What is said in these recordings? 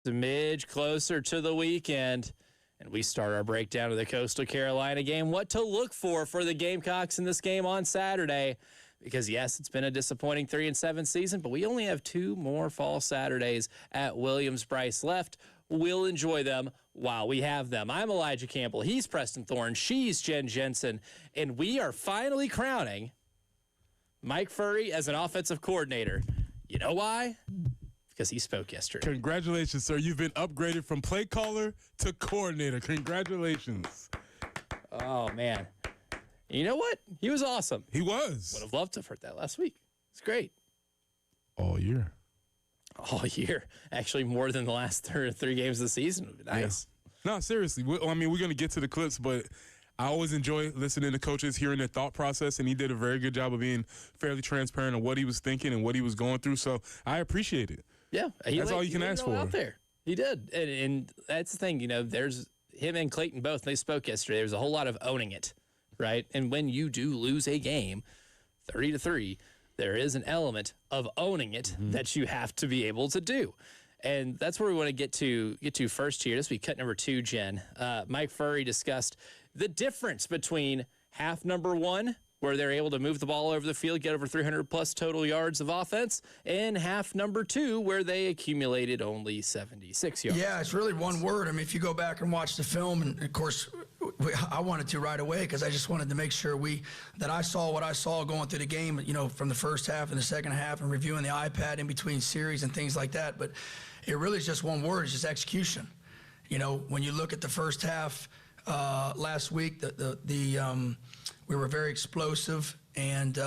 Smidge closer to the weekend, and we start our breakdown of the Coastal Carolina game. What to look for the Gamecocks in this game on Saturday. Because, yes, it's been a disappointing 3-7 season, but we only have 2 more fall Saturdays at Williams-Brice left. We'll enjoy them while we have them. I'm Elijah Campbell. He's Preston Thorne. She's Jen Jensen. And we are finally crowning Mike Furry as an offensive coordinator. You know why? Because he spoke yesterday. Congratulations, sir. You've been upgraded from play caller to coordinator. Congratulations. Oh, man. You know what? He was awesome. He was. Would have loved to have heard that last week. It's great. All year. All year. Actually, more than the last 3 games of the season would be nice. Yeah. No, seriously. We're going to get to the clips, but I always enjoy listening to coaches, hearing their thought process, and he did a very good job of being fairly transparent on what he was thinking and what he was going through. So I appreciate it. Yeah. That's all you can ask for. Out there. He did. And that's the thing, there's him and Clayton both, they spoke yesterday. There's a whole lot of owning it, right? And when you do lose a game 30-3, there is an element of owning it that you have to be able to do. And that's where we want to get to first here. This will be cut number 2, Jen. Mike Furry discussed the difference between half number 1, where they're able to move the ball over the field, get over 300-plus total yards of offense, and half number 2, where they accumulated only 76 yards. Yeah, it's really one word. I mean, if you go back and watch the film, and, of course, I wanted to right away because I just wanted to make sure that I saw what I saw going through the game, from the first half and the second half and reviewing the iPad in between series and things like that. But it really is just one word. It's just execution. When you look at the first half last week, we were very explosive, and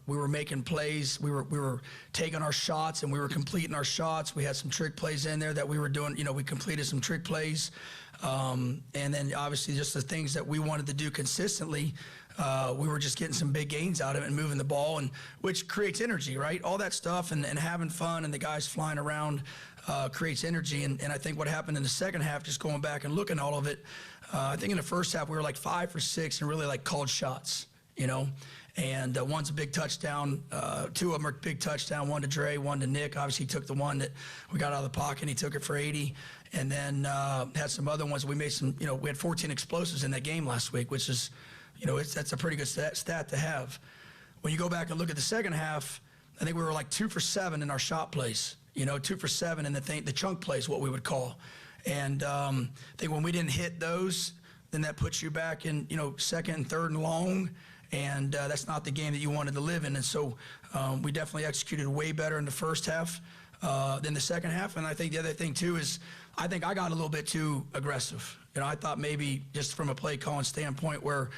we were making plays. We were taking our shots, and we were completing our shots. We had some trick plays in there that we were doing. We completed some trick plays. And then, obviously, just the things that we wanted to do consistently, we were just getting some big gains out of it and moving the ball, and which creates energy, right? All that stuff and having fun and the guys flying around creates energy. And I think what happened in the second half, just going back and looking at all of it, I think in the first half we were like 5 for 6 and really like called shots, And one's a big touchdown. 2 of them are big touchdown. One to Dre, one to Nick. Obviously, he took the one that we got out of the pocket, and he took it for 80. And then had some other ones. We made some, we had 14 explosives in that game last week, which is, that's a pretty good stat to have. When you go back and look at the second half, I think we were like 2 for 7 in our shot plays. 2 for 7 in the chunk plays, what we would call. And I think when we didn't hit those, then that puts you back in, second and third and long. And that's not the game that you wanted to live in. And so we definitely executed way better in the first half than the second half. And I think the other thing, too, is I think I got a little bit too aggressive. I thought maybe just from a play calling standpoint where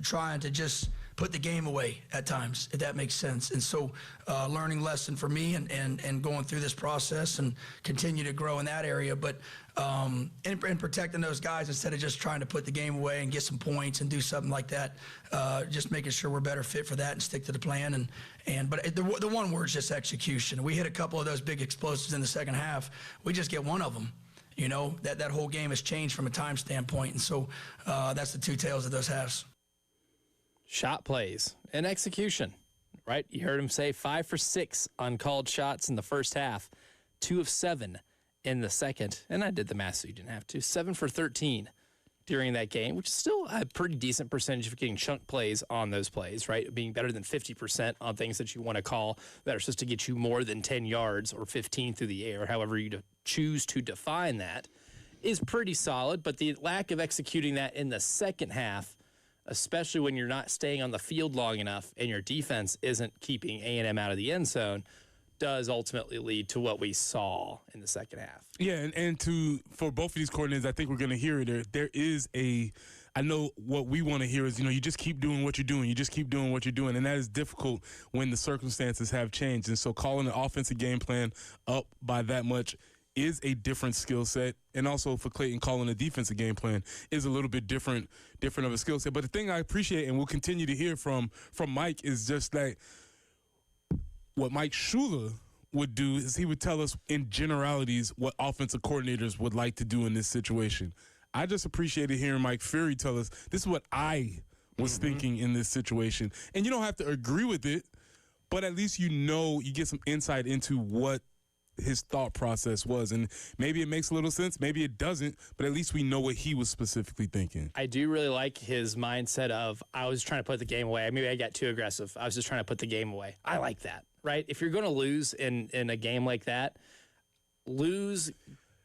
trying to just put the game away at times, if that makes sense. And so learning lesson for me and going through this process and continue to grow in that area. But and protecting those guys instead of just trying to put the game away and get some points and do something like that, just making sure we're better fit for that and stick to the plan. But the one word is just execution. We hit a couple of those big explosives in the second half. We just get one of them. That whole game has changed from a time standpoint. And so that's the 2 tails of those halves. Shot plays and execution, right? You heard him say 5 for 6 on called shots in the first half, 2 of 7 in the second. And I did the math, so you didn't have to. 7 for 13 during that game, which is still a pretty decent percentage of getting chunk plays on those plays, right? Being better than 50% on things that you want to call that are supposed to get you more than 10 yards or 15 through the air, however you choose to define that, is pretty solid. But the lack of executing that in the second half, especially when you're not staying on the field long enough and your defense isn't keeping A&M out of the end zone, does ultimately lead to what we saw in the second half. Yeah, and for both of these coordinators, I think we're going to hear it. There is I know what we want to hear is, you just keep doing what you're doing. You just keep doing what you're doing, and that is difficult when the circumstances have changed. And so calling an offensive game plan up by that much is a different skill set, and also for Clayton, calling a defensive game plan is a little bit different of a skill set. But the thing I appreciate and will continue to hear from Mike is just that what Mike Shula would do is he would tell us in generalities what offensive coordinators would like to do in this situation. I just appreciated hearing Mike Furry tell us this is what I was thinking in this situation. And you don't have to agree with it, but at least you get some insight into what his thought process was. And maybe it makes a little sense, maybe it doesn't, but at least we know what he was specifically thinking. I do really like his mindset of, I was trying to put the game away. Maybe I got too aggressive. I was just trying to put the game away. I like that, right? If you're going to lose in a game like that, lose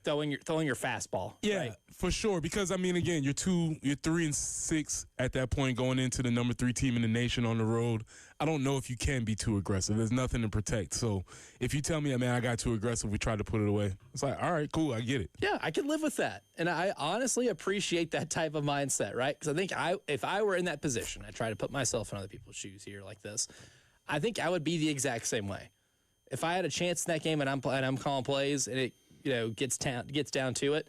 throwing your fastball. Yeah, right? for sure. Because I mean, again, you're 3-6 at that point, going into the number 3 team in the nation on the road. I don't know if you can be too aggressive. There's nothing to protect. So if you tell me, man, I got too aggressive, we tried to put it away. It's like, all right, cool, I get it. Yeah, I can live with that. And I honestly appreciate that type of mindset, right? Because I think if I were in that position, I try to put myself in other people's shoes here like this, I think I would be the exact same way. If I had a chance in that game and I'm calling plays and it gets down to it,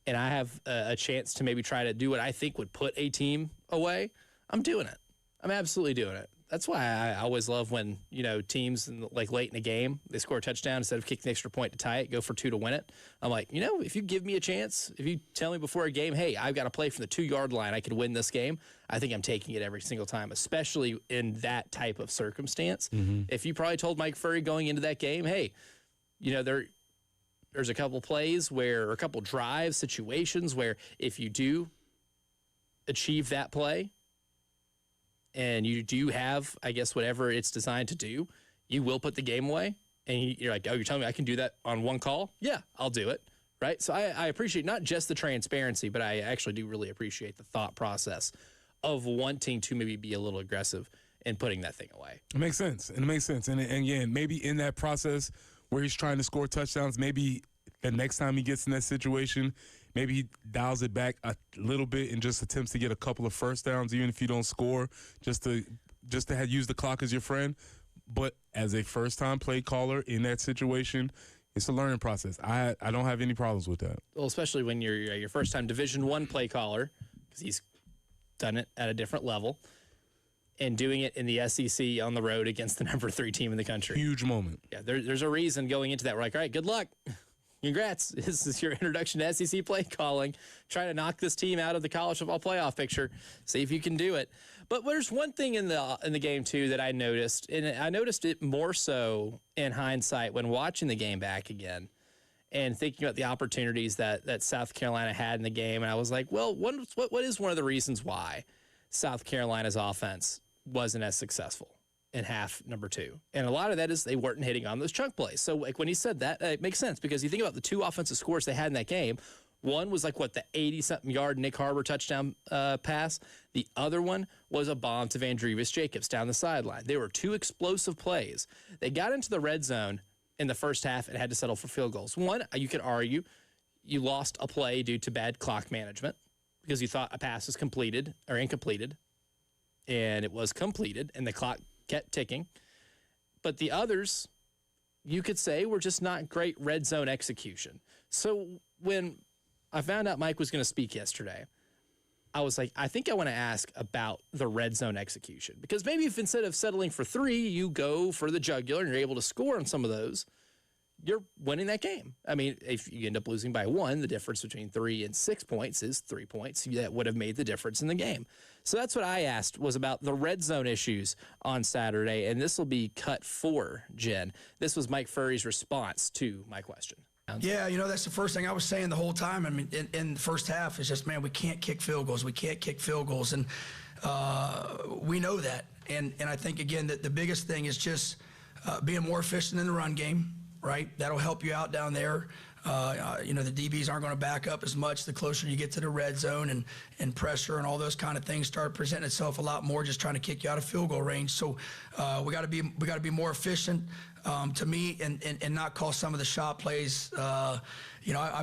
and I have a chance to maybe try to do what I think would put a team away, I'm doing it. I'm absolutely doing it. That's why I always love when, teams like late in a game, they score a touchdown instead of kicking the extra point to tie it, go for 2 to win it. I'm like, if you give me a chance, if you tell me before a game, hey, I've got to play from the 2-yard line, I could win this game, I think I'm taking it every single time, especially in that type of circumstance. Mm-hmm. If you probably told Mike Furrey going into that game, hey, there's a couple plays or a couple drive situations where if you do achieve that play and you do have, I guess, whatever it's designed to do, you will put the game away. And you're like, oh, you're telling me I can do that on one call? Yeah, I'll do it. Right? So I appreciate not just the transparency, but I actually do really appreciate the thought process of wanting to maybe be a little aggressive in putting that thing away. It makes sense. And it makes sense. And again, maybe in that process where he's trying to score touchdowns, maybe the next time he gets in that situation, maybe he dials it back a little bit and just attempts to get a couple of first downs, even if you don't score, just to use the clock as your friend. But as a first-time play caller in that situation, it's a learning process. I don't have any problems with that. Well, especially when you're your first-time Division I play caller, because he's done it at a different level, and doing it in the SEC on the road against the number 3 team in the country. Huge moment. Yeah, there's a reason going into that. We're like, all right, good luck. Congrats. This is your introduction to SEC play calling. Try to knock this team out of the college football playoff picture. See if you can do it. But there's one thing in the game, too, that I noticed, and I noticed it more so in hindsight when watching the game back again and thinking about the opportunities that South Carolina had in the game. And I was like, well, what is one of the reasons why South Carolina's offense wasn't as successful in half number 2? And a lot of that is they weren't hitting on those chunk plays. So like when he said that, it makes sense because you think about the 2 offensive scores they had in that game. One was like the 80-something yard Nick Harbor touchdown pass. The other one was a bomb to Vandrevious Jacobs down the sideline. They were 2 explosive plays. They got into the red zone in the first half and had to settle for field goals. One, you could argue you lost a play due to bad clock management because you thought a pass was completed or incompleted, and it was completed, and the clock kept ticking. But the others, you could say, were just not great red zone execution. So when I found out Mike was going to speak yesterday, I was like, I think I want to ask about the red zone execution. Because maybe if instead of settling for 3, you go for the jugular and you're able to score on some of those, you're winning that game. I mean, if you end up losing by 1, the difference between 3 and 6 points is 3 points. That would have made the difference in the game. So that's what I asked, was about the red zone issues on Saturday, and this will be cut 4, Jen. This was Mike Furrey's response to my question. Yeah, that's the first thing I was saying the whole time. I mean, in the first half, it's just, man, we can't kick field goals. We can't kick field goals, and we know that. And I think, again, that the biggest thing is just being more efficient in the run game. Right, that'll help you out down there. The DBs aren't going to back up as much the closer you get to the red zone, and pressure and all those kind of things start presenting itself a lot more, just trying to kick you out of field goal range. So we got to be more efficient, to me, and not call some of the shot plays. I've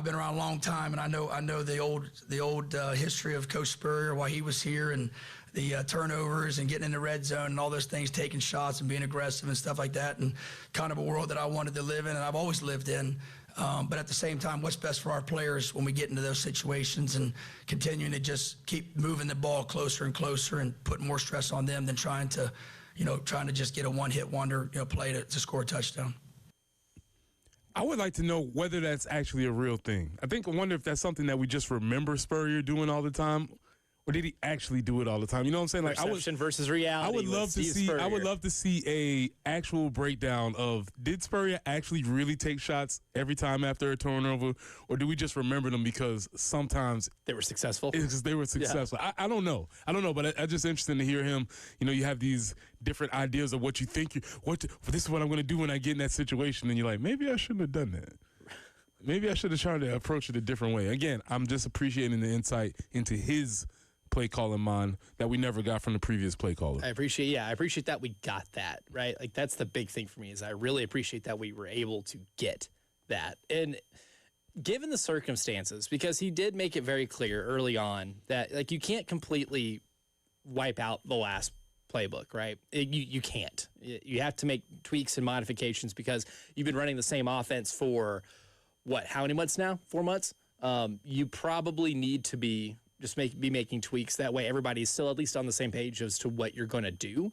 been around a long time, and I know the old history of Coach Spurrier while he was here, and the turnovers and getting in the red zone and all those things, taking shots and being aggressive and stuff like that, and kind of a world that I wanted to live in and I've always lived in. But at the same time, what's best for our players when we get into those situations, and continuing to just keep moving the ball closer and closer and putting more stress on them than trying to just get a one-hit wonder, play to score a touchdown. I would like to know whether that's actually a real thing. I wonder if that's something that we just remember Spurrier doing all the time, or did he actually do it all the time? You know what I'm saying? Like Perception versus reality. I would with love to Steve see. I Spurrier. would love to see a actual breakdown of did Spurrier actually really take shots every time after a turnover, or do we just remember them because sometimes They were successful. it's because they were successful? I don't know. I don't know, but I just interesting to hear him. You know, you have these different ideas of what you think this is what I'm going to do when I get in that situation, and you're like, maybe I shouldn't have done that. Maybe I should have tried to approach it a different way. Again, I'm just appreciating the insight into his play calling mind that we never got from the previous play caller. I appreciate that we got that, right? Like that's the big thing for me is I really appreciate that we were able to get that. And given the circumstances, because he did make it very clear early on that like you can't completely wipe out the last playbook, right? You can't. You have to make tweaks and modifications because you've been running the same offense for how many months now? 4 months? You probably need to be making tweaks. That way everybody's still at least on the same page as to what you're going to do.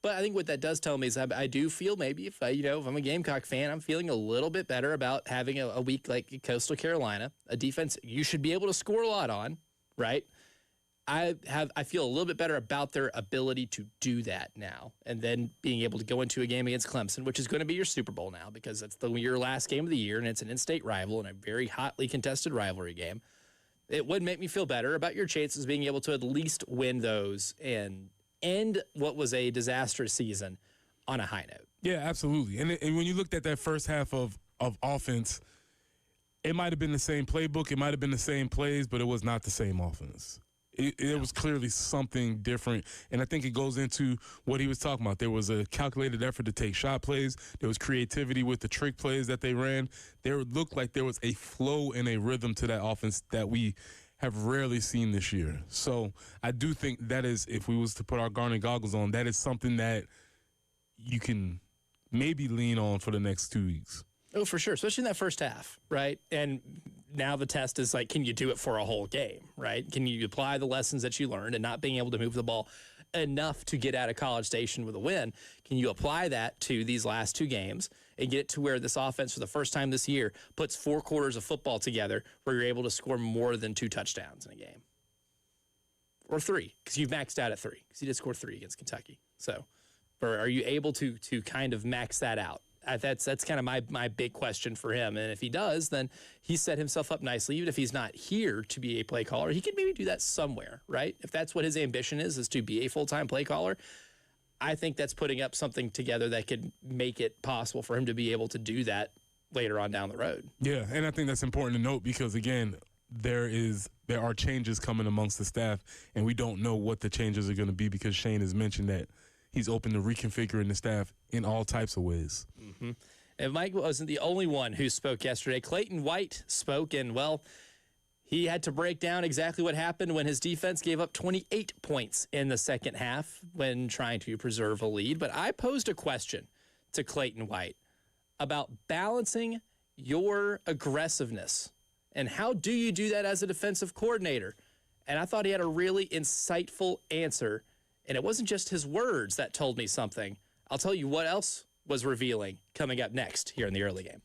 But I think what that does tell me is I do feel maybe if I'm a Gamecock fan, I'm feeling a little bit better about having a week like Coastal Carolina, a defense you should be able to score a lot on, right? I feel a little bit better about their ability to do that now, and then being able to go into a game against Clemson, which is going to be your Super Bowl now because that's your last game of the year, and it's an in-state rival and a very hotly contested rivalry game. It would make me feel better about your chances being able to at least win those and end what was a disastrous season on a high note. Yeah, absolutely. And when you looked at that first half of offense, it might have been the same playbook, it might have been the same plays, but it was not the same offense. It was clearly something different, and I think it goes into what he was talking about. There was a calculated effort to take shot plays. There was creativity with the trick plays that they ran. There looked like there was a flow and a rhythm to that offense that we have rarely seen this year. So I do think that is, if we was to put our Garnet goggles on, that is something that you can maybe lean on for the next 2 weeks. Oh, for sure, especially in that first half, right? And now the test is like, can you do it for a whole game, right? Can you apply the lessons that you learned and not being able to move the ball enough to get out of College Station with a win? Can you apply that to these last 2 games and get it to where this offense for the first time this year puts 4 quarters of football together where you're able to score more than 2 touchdowns in a game? Or 3, because you've maxed out at 3, because you did score 3 against Kentucky. So, or are you able to kind of max that out? That's kind of my big question for him. And if he does, then he set himself up nicely. Even if he's not here to be a play caller, he could maybe do that somewhere, right? If that's what his ambition is to be a full-time play caller, I think that's putting up something together that could make it possible for him to be able to do that later on down the road. Yeah, and I think that's important to note because, again, there are changes coming amongst the staff, and we don't know what the changes are going to be because Shane has mentioned that he's open to reconfiguring the staff in all types of ways. Mm-hmm. And Mike wasn't the only one who spoke yesterday. Clayton White spoke, and, well, he had to break down exactly what happened when his defense gave up 28 points in the second half when trying to preserve a lead. But I posed a question to Clayton White about balancing your aggressiveness, and how do you do that as a defensive coordinator? And I thought he had a really insightful answer. And it wasn't just his words that told me something. I'll tell you what else was revealing coming up next here in the early game.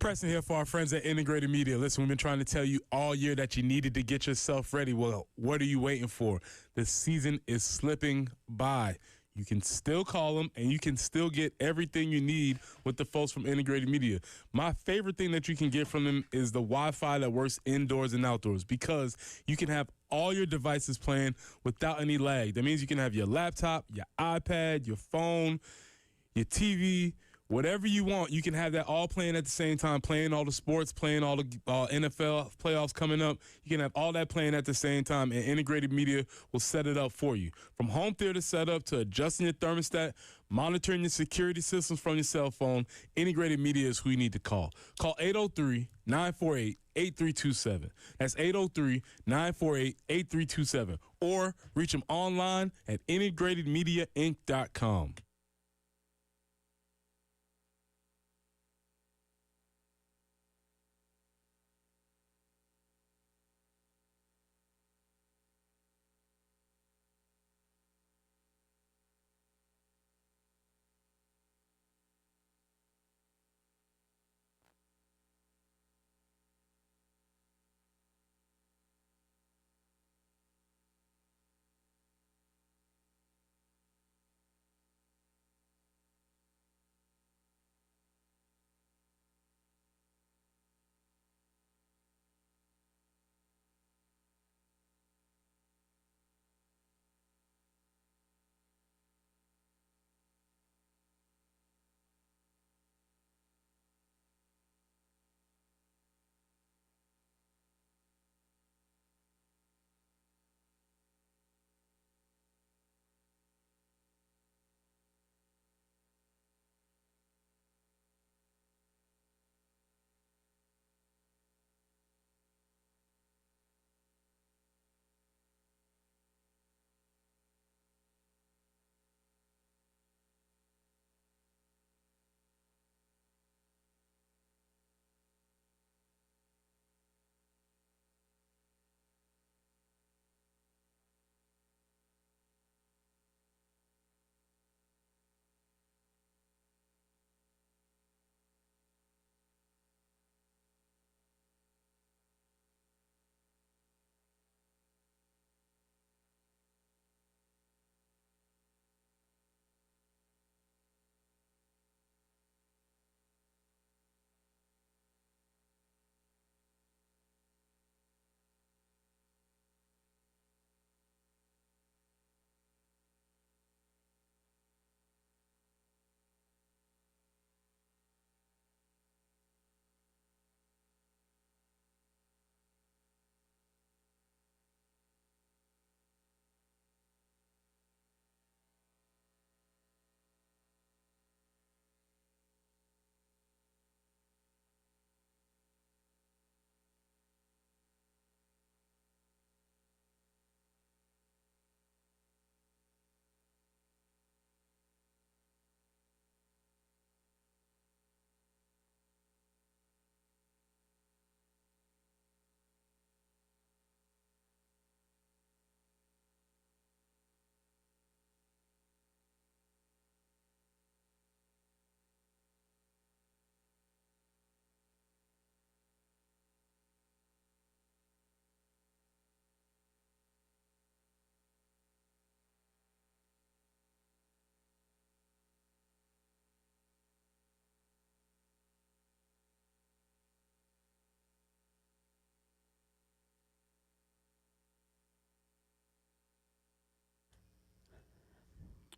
Preston here for our friends at Integrated Media. Listen, we've been trying to tell you all year that you needed to get yourself ready. Well, what are you waiting for? The season is slipping by. You can still call them, and you can still get everything you need with the folks from Integrated Media. My favorite thing that you can get from them is the Wi-Fi that works indoors and outdoors, because you can have all your devices playing without any lag. That means you can have your laptop, your iPad, your phone, your TV, whatever you want. You can have that all playing at the same time, playing all the sports, playing all the NFL playoffs coming up. You can have all that playing at the same time, and Integrated Media will set it up for you. From home theater setup to adjusting your thermostat, monitoring your security systems from your cell phone, Integrated Media is who you need to call. Call 803-948-8327. That's 803-948-8327. Or reach them online at integratedmediainc.com.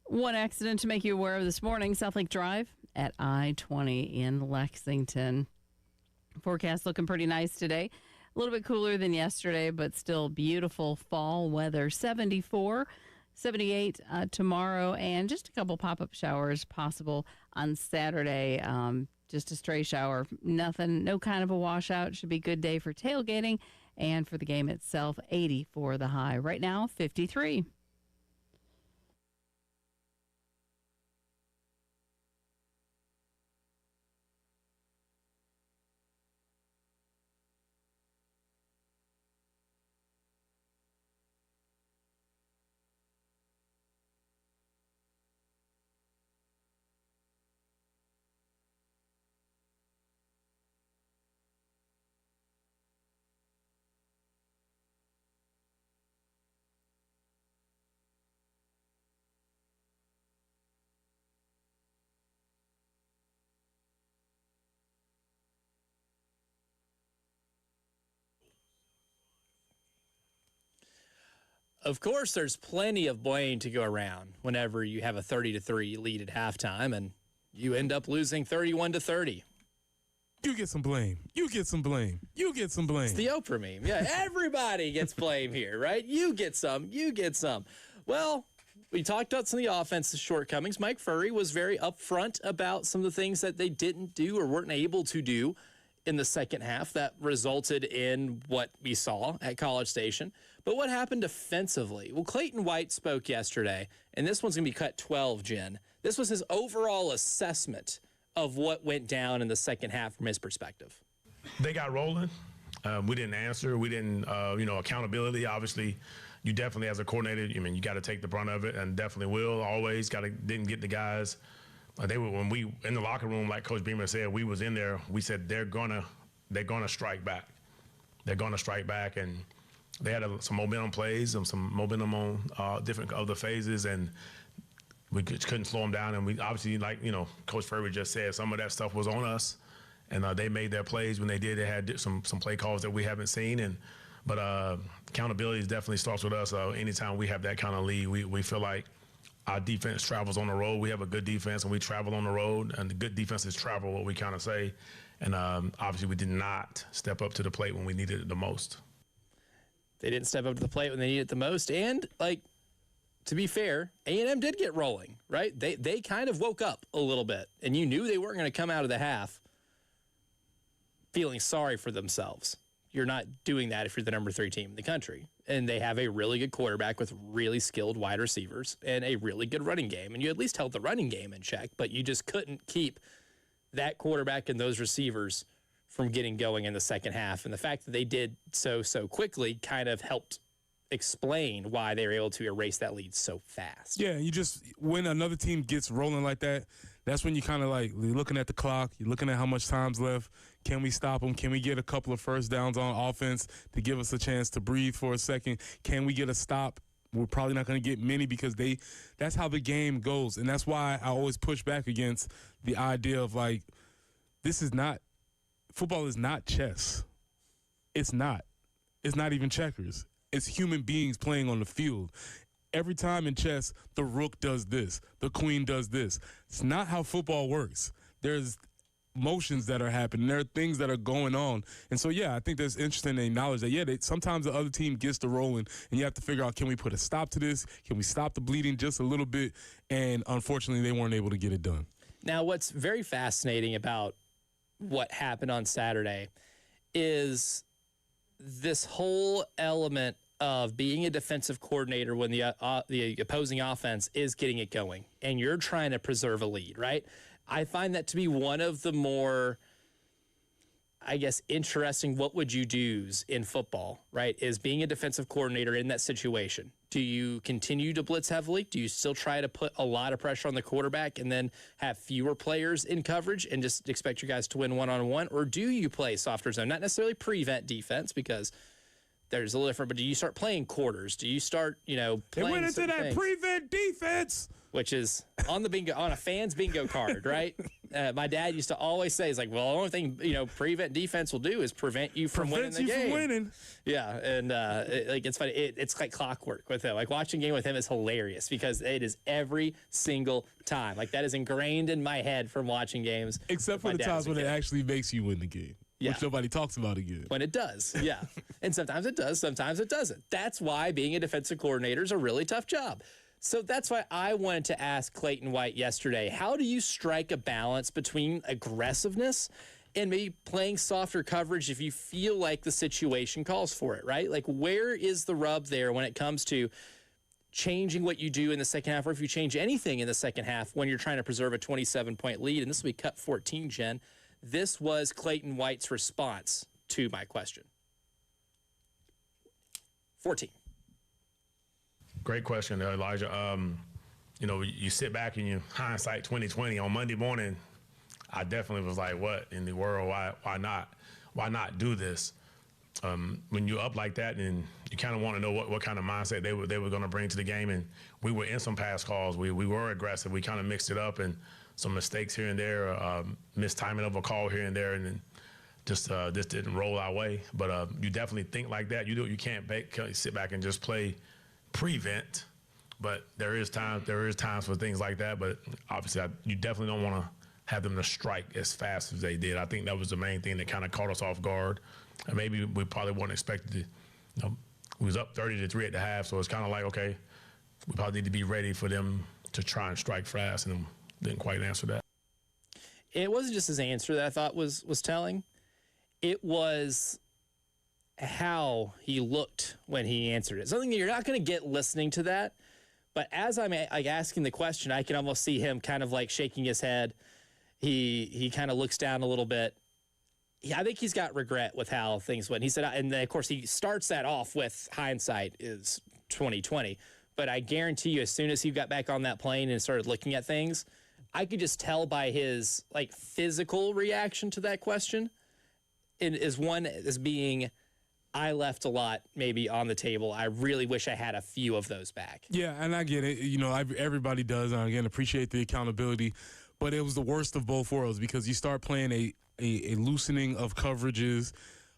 One accident to make you aware of this morning: South Lake Drive at I-20 in Lexington. Forecast looking pretty nice today. A little bit cooler than yesterday, but still beautiful fall weather. 74, 78 tomorrow, and just a couple pop-up showers possible on Saturday. Just a stray shower. Nothing, no kind of a washout. Should be a good day for tailgating and for the game itself. 80 for the high. Right now, 53. of course, there's plenty of blame to go around whenever you have a 30-3 lead at halftime and you end up losing 31-30. You get some blame. You get some blame. You get some blame. It's the Oprah meme. Yeah, everybody gets blame here, right? You get some. You get some. Well, we talked about some of the offensive shortcomings. Mike Furrey was very upfront about some of the things that they didn't do or weren't able to do in the second half that resulted in what we saw at College Station. But what happened defensively? Well, Clayton White spoke yesterday, and this one's going to be cut 12, Jen. This was his overall assessment of what went down in the second half from his perspective. They got rolling. We didn't answer. We didn't, accountability. Obviously, you definitely, as a coordinator, you got to take the brunt of it, and definitely will. Always didn't get the guys. When we in the locker room, like Coach Beamer said, we was in there. We said they're gonna strike back. They're gonna strike back, and they had some momentum plays and some momentum on different other phases, and we couldn't slow them down. And we obviously, Coach Furrey just said, some of that stuff was on us, and they made their plays when they did. They had some play calls that we haven't seen, but accountability definitely starts with us. Anytime we have that kind of lead, we feel like our defense travels on the road. We have a good defense, and we travel on the road, and the good defenses travel, what we kind of say. And obviously, we did not step up to the plate when we needed it the most. They didn't step up to the plate when they needed it the most, and to be fair, A&M did get rolling, right? They kind of woke up a little bit, and you knew they weren't going to come out of the half feeling sorry for themselves. You're not doing that if you're the number 3 team in the country. And they have a really good quarterback with really skilled wide receivers and a really good running game. And you at least held the running game in check, but you just couldn't keep that quarterback and those receivers from getting going in the second half. And the fact that they did so quickly kind of helped explain why they were able to erase that lead so fast. Yeah, when another team gets rolling like that, that's when you kind of you're looking at the clock, you're looking at how much time's left. Can we stop them? Can we get a couple of first downs on offense to give us a chance to breathe for a second? Can we get a stop? We're probably not going to get many because that's how the game goes. And that's why I always push back against the idea of football is not chess. It's not. It's not even checkers. It's human beings playing on the field. Every time in chess, the rook does this, the queen does this. It's not how football works. There's motions that are happening. There are things that are going on. And so, I think that's interesting to acknowledge that, sometimes the other team gets to rolling, and you have to figure out, can we put a stop to this? Can we stop the bleeding just a little bit? And unfortunately, they weren't able to get it done. Now, what's very fascinating about what happened on Saturday is this whole element of being a defensive coordinator when the opposing offense is getting it going and you're trying to preserve a lead, right? I find that to be one of the more, interesting what would you do's in football, right? Is being a defensive coordinator in that situation. Do you continue to blitz heavily? Do you still try to put a lot of pressure on the quarterback and then have fewer players in coverage and just expect your guys to win one-on-one? Or do you play softer zone? Not necessarily prevent defense because there's a little different, but do you start playing quarters? Do you start, playing They went into that things? prevent defense. Which is on a fan's bingo card, right? My dad used to always say, the only thing, prevent defense will do is prevent you from winning the game. From winning. Yeah, and it's funny. It's like clockwork with him. Watching a game with him is hilarious because it is every single time. That is ingrained in my head from watching games. Except for the times when it actually makes you win the game. Yeah. Which nobody talks about again. When it does, yeah. And sometimes it does, sometimes it doesn't. That's why being a defensive coordinator is a really tough job. So that's why I wanted to ask Clayton White yesterday, how do you strike a balance between aggressiveness and maybe playing softer coverage if you feel like the situation calls for it, right? Where is the rub there when it comes to changing what you do in the second half, or if you change anything in the second half when you're trying to preserve a 27-point lead? And this will be cut 14, Jen. This was Clayton White's response to my question. 14. Great question, Elijah. You sit back and you hindsight 2020 on Monday morning. I definitely was like, what in the world? Why not? Why not do this? When you're up like that, and you kind of want to know what kind of mindset they were going to bring to the game. And we were in some pass calls. We were aggressive. We kind of mixed it up, and some mistakes here and there, mistiming of a call here and there, and then just didn't roll our way. But you definitely think like that. You can't sit back and just play prevent, but there is times for things like that. But obviously, you definitely don't want to have them to strike as fast as they did. I think that was the main thing that kind of caught us off guard, and maybe we probably weren't expected to. You know, we was up 30-3 at the half, so it's kind of like, okay, we probably need to be ready for them to try and strike fast, and didn't quite answer that. It wasn't just his answer that I thought was telling. It was how he looked when he answered it. Something that you're not going to get listening to that. But as I'm like asking the question, I can almost see him kind of like shaking his head. He kind of looks down a little bit. I think he's got regret with how things went. He said, and then of course he starts that off with hindsight is 2020. But I guarantee you, as soon as he got back on that plane and started looking at things, I could just tell by his like physical reaction to that question. It is one as being, I left a lot maybe on the table. I really wish I had a few of those back. Yeah, and I get it. You know, everybody does. And again, appreciate the accountability. But it was the worst of both worlds because you start playing a loosening of coverages,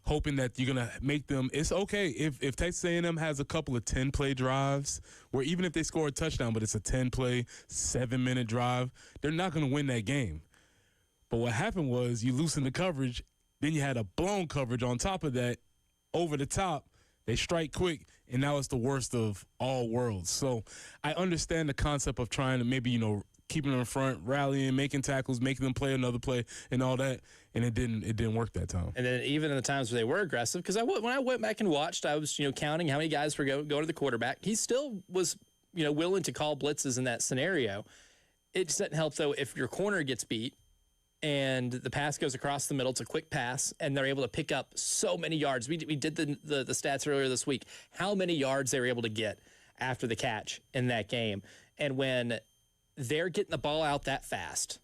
hoping that you're going to make them. It's okay if Texas A&M has a couple of 10-play drives where even if they score a touchdown, but it's a 10-play, 7-minute drive, they're not going to win that game. But what happened was you loosened the coverage, then you had a blown coverage on top of that, over the top. They strike quick, and now it's the worst of all worlds. So I understand the concept of trying to maybe, keeping them in front, rallying, making tackles, making them play another play, and all that. And it didn't work that time. And then even in the times where they were aggressive, because when I went back and watched, I was counting how many guys were going to the quarterback. He still was willing to call blitzes in that scenario. It just doesn't help though if your corner gets beat and the pass goes across the middle. It's a quick pass, and they're able to pick up so many yards. We did the stats earlier this week. How many yards they were able to get after the catch in that game, and when they're getting the ball out that fast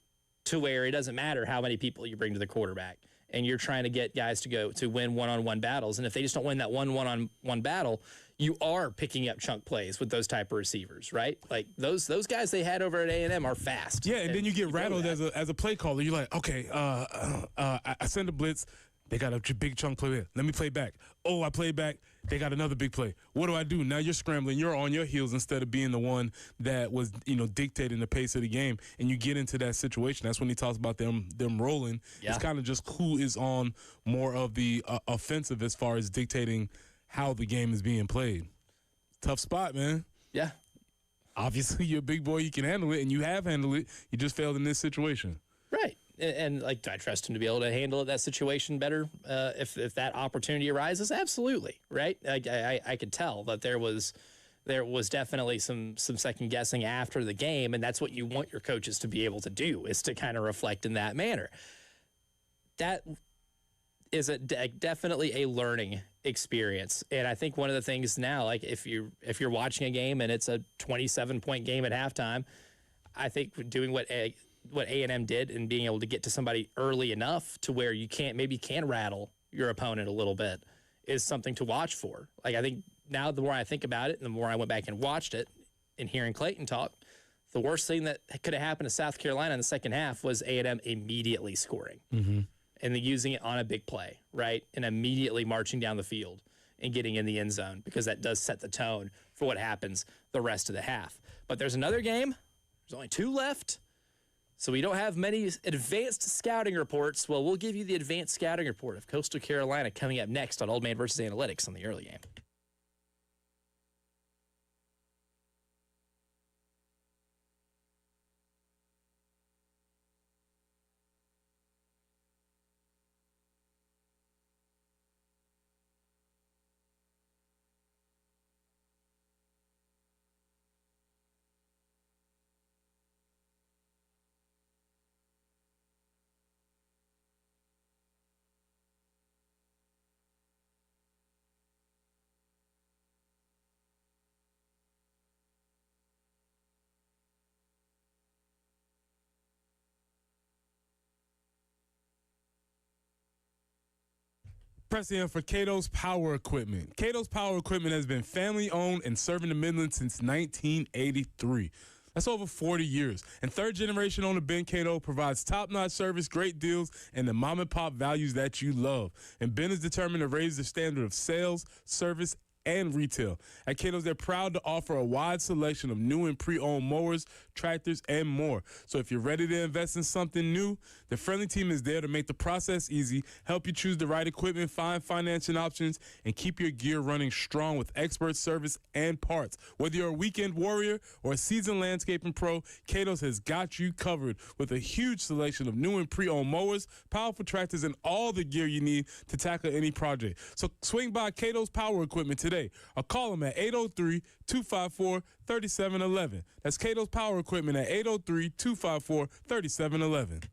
to where it doesn't matter how many people you bring to the quarterback, and you're trying to get guys to go to win one-on-one battles. And if they just don't win that one-on-one battle, you are picking up chunk plays with those type of receivers, right? Like those guys they had over at A&M are fast. Yeah, and then you get rattled as a play caller. You're like, okay, I send a blitz. They got a big chunk play there. Let me play back. Oh, I play back. They got another big play. What do I do? Now you're scrambling. You're on your heels instead of being the one that was, dictating the pace of the game. And you get into that situation. That's when he talks about them rolling. Yeah. It's kind of just who is on more of the offensive as far as dictating how the game is being played. Tough spot, man. Yeah. Obviously, you're a big boy. You can handle it, and you have handled it. You just failed in this situation. Right. And like, do I trust him to be able to handle that situation better if that opportunity arises? Absolutely, right? I could tell that there was definitely some second guessing after the game, and that's what you want your coaches to be able to do, is to kind of reflect in that manner. That is definitely a learning experience, and I think one of the things now, like if you're watching a game and it's a 27-point game at halftime, I think doing what A&M did and being able to get to somebody early enough to where you can rattle your opponent a little bit is something to watch for. Like, I think now the more I think about it and the more I went back and watched it and hearing Clayton talk, the worst thing that could have happened to South Carolina in the second half was A&M immediately scoring and then using it on a big play, right? And immediately marching down the field and getting in the end zone, because that does set the tone for what happens the rest of the half. But there's another game. There's only 2 left. So we don't have many advanced scouting reports. Well, we'll give you the advanced scouting report of Coastal Carolina coming up next on Old Man versus Analytics on the early game. Press in for Cato's Power Equipment. Cato's Power Equipment has been family-owned and serving the Midlands since 1983. That's over 40 years. And third-generation owner Ben Cato provides top-notch service, great deals, and the mom-and-pop values that you love. And Ben is determined to raise the standard of sales, service, and retail. At Cato's, they're proud to offer a wide selection of new and pre-owned mowers, tractors, and more. So if you're ready to invest in something new, the friendly team is there to make the process easy, help you choose the right equipment, find financing options, and keep your gear running strong with expert service and parts. Whether you're a weekend warrior or a seasoned landscaping pro, Cato's has got you covered with a huge selection of new and pre-owned mowers, powerful tractors, and all the gear you need to tackle any project. So swing by Cato's Power Equipment today or call them at 803-254-3711. That's Cato's Power Equipment at 803-254-3711.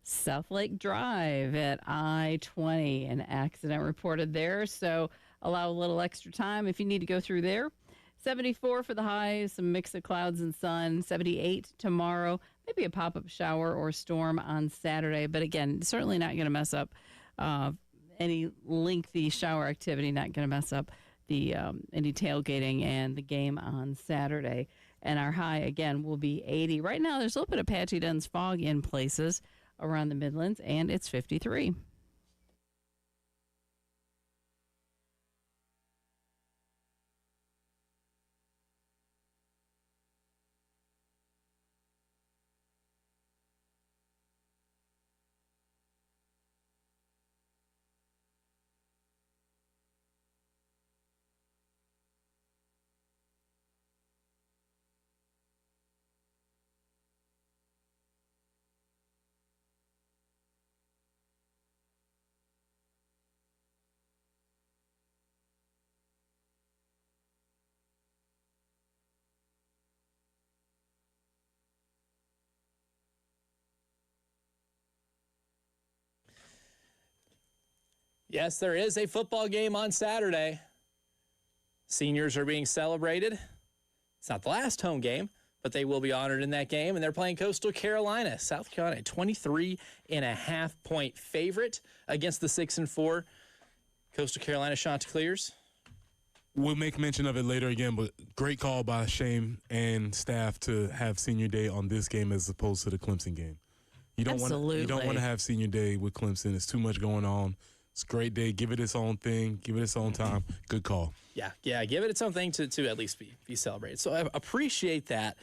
South Lake Drive at I-20, an accident reported there. So allow a little extra time if you need to go through there. 74 for the high, some mix of clouds and sun. 78 tomorrow, maybe a pop-up shower or storm on Saturday. But again, certainly not going to mess up any lengthy shower activity, not going to mess up the any tailgating and the game on Saturday. And our high, again, will be 80. Right now, there's a little bit of patchy dense fog in places around the Midlands, and it's 53. Yes, there is a football game on Saturday. Seniors are being celebrated. It's not the last home game, but they will be honored in that game, and they're playing Coastal Carolina. South Carolina, 23.5-point favorite against the 6-4 Coastal Carolina Chanticleers. We'll make mention of it later again, but great call by Shane and staff to have senior day on this game as opposed to the Clemson game. You don't want to have senior day with Clemson. It's too much going on. It's a great day. Give it its own thing. Give it its own time. Good call. Yeah, give it its own thing to at least be celebrated. So I appreciate that.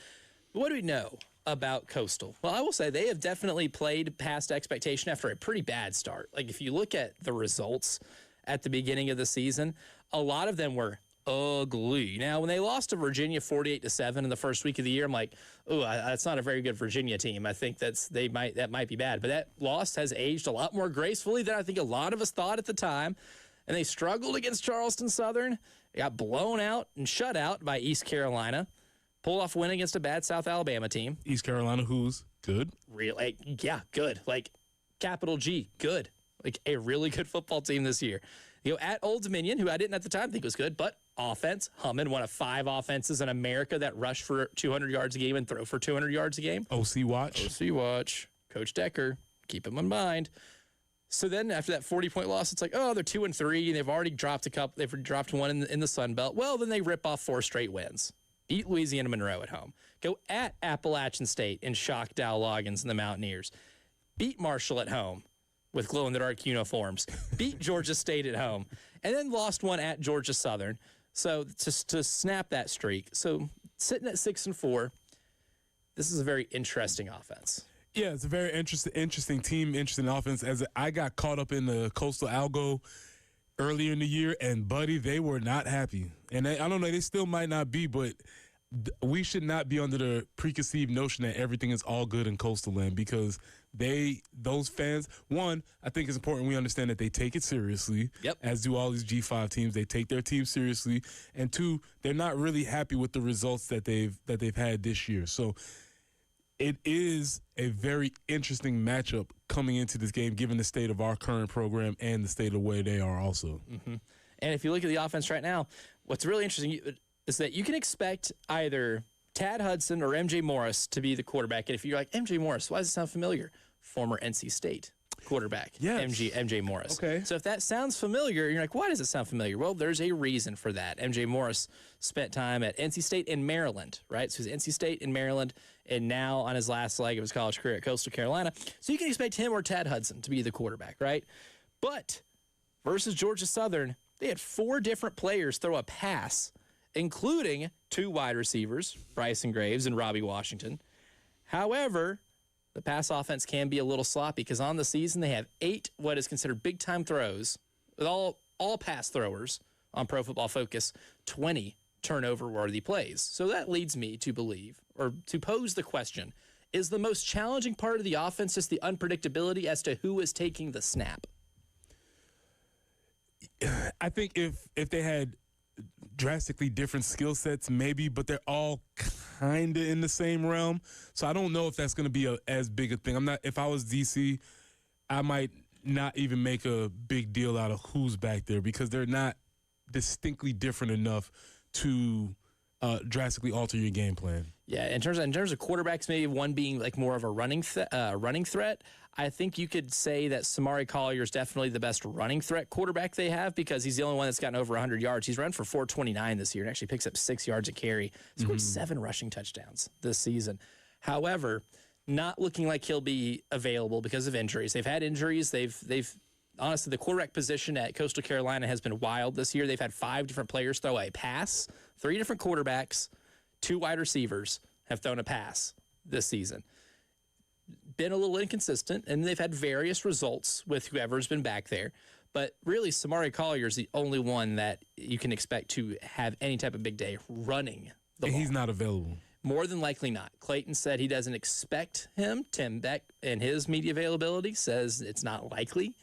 But what do we know about Coastal? Well, I will say they have definitely played past expectation after a pretty bad start. Like if you look at the results at the beginning of the season, a lot of them were ugly. Now, when they lost to Virginia 48-7 in the first week of the year, I'm like, oh, that's not a very good Virginia team. I think that might be bad. But that loss has aged a lot more gracefully than I think a lot of us thought at the time. And they struggled against Charleston Southern. They got blown out and shut out by East Carolina. Pulled off a win against a bad South Alabama team. East Carolina, who's good? Good. Like, capital G, good. Like, a really good football team this year. You know, at Old Dominion, who I didn't at the time think was good, but offense, humming, one of 5 offenses in America that rush for 200 yards a game and throw for 200 yards a game. OC Watch. OC Watch. Coach Decker. Keep him in mind. So then after that 40-point loss, it's like, oh, they're 2-3, and they've already dropped a couple. They've dropped one in the Sun Belt. Well, then they rip off 4 straight wins. Beat Louisiana Monroe at home. Go at Appalachian State and shock Dow Loggins and the Mountaineers. Beat Marshall at home with glow-in-the-dark uniforms. Beat Georgia State at home. And then lost one at Georgia Southern. So to snap that streak. So sitting at 6-4, this is a very interesting offense. Yeah, it's a very interesting team, interesting offense. As I got caught up in the Coastal Algo earlier in the year, and buddy, they were not happy. And I don't know, they still might not be, but we should not be under the preconceived notion that everything is all good in Coastal Land, because those fans, one, I think it's important we understand that they take it seriously. Yep. As do all these G5 teams. They take their team seriously. And two, they're not really happy with the results that they've had this year. So it is a very interesting matchup coming into this game, given the state of our current program and the state of where they are also. Mm-hmm. And if you look at the offense right now, what's really interesting is that you can expect either Tad Hudson or MJ Morris to be the quarterback. And if you're like, MJ Morris, why does it sound familiar? Former NC State quarterback, yes. MJ Morris. Okay. So if that sounds familiar, you're like, why does it sound familiar? Well, there's a reason for that. MJ Morris spent time at NC State in Maryland, right? So he's NC State in Maryland, and now on his last leg of his college career at Coastal Carolina. So you can expect him or Tad Hudson to be the quarterback, right? But versus Georgia Southern, they had 4 different players throw a pass, including 2 wide receivers, Bryson Graves and Robbie Washington. However, the pass offense can be a little sloppy because on the season they have 8 what is considered big-time throws, with all pass throwers on Pro Football Focus, 20 turnover-worthy plays. So that leads me to believe, or to pose the question, is the most challenging part of the offense just the unpredictability as to who is taking the snap? I think if they had drastically different skill sets, maybe, but they're all kind of in the same realm. So I don't know if that's going to be as big a thing. If I was DC, I might not even make a big deal out of who's back there, because they're not distinctly different enough to drastically alter your game plan. Yeah, in terms of quarterbacks, maybe one being like more of a running threat. I think you could say that Samari Collier is definitely the best running threat quarterback they have, because he's the only one that's gotten over 100 yards. He's run for 429 this year and actually picks up 6 yards a carry. Scored 7 rushing touchdowns this season. However, not looking like he'll be available because of injuries. They've had injuries. They've honestly, the quarterback position at Coastal Carolina has been wild this year. They've had 5 different players throw a pass, 3 different quarterbacks, 2 wide receivers have thrown a pass this season. Been a little inconsistent, and they've had various results with whoever's been back there. But really, Samari Collier is the only one that you can expect to have any type of big day running the ball. And he's not available. More than likely not. Clayton said he doesn't expect him. Tim Beck, in his media availability, says it's not likely.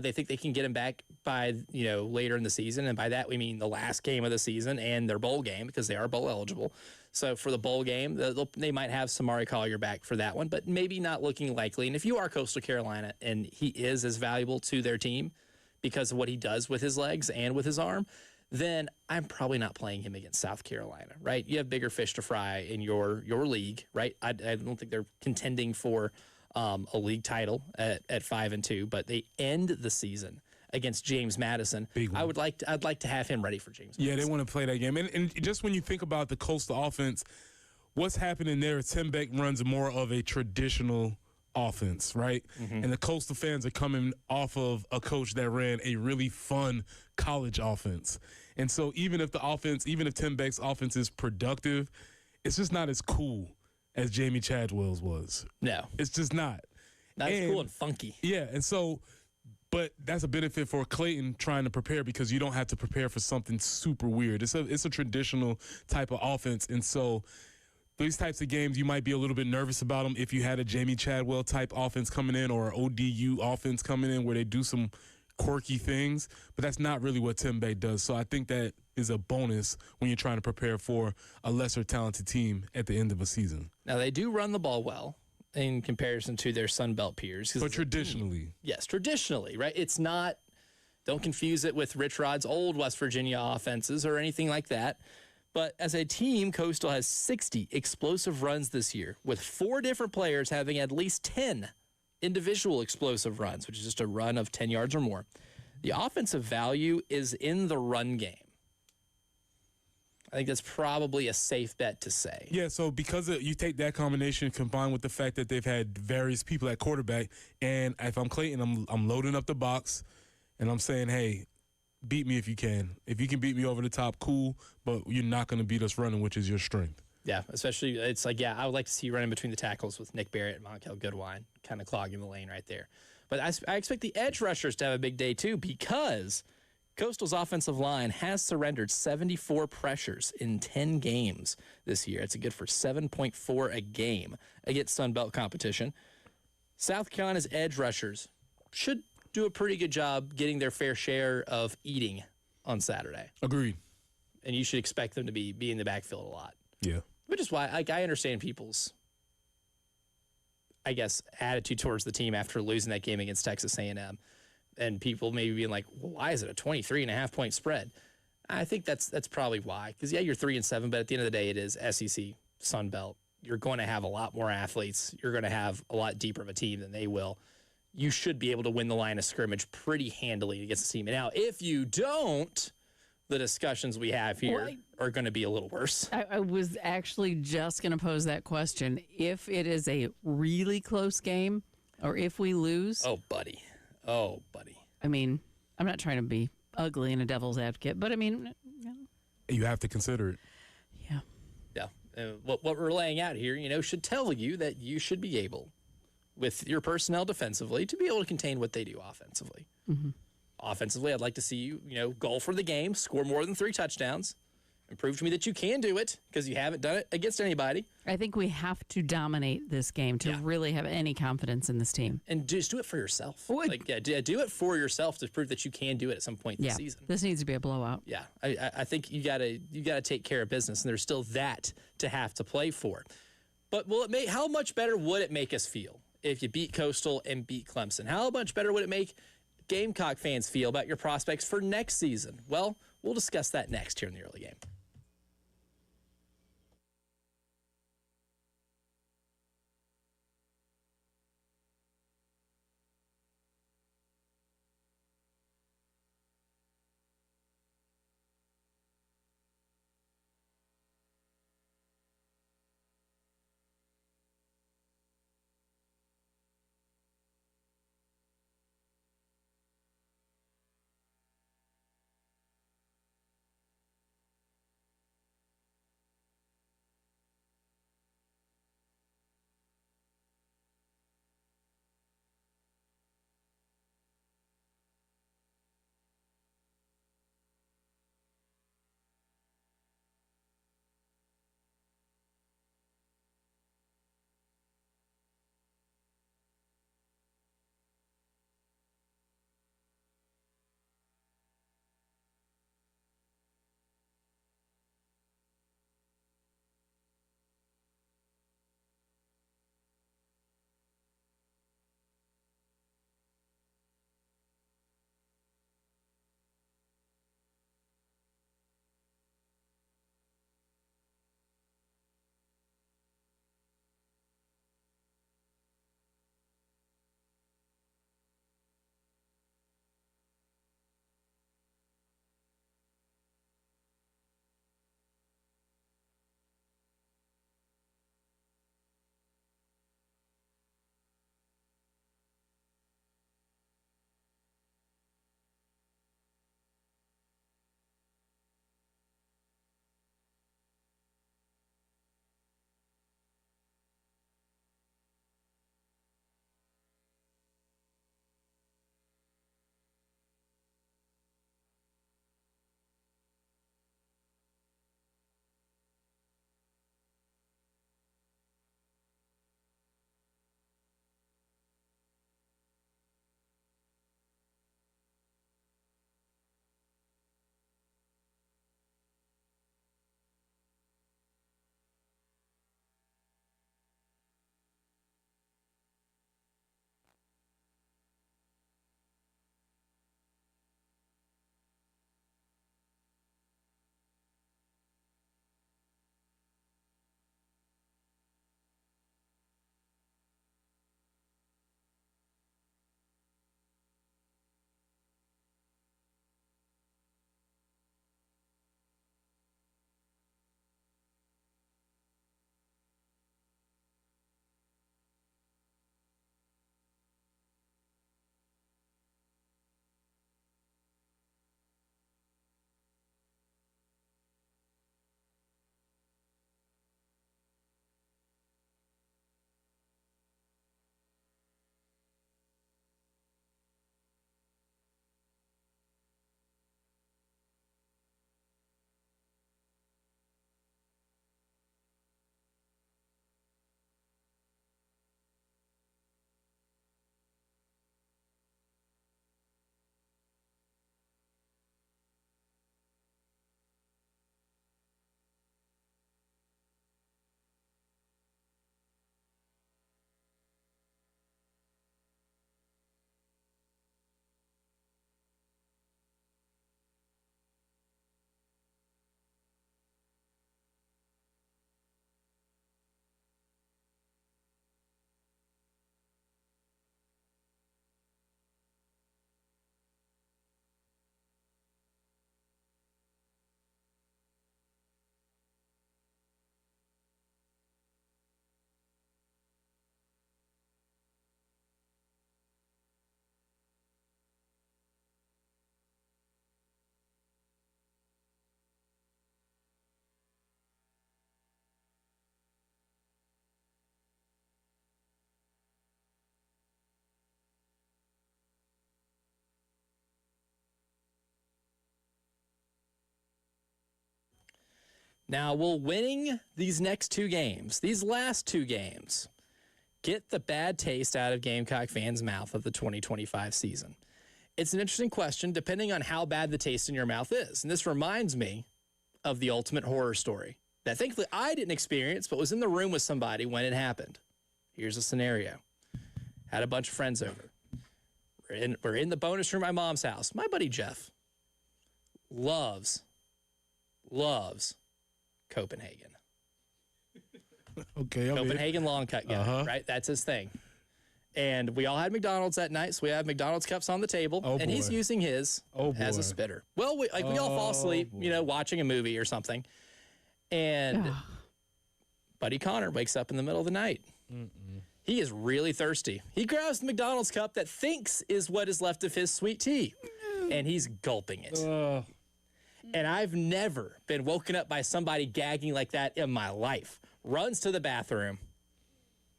They think they can get him back by later in the season, and by that we mean the last game of the season and their bowl game, because they are bowl eligible. So for the bowl game, they might have Samari Collier back for that one, but maybe not looking likely. And if you are Coastal Carolina and he is as valuable to their team, because of what he does with his legs and with his arm, then I'm probably not playing him against South Carolina, right? You have bigger fish to fry in your league, right? I don't think they're contending for a league title at 5-2, but they end the season against James Madison. I'd like to have him ready for James Madison. Yeah, they want to play that game. And just when you think about the Coastal offense, what's happening there is Tim Beck runs more of a traditional offense, right? And the Coastal fans are coming off of a coach that ran a really fun college offense. And so even if Tim Beck's offense is productive, it's just not as cool as Jamie Chadwell's was. No. It's just not. Not as cool and funky. Yeah, and so, but that's a benefit for Clayton trying to prepare because you don't have to prepare for something super weird. It's a traditional type of offense, and so these types of games, you might be a little bit nervous about them if you had a Jamie Chadwell type offense coming in or an ODU offense coming in where they do some quirky things, but that's not really what Tim Beck does. So I think that is a bonus when you're trying to prepare for a lesser talented team at the end of a season. Now, they do run the ball well in comparison to their Sun Belt peers. But traditionally. Yes, traditionally, right? It's not, don't confuse it with Rich Rod's old West Virginia offenses or anything like that. But as a team, Coastal has 60 explosive runs this year, with 4 different players having at least 10 individual explosive runs, which is just a run of 10 yards or more. The offensive value is in the run game. I think that's probably a safe bet to say. Yeah, so because you take that combination combined with the fact that they've had various people at quarterback, and if I'm Clayton, I'm loading up the box, and I'm saying, hey, beat me if you can. If you can beat me over the top, cool, but you're not going to beat us running, which is your strength. Yeah, especially, it's like, yeah, I would like to see you running between the tackles with Nick Barrett and Monkel Goodwine, kind of clogging the lane right there. But I expect the edge rushers to have a big day too, because Coastal's offensive line has surrendered 74 pressures in 10 games this year. It's good for 7.4 a game against Sun Belt competition. South Carolina's edge rushers should do a pretty good job getting their fair share of eating on Saturday. Agreed. And you should expect them to be in the backfield a lot. Yeah. Which is why I understand people's, I guess, attitude towards the team after losing that game against Texas A&M. And people maybe being like, well, why is it a 23.5 point spread? I think that's probably why. Because, yeah, you're 3-7, but at the end of the day, it is SEC, Sun Belt. You're going to have a lot more athletes. You're going to have a lot deeper of a team than they will. You should be able to win the line of scrimmage pretty handily against the team. And now, if you don't, the discussions we have here are going to be a little worse. I was actually just going to pose that question. If it is a really close game or if we lose. Oh, buddy. I mean, I'm not trying to be ugly and a devil's advocate, but I mean, You have to consider it. yeah. Yeah. What we're laying out here, should tell you that you should be able, with your personnel defensively, to be able to contain what they do offensively. Mm-hmm. Offensively, I'd like to see you, goal for the game, score more than 3 touchdowns, and prove to me that you can do it because you haven't done it against anybody. I think we have to dominate this game to really have any confidence in this team. And just do it for yourself. Well, do it for yourself to prove that you can do it at some point this season. This needs to be a blowout. Yeah, I think you gotta take care of business, and there's still that to have to play for. But how much better would it make us feel if you beat Coastal and beat Clemson? How much better would it make Gamecock fans feel about your prospects for next season? Well, we'll discuss that next here in the early game. Now, will winning these next 2 games, these last 2 games, get the bad taste out of Gamecock fans' mouth of the 2025 season? It's an interesting question depending on how bad the taste in your mouth is. And this reminds me of the ultimate horror story that thankfully I didn't experience, but was in the room with somebody when it happened. Here's a scenario. Had a bunch of friends over. We're in the bonus room at my mom's house. My buddy Jeff loves Copenhagen. Okay. Copenhagen long cut guy, right? That's his thing. And we all had McDonald's that night, so we have McDonald's cups on the table, and he's boy. using his as a spitter. Well, we all fall asleep, watching a movie or something. And buddy Connor wakes up in the middle of the night. He is really thirsty. He grabs the McDonald's cup that thinks is what is left of his sweet tea, and he's gulping it. And I've never been woken up by somebody gagging like that in my life. Runs to the bathroom,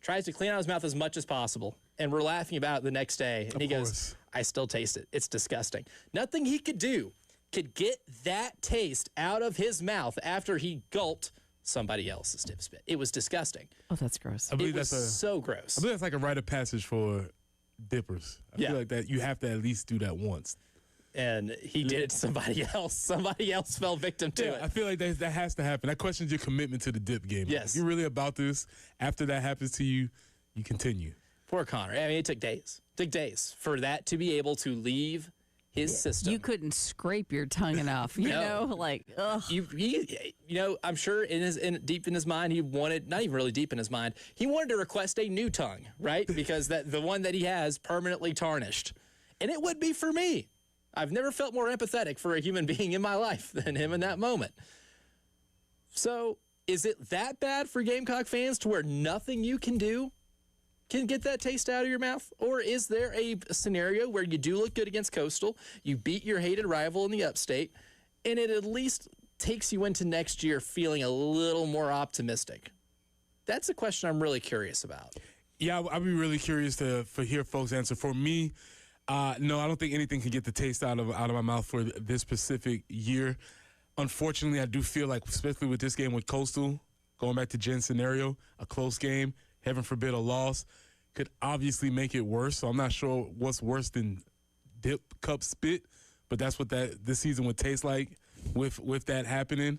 tries to clean out his mouth as much as possible, and we're laughing about it the next day. And he goes, I still taste it. It's disgusting. Nothing he could do could get that taste out of his mouth after he gulped somebody else's dip spit. It was disgusting. Oh, that's gross. I believe It was so gross. I believe that's like a rite of passage for dippers. I feel like that you have to at least do that once. And he did it to somebody else. Somebody else fell victim to it. I feel like that has to happen. That questions your commitment to the dip game. Yes. If you're really about this, after that happens to you, you continue. Poor Connor. I mean, it took days. Took days for that to be able to leave his system. You couldn't scrape your tongue enough, you No. know, like, ugh. I'm sure deep in his mind, he wanted, not even really deep in his mind, he wanted to request a new tongue, right? Because the one that he has permanently tarnished. And it would be for me. I've never felt more empathetic for a human being in my life than him in that moment. So is it that bad for Gamecock fans to where nothing you can do can get that taste out of your mouth? Or is there a scenario where you do look good against Coastal, you beat your hated rival in the upstate, and it at least takes you into next year feeling a little more optimistic? That's a question I'm really curious about. Yeah, I'd be really curious to hear folks' answer. For me, no, I don't think anything can get the taste out of my mouth for this specific year. Unfortunately, I do feel like, especially with this game with Coastal, going back to Jen's scenario, a close game, heaven forbid a loss, could obviously make it worse. So I'm not sure what's worse than dip, cup, spit, but that's what this season would taste like with that happening.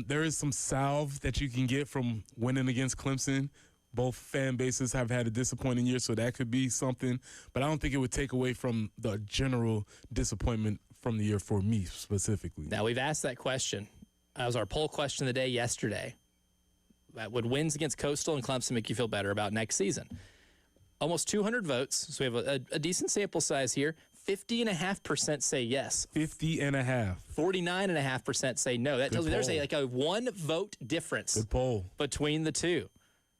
There is some salve that you can get from winning against Clemson. Both fan bases have had a disappointing year, so that could be something. But I don't think it would take away from the general disappointment from the year for me specifically. Now, we've asked that question. That was our poll question of the day yesterday. Would wins against Coastal and Clemson make you feel better about next season? Almost 200 votes, so we have a decent sample size here. 50.5% say yes. 50.5. 49.5% say no. That tells me there's a 1 vote difference Good poll. between the two,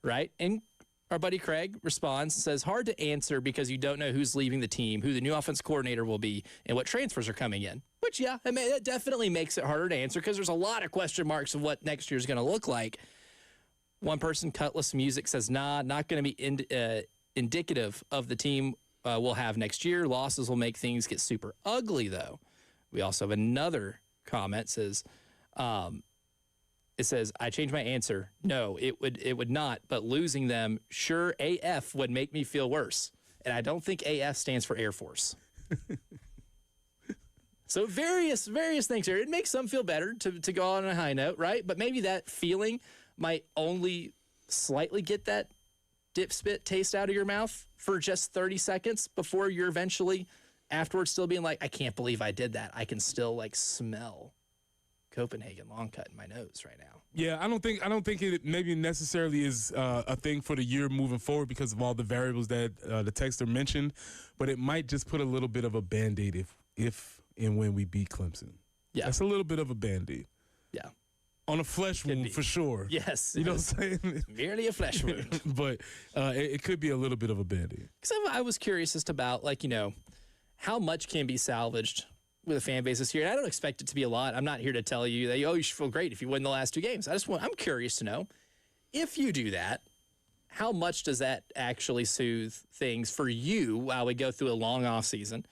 right? And our buddy Craig responds and says, hard to answer because you don't know who's leaving the team, who the new offense coordinator will be, and what transfers are coming in. Which, yeah, I mean, that definitely makes it harder to answer because there's a lot of question marks of what next year's going to look like. One person, Cutlass Music, says, nah, not going to be indicative of the team we'll have next year. Losses will make things get super ugly, though. We also have another comment says, it says, I changed my answer. No, it would not, but losing them, sure, AF would make me feel worse. And I don't think AF stands for Air Force. So various things here. It makes some feel better to go on a high note, right? But maybe that feeling might only slightly get that dip spit taste out of your mouth for just 30 seconds before you're eventually afterwards still being like, I can't believe I did that. I can still like smell Copenhagen long cut in my nose right now. Yeah, I don't think it maybe necessarily is a thing for the year moving forward because of all the variables that the texter mentioned, but it might just put a little bit of a Band-Aid if and when we beat Clemson. Yeah. That's a little bit of a Band-Aid. Yeah. On a flesh wound, be. for sure. Yes. You know what I'm saying? Merely a flesh wound. But it could be a little bit of a Band-Aid. Because I was curious as to about, like, how much can be salvaged with a fan base this year. And I don't expect it to be a lot. I'm not here to tell you that, you should feel great if you win the last 2 games. I'm curious to know, if you do that, how much does that actually soothe things for you while we go through a long off season?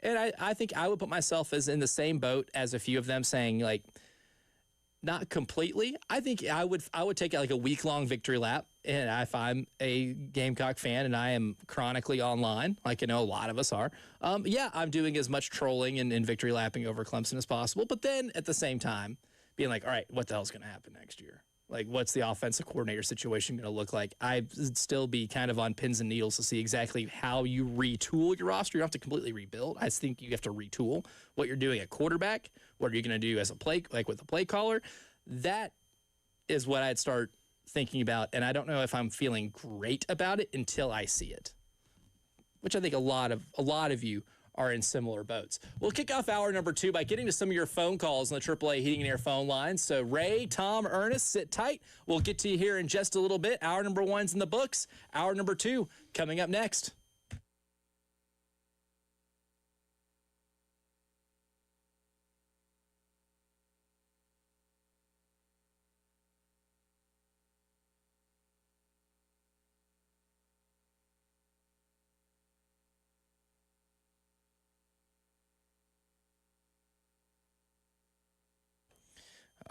And I think I would put myself as in the same boat as a few of them saying, like, not completely. I think I would take like a week-long victory lap. And if I'm a Gamecock fan and I am chronically online, like I know a lot of us are, yeah, I'm doing as much trolling and victory lapping over Clemson as possible. But then at the same time, being like, all right, what the hell's going to happen next year? Like, what's the offensive coordinator situation going to look like? I'd still be kind of on pins and needles to see exactly how you retool your roster. You don't have to completely rebuild. I think you have to retool what you're doing at quarterback. What are you going to do as a play, like with a play caller? That is what I'd start thinking about. And I don't know if I'm feeling great about it until I see it, which I think a lot of you are in similar boats. We'll kick off hour number 2 by getting to some of your phone calls on the AAA Heating and Air phone line. So Ray, Tom, Ernest, sit tight. We'll get to you here in just a little bit. Hour number 1's in the books. Hour number 2 coming up next.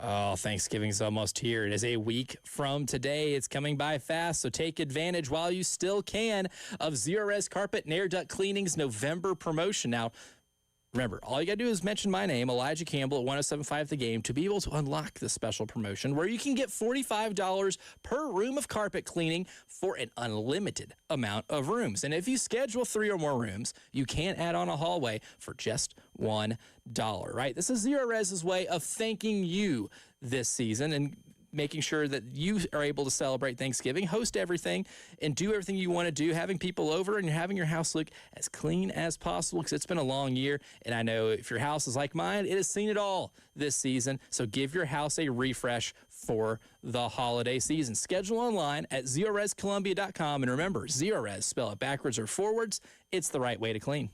Oh, Thanksgiving's almost here. It is a week from today. It's coming by fast, so take advantage while you still can of Zerorez Carpet and Air Duct Cleaning's November promotion. Now, remember, all you got to do is mention my name, Elijah Campbell, at 107.5 The Game, to be able to unlock this special promotion where you can get $45 per room of carpet cleaning for an unlimited amount of rooms. And if you schedule 3 or more rooms, you can add on a hallway for just $1, right? This is Zerorez's way of thanking you this season and making sure that you are able to celebrate Thanksgiving, host everything, and do everything you want to do, having people over and having your house look as clean as possible, because it's been a long year, and I know if your house is like mine, it has seen it all this season, so give your house a refresh for the holiday season. Schedule online at ZerorezColumbia.com, and remember, Zerorez, spell it backwards or forwards, it's the right way to clean.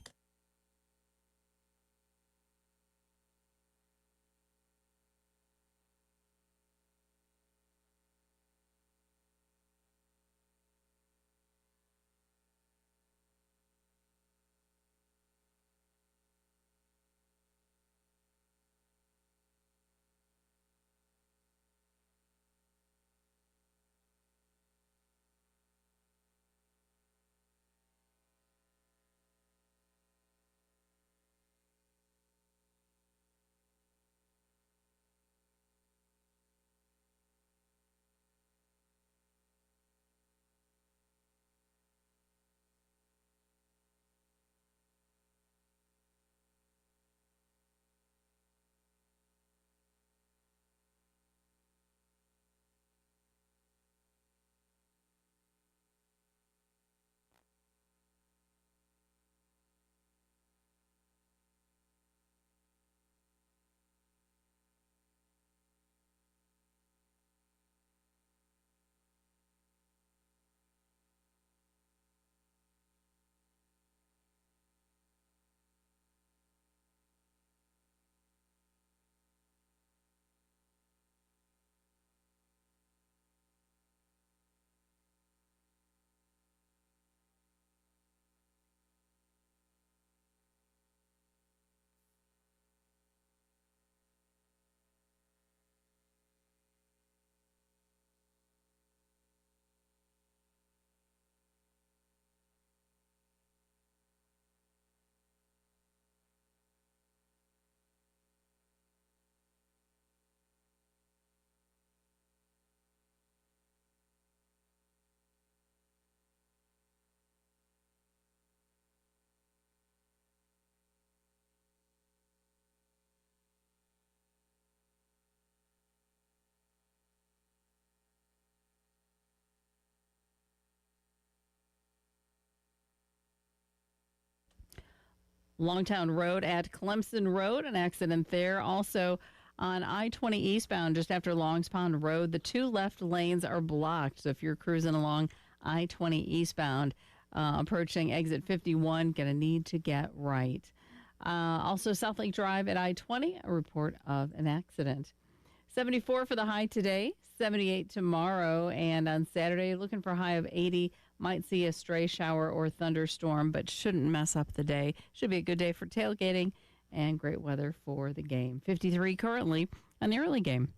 Longtown Road at Clemson Road, an accident there. Also on I-20 eastbound, just after Longs Pond Road, the 2 left lanes are blocked. So if you're cruising along I-20 eastbound, approaching exit 51, going to need to get right. Also, South Lake Drive at I-20, a report of an accident. 74 for the high today, 78 tomorrow, and on Saturday, looking for a high of 80. Might see a stray shower or thunderstorm, but shouldn't mess up the day. Should be a good day for tailgating and great weather for the game. 53 currently on the early game.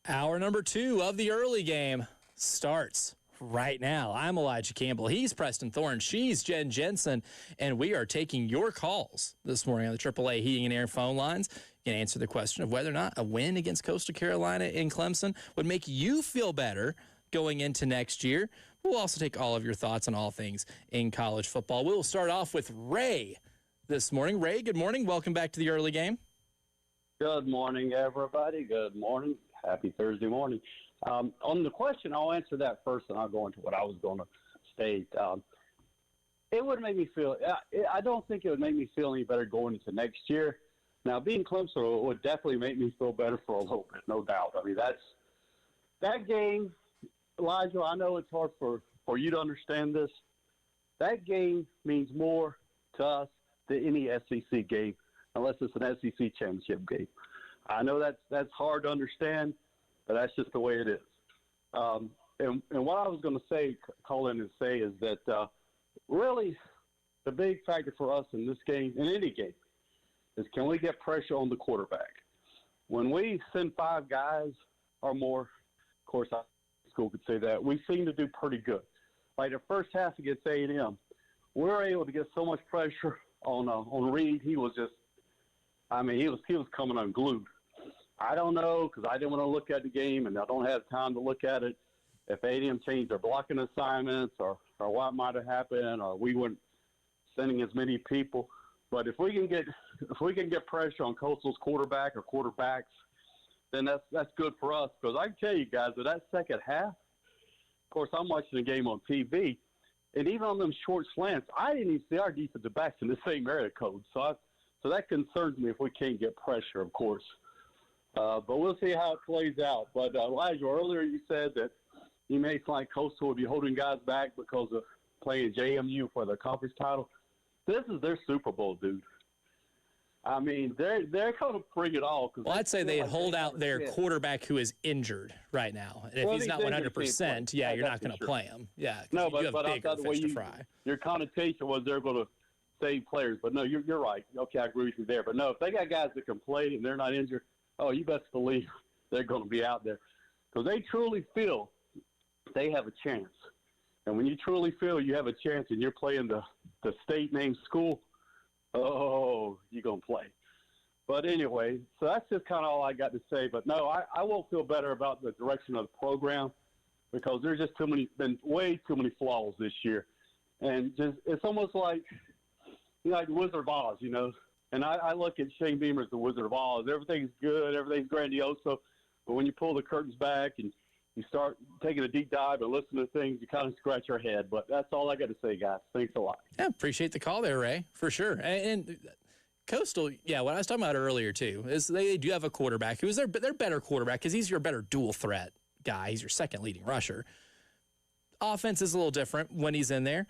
Hour number 2 of the early game starts right now. I'm Elijah Campbell. He's Preston Thorne. She's Jen Jensen. And we are taking your calls this morning on the AAA Heating and Air phone lines. You can answer the question of whether or not a win against Coastal Carolina in Clemson would make you feel better going into next year. We'll also take all of your thoughts on all things in college football. We'll start off with Ray this morning. Ray, good morning. Welcome back to the early game. Good morning, everybody. Good morning. Happy Thursday morning. On the question, I'll answer that first, and I'll go into what I was going to state. It would make me feel – I don't think it would make me feel any better going into next year. Now, being Clemson would definitely make me feel better for a little bit, no doubt. I mean, that game, Elijah, I know it's hard for you to understand this. That game means more to us than any SEC game, unless it's an SEC championship game. I know that's hard to understand, but that's just the way it is. And what I was going to say, call in and say, is that really the big factor for us in this game, in any game, is can we get pressure on the quarterback? When we send 5 guys or more, of course, school could say that, we seem to do pretty good. Like the first half against A&M, we were able to get so much pressure on Reed. He was just, I mean, he was coming unglued. I don't know, because I didn't want to look at the game, and I don't have time to look at it, if A&M changed their blocking assignments or what might have happened, or we weren't sending as many people. But if we can get pressure on Coastal's quarterback or quarterbacks, then that's good for us. Because I can tell you guys that second half, of course, I'm watching the game on TV, and even on them short slants, I didn't even see our defensive backs in the same area code. So that concerns me if we can't get pressure, of course. But we'll see how it plays out. But Elijah, earlier you said that you may feel like Coastal would be holding guys back because of playing JMU for the conference title. This is their Super Bowl, dude. I mean, they're going to bring it all. Well, I'd say they hold out their quarterback who is injured right now. And if he's not 100%, yeah, you're not going to play him. Yeah, no, you have but I thought the way your connotation was they're going to save players. But no, you're right. Okay, I agree with you there. But no, if they got guys that can play and they're not injured, oh, you best believe they're going to be out there because they truly feel they have a chance. And when you truly feel you have a chance and you're playing the state-named school, oh, you're going to play. But anyway, so that's just kind of all I got to say. But, no, I won't feel better about the direction of the program because there's just been way too many flaws this year. And just it's almost like, like Wizard of Oz, you know. And I look at Shane Beamer as the Wizard of Oz. Everything's good. Everything's grandiose. But when you pull the curtains back and you start taking a deep dive and listen to things, you kind of scratch your head. But that's all I got to say, guys. Thanks a lot. Yeah, appreciate the call there, Ray, for sure. And Coastal, yeah, what I was talking about earlier, too, is they do have a quarterback who is their better quarterback because he's your better dual threat guy. He's your second leading rusher. Offense is a little different when he's in there.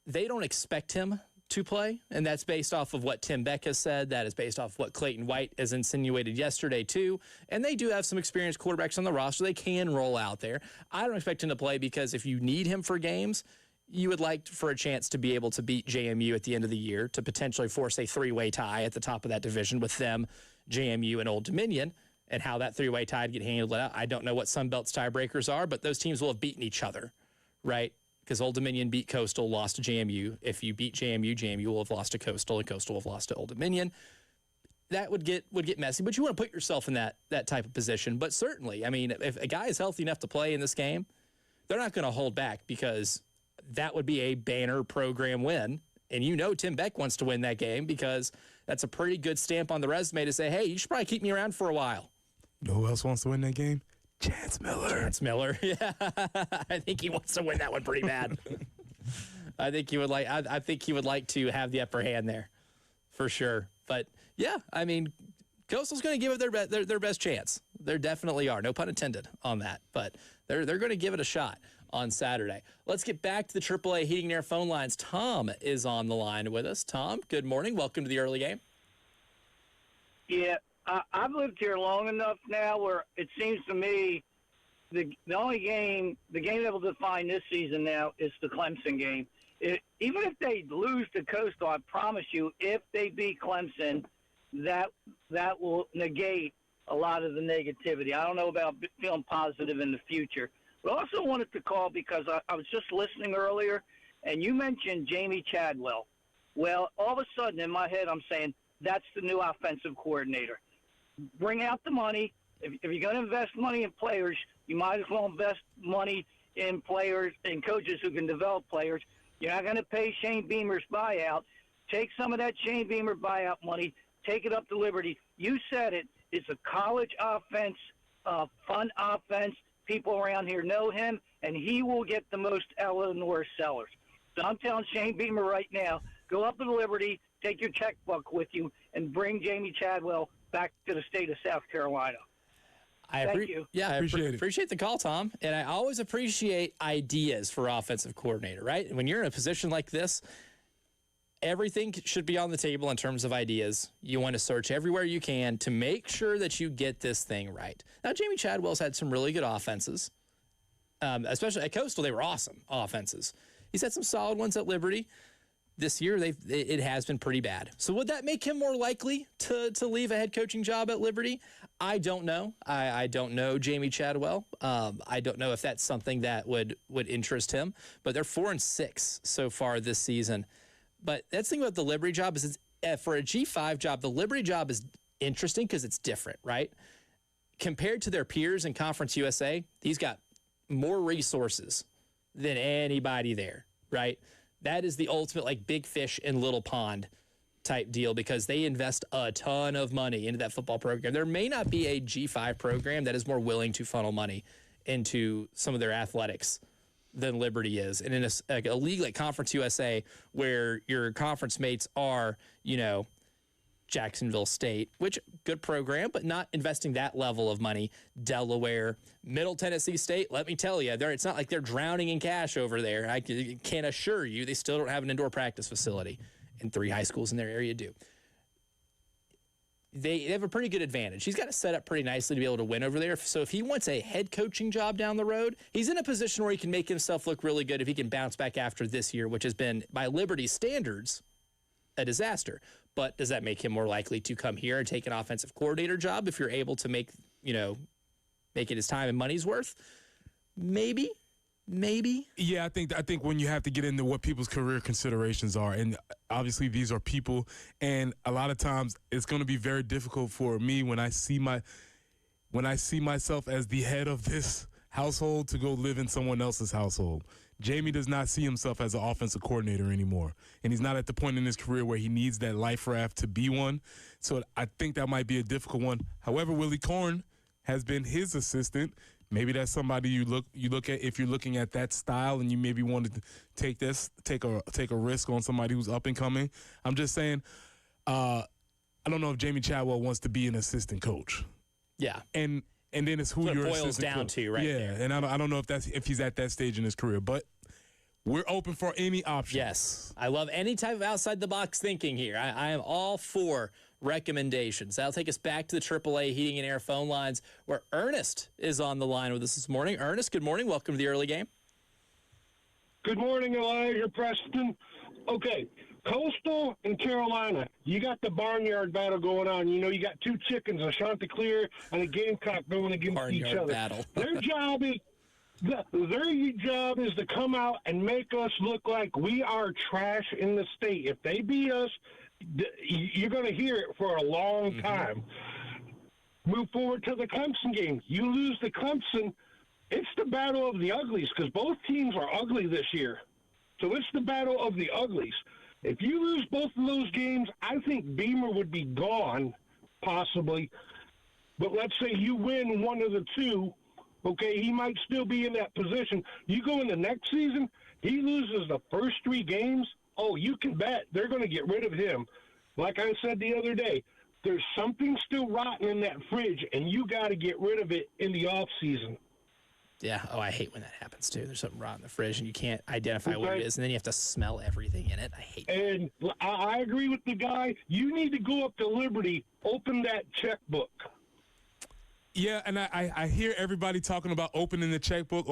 They don't expect him to play, and that's based off of what Tim Beck has said. That is based off of what Clayton White has insinuated yesterday, too. And they do have some experienced quarterbacks on the roster. They can roll out there. I don't expect him to play because if you need him for games, you would like for a chance to be able to beat JMU at the end of the year to potentially force a 3-way tie at the top of that division with them, JMU, and Old Dominion, and how that 3-way tie would get handled out. I don't know what Sunbelt's tiebreakers are, but those teams will have beaten each other, right? Because Old Dominion beat Coastal, lost to JMU. If you beat JMU, JMU will have lost to Coastal, and Coastal will have lost to Old Dominion. That would get messy, but you want to put yourself in that type of position. But certainly, I mean, if a guy is healthy enough to play in this game, they're not going to hold back because that would be a banner program win. And you know Tim Beck wants to win that game because that's a pretty good stamp on the resume to say, hey, you should probably keep me around for a while. You know who else wants to win that game? Chance Miller. Chance Miller, yeah. I think he wants to win that one pretty bad. I think he would like to have the upper hand there, for sure. But yeah, I mean, Coastal's going to give it their best chance. There definitely are, no pun intended on that. But they're going to give it a shot on Saturday. Let's get back to the AAA Heating and Air phone lines. Tom is on the line with us. Tom, good morning. Welcome to the early game. Yeah. I've lived here long enough now where it seems to me the only game, the game that will define this season now is the Clemson game. Even if they lose to Coastal, I promise you, if they beat Clemson, that will negate a lot of the negativity. I don't know about feeling positive in the future. But I also wanted to call because I was just listening earlier, and you mentioned Jamie Chadwell. Well, all of a sudden in my head I'm saying that's the new offensive coordinator. Bring out the money. If you're going to invest money in players, you might as well invest money in players and coaches who can develop players. You're not going to pay Shane Beamer's buyout. Take some of that Shane Beamer buyout money, take it up to Liberty. You said it. It's a college offense, fun offense. People around here know him, and he will get the most out of the North Sellers. So I'm telling Shane Beamer right now, go up to the Liberty, take your checkbook with you, and bring Jamie Chadwell back to the state of South Carolina. Thank you. Yeah, I Appreciate it. appreciate the call, Tom. And I always appreciate ideas for offensive coordinator, right? When you're in a position like this, everything should be on the table in terms of ideas. You want to search everywhere you can to make sure that you get this thing right. Now, Jamie Chadwell's had some really good offenses, especially at Coastal. They were awesome offenses. He's had some solid ones at Liberty. This year, it has been pretty bad. So would that make him more likely to leave a head coaching job at Liberty? I don't know. I don't know Jamie Chadwell. I don't know if that's something that would interest him. But they're 4-6 so far this season. But that's the thing about the Liberty job is for a G5 job, the Liberty job is interesting because it's different, right? Compared to their peers in Conference USA, he's got more resources than anybody there, right? That is the ultimate like big fish in little pond type deal because they invest a ton of money into that football program. There may not be a G5 program that is more willing to funnel money into some of their athletics than Liberty is. And in a league like Conference USA where your conference mates are, Jacksonville State, which good program, but not investing that level of money. Delaware, Middle Tennessee State, let me tell you, it's not like they're drowning in cash over there. I can assure you they still don't have an indoor practice facility, and 3 high schools in their area do. They have a pretty good advantage. He's got it set up pretty nicely to be able to win over there. So if he wants a head coaching job down the road, he's in a position where he can make himself look really good if he can bounce back after this year, which has been, by Liberty standards, a disaster. But does that make him more likely to come here and take an offensive coordinator job if you're able to make it his time and money's worth? Maybe. Yeah, I think when you have to get into what people's career considerations are, and obviously these are people, and a lot of times it's going to be very difficult for me when I see myself as the head of this household to go live in someone else's household. Jamie does not see himself as an offensive coordinator anymore, and he's not at the point in his career where he needs that life raft to be one. So I think that might be a difficult one. However, Willie Korn has been his assistant. Maybe that's somebody you look at if you're looking at that style and you maybe wanted to take a risk on somebody who's up and coming. I'm just saying, I don't know if Jamie Chadwell wants to be an assistant coach. Yeah, and then it's who your boils assistant down coach. to right there. And I don't know if he's at that stage in his career, but we're open for any option. Yes, I love any type of outside the box thinking here. I am all for recommendations. That'll take us back to the AAA Heating and Air phone lines where Ernest is on the line with us this morning. Ernest, good morning. Welcome to the early game. Good morning, Elijah Preston. Okay, Coastal and Carolina, you got the barnyard battle going on. You got 2 chickens, a Chanticleer and a Gamecock going against Barnyard each other. battle. Their job is to come out and make us look like we are trash in the state. If they beat us, you're going to hear it for a long time. Move forward to the Clemson game. You lose to Clemson, it's the battle of the uglies because both teams are ugly this year. So it's the battle of the uglies. If you lose both of those games, I think Beamer would be gone, possibly. But let's say you win one of the 2, okay, he might still be in that position. You go in the next season, he loses the first 3 games, oh, you can bet they're going to get rid of him. Like I said the other day, there's something still rotten in that fridge, and you got to get rid of it in the off season. Yeah. Oh, I hate when that happens too. There's something rotten in the fridge and you can't identify what it is, and then you have to smell everything in it. I hate that. And I agree with the guy. You need to go up to Liberty, open that checkbook. Yeah, and I hear everybody talking about opening the checkbook.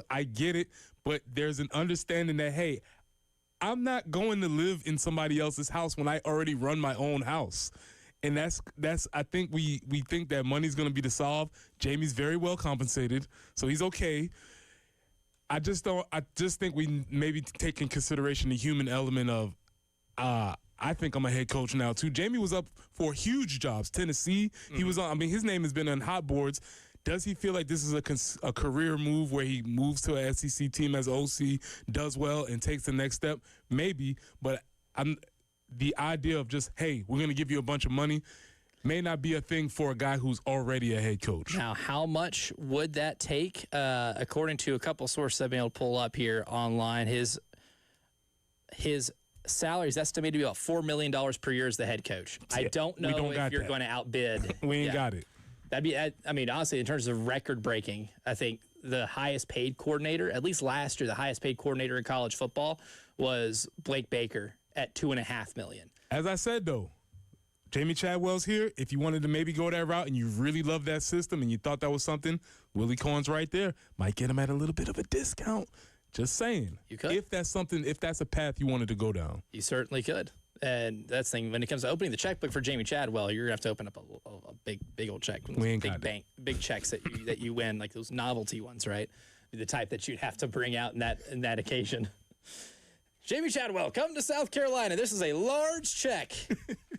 I get it, but there's an understanding that, hey, I'm not going to live in somebody else's house when I already run my own house. And that's I think we think that money's going to be the solve. Jamie's very well compensated, so he's okay. I just think we maybe take in consideration the human element of I think I'm a head coach now too. Jamie was up for huge jobs. Tennessee, he was on. I mean, his name has been on hot boards. Does he feel like this is a career move where he moves to an SEC team as OC, does well, and takes the next step? Maybe, but the idea of just, hey, we're going to give you a bunch of money may not be a thing for a guy who's already a head coach. Now, how much would that take? According to a couple sources I've been able to pull up here online, his salary is estimated to be about $4 million per year as the head coach. I don't know if you're going to outbid. We ain't got it. That'd be, I mean, honestly, in terms of record breaking, I think the highest paid coordinator, at least last year, the highest paid coordinator in college football was Blake Baker at $2.5 million. As I said, though, Jamie Chadwell's here. If you wanted to maybe go that route and you really love that system and you thought that was something, Willie Cohen's right there. Might get him at a little bit of a discount. Just saying. You could. If that's a path you wanted to go down. You certainly could. And that's the thing, when it comes to opening the checkbook for Jamie Chadwell, you're going to have to open up a big old check. We ain't got it. Big checks that you win, like those novelty ones, right? The type that you'd have to bring out in that occasion. Jamie Chadwell, come to South Carolina. This is a large check.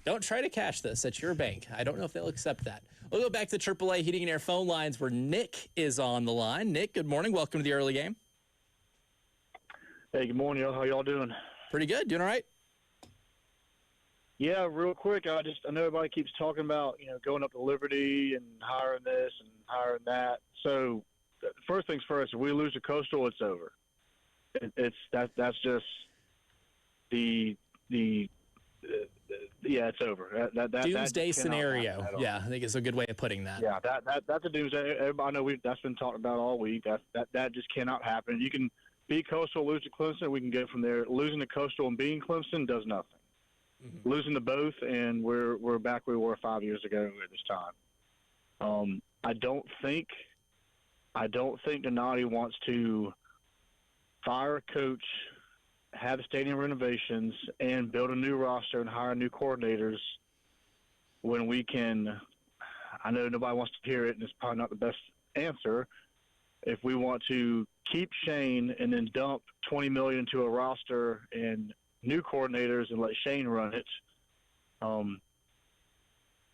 Don't try to cash this at your bank. I don't know if they'll accept that. We'll go back to AAA Heating and Air phone lines where Nick is on the line. Nick, good morning. Welcome to the early game. Hey, good morning, y'all. How y'all doing? Pretty good. Doing all right? Yeah, real quick, I know everybody keeps talking about, going up to Liberty and hiring this and hiring that. So, first things first, if we lose to Coastal, it's over. That's just it's over. That doomsday scenario. Yeah, I think it's a good way of putting that. Yeah, that's a doomsday. Everybody know that's been talked about all week. That just cannot happen. You can beat Coastal, lose to Clemson, we can go from there. Losing to Coastal and beating Clemson does nothing. Mm-hmm. Losing to both, and we're back where we were 5 years ago at this time. I don't think Donati wants to fire a coach, have stadium renovations, and build a new roster and hire new coordinators when we can. I know nobody wants to hear it, and it's probably not the best answer. If we want to keep Shane and then dump $20 million into a roster and new coordinators and let Shane run it,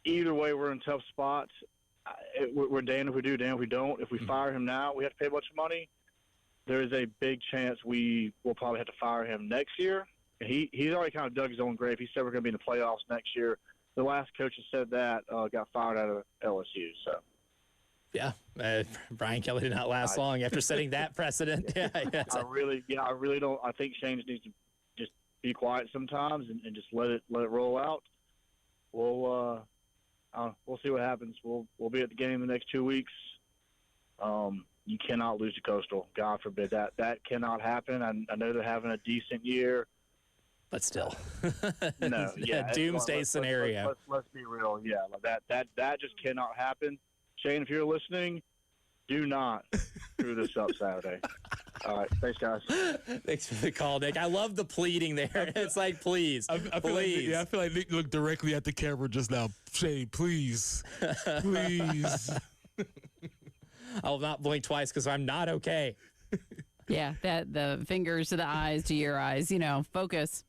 either way, we're in tough spots. We're damned if we do, damned if we don't. If we fire him now, we have to pay a bunch of money. There is a big chance we will probably have to fire him next year. He's already kind of dug his own grave. He said we're going to be in the playoffs next year. The last coach that said that got fired out of LSU. So, yeah, Brian Kelly did not last long after setting that precedent. Yeah, I really don't. I think Shane needs to just be quiet sometimes and just let it roll out. We'll see what happens. We'll be at the game the next 2 weeks. You cannot lose to Coastal. God forbid that. That cannot happen. I know they're having a decent year. But still. No. Yeah. Doomsday scenario. Let's be real. Yeah. That just cannot happen. Shane, if you're listening, do not screw this up Saturday. All right. Thanks, guys. Thanks for the call, Nick. I love the pleading there. It's like, please, please. I feel like Nick looked directly at the camera just now. Shane, please. Please. I will not blink twice because I'm not okay. Yeah, the fingers to the eyes to your eyes, focus.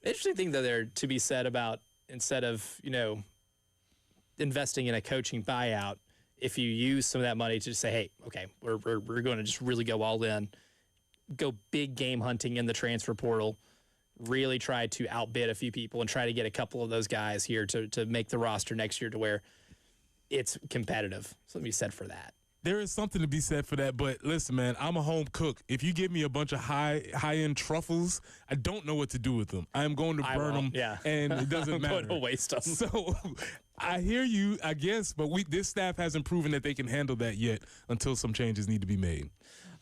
Interesting thing, though, there to be said about instead of, investing in a coaching buyout, if you use some of that money to just say, hey, okay, we're going to just really go all in, go big game hunting in the transfer portal, really try to outbid a few people and try to get a couple of those guys here to make the roster next year to where it's competitive. Something to be said for that. There is something to be said for that, but listen, man, I'm a home cook. If you give me a bunch of high-end truffles, I don't know what to do with them. I'm going to burn them, and it doesn't matter. I'm going to waste them. So I hear you, I guess, but this staff hasn't proven that they can handle that yet until some changes need to be made.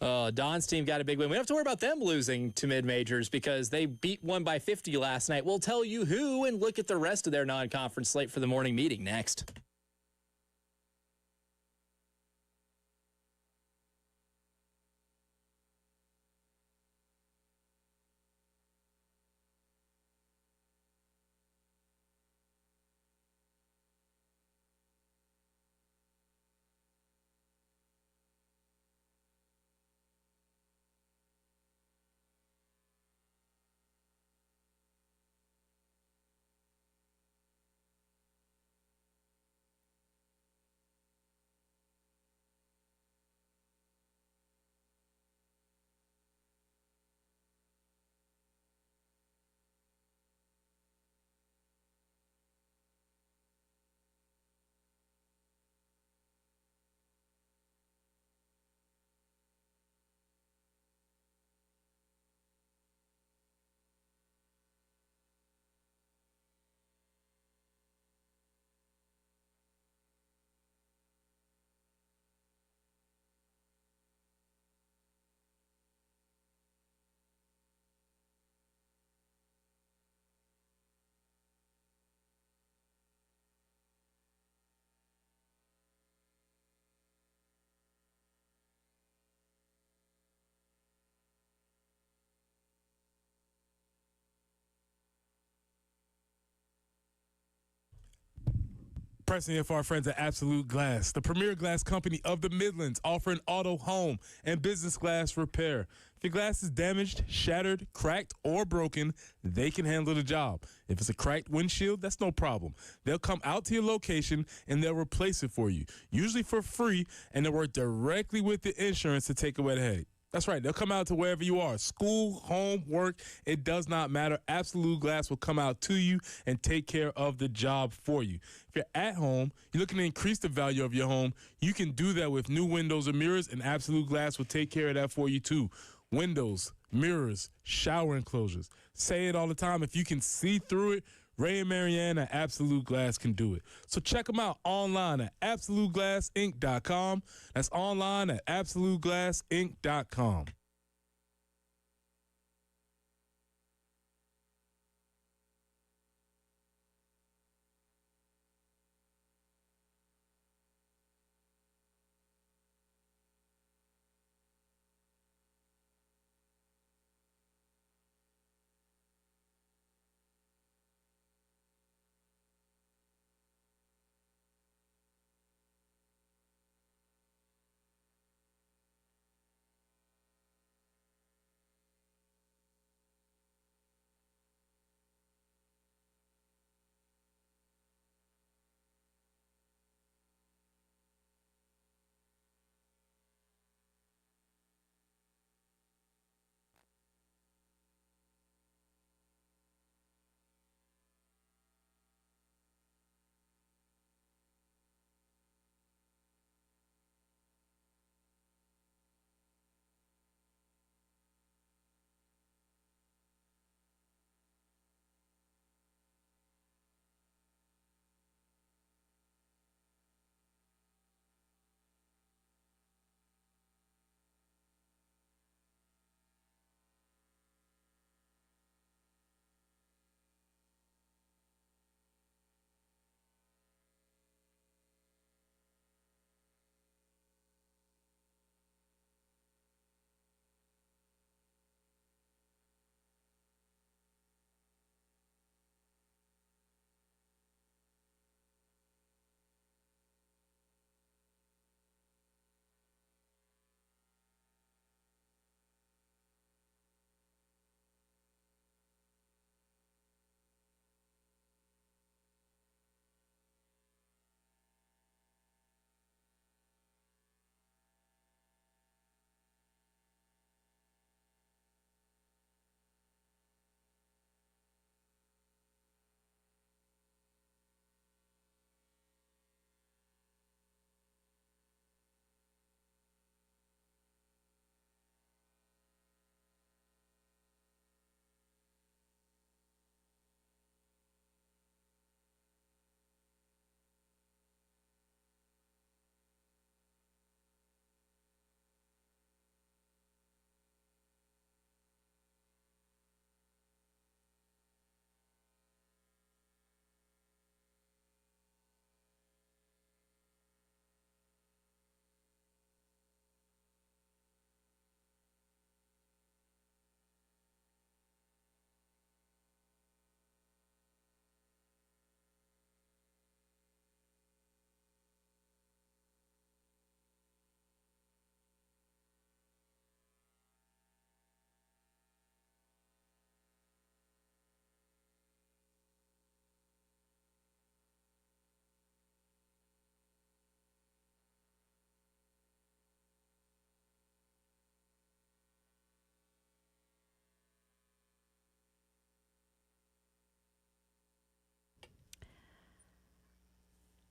Don's team got a big win. We don't have to worry about them losing to mid-majors because they beat one by 50 last night. We'll tell you who and look at the rest of their non-conference slate for the morning meeting next. Pressing here for our friends at Absolute Glass, the premier glass company of the Midlands, offering auto, home, and business glass repair. If your glass is damaged, shattered, cracked, or broken, they can handle the job. If it's a cracked windshield, that's no problem. They'll come out to your location and they'll replace it for you, usually for free, and they'll work directly with the insurance to take away the headache. That's right. They'll come out to wherever you are. School, home, work, it does not matter. Absolute Glass will come out to you and take care of the job for you. If you're at home, you're looking to increase the value of your home, you can do that with new windows or mirrors, and Absolute Glass will take care of that for you too. Windows, mirrors, shower enclosures. Say it all the time. If you can see through it, Ray and Marianne at Absolute Glass can do it. So check them out online at AbsoluteGlassInc.com. That's online at AbsoluteGlassInc.com.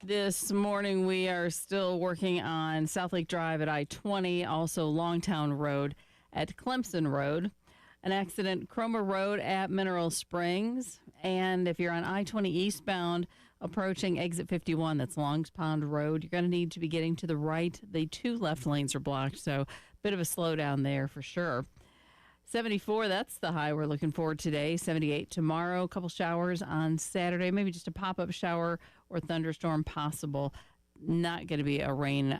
This morning, we are still working on South Lake Drive at I-20, also Longtown Road at Clemson Road, an accident Cromer Road at Mineral Springs, and if you're on I-20 eastbound approaching exit 51, that's Longs Pond Road, you're going to need to be getting to the right. The two left lanes are blocked, so a bit of a slowdown there for sure. 74, that's the high we're looking for today. 78 tomorrow, a couple showers on Saturday, maybe just a pop-up shower or thunderstorm possible. Not going to be a rain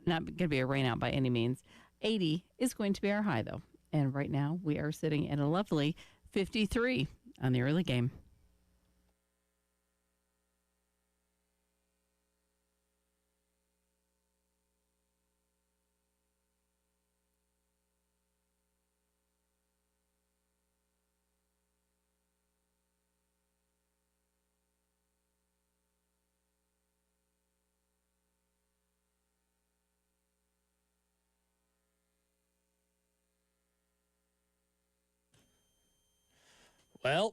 out by any means. 80 is going to be our high though. And right now we are sitting at a lovely 53 on the early game. Well,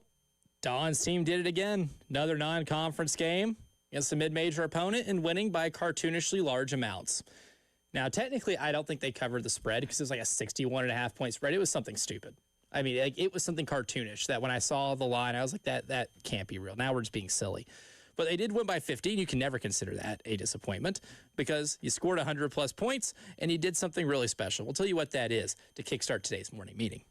Dawn's team did it again. Another non-conference game against a mid-major opponent and winning by cartoonishly large amounts. Now, technically, I don't think they covered the spread because it was like a 61.5 point spread. It was something stupid. I mean, like, it was something cartoonish that when I saw the line, I was like, that can't be real. Now we're just being silly. But they did win by 15. You can never consider that a disappointment because you scored 100-plus points and you did something really special. We'll tell you what that is to kickstart today's morning meeting.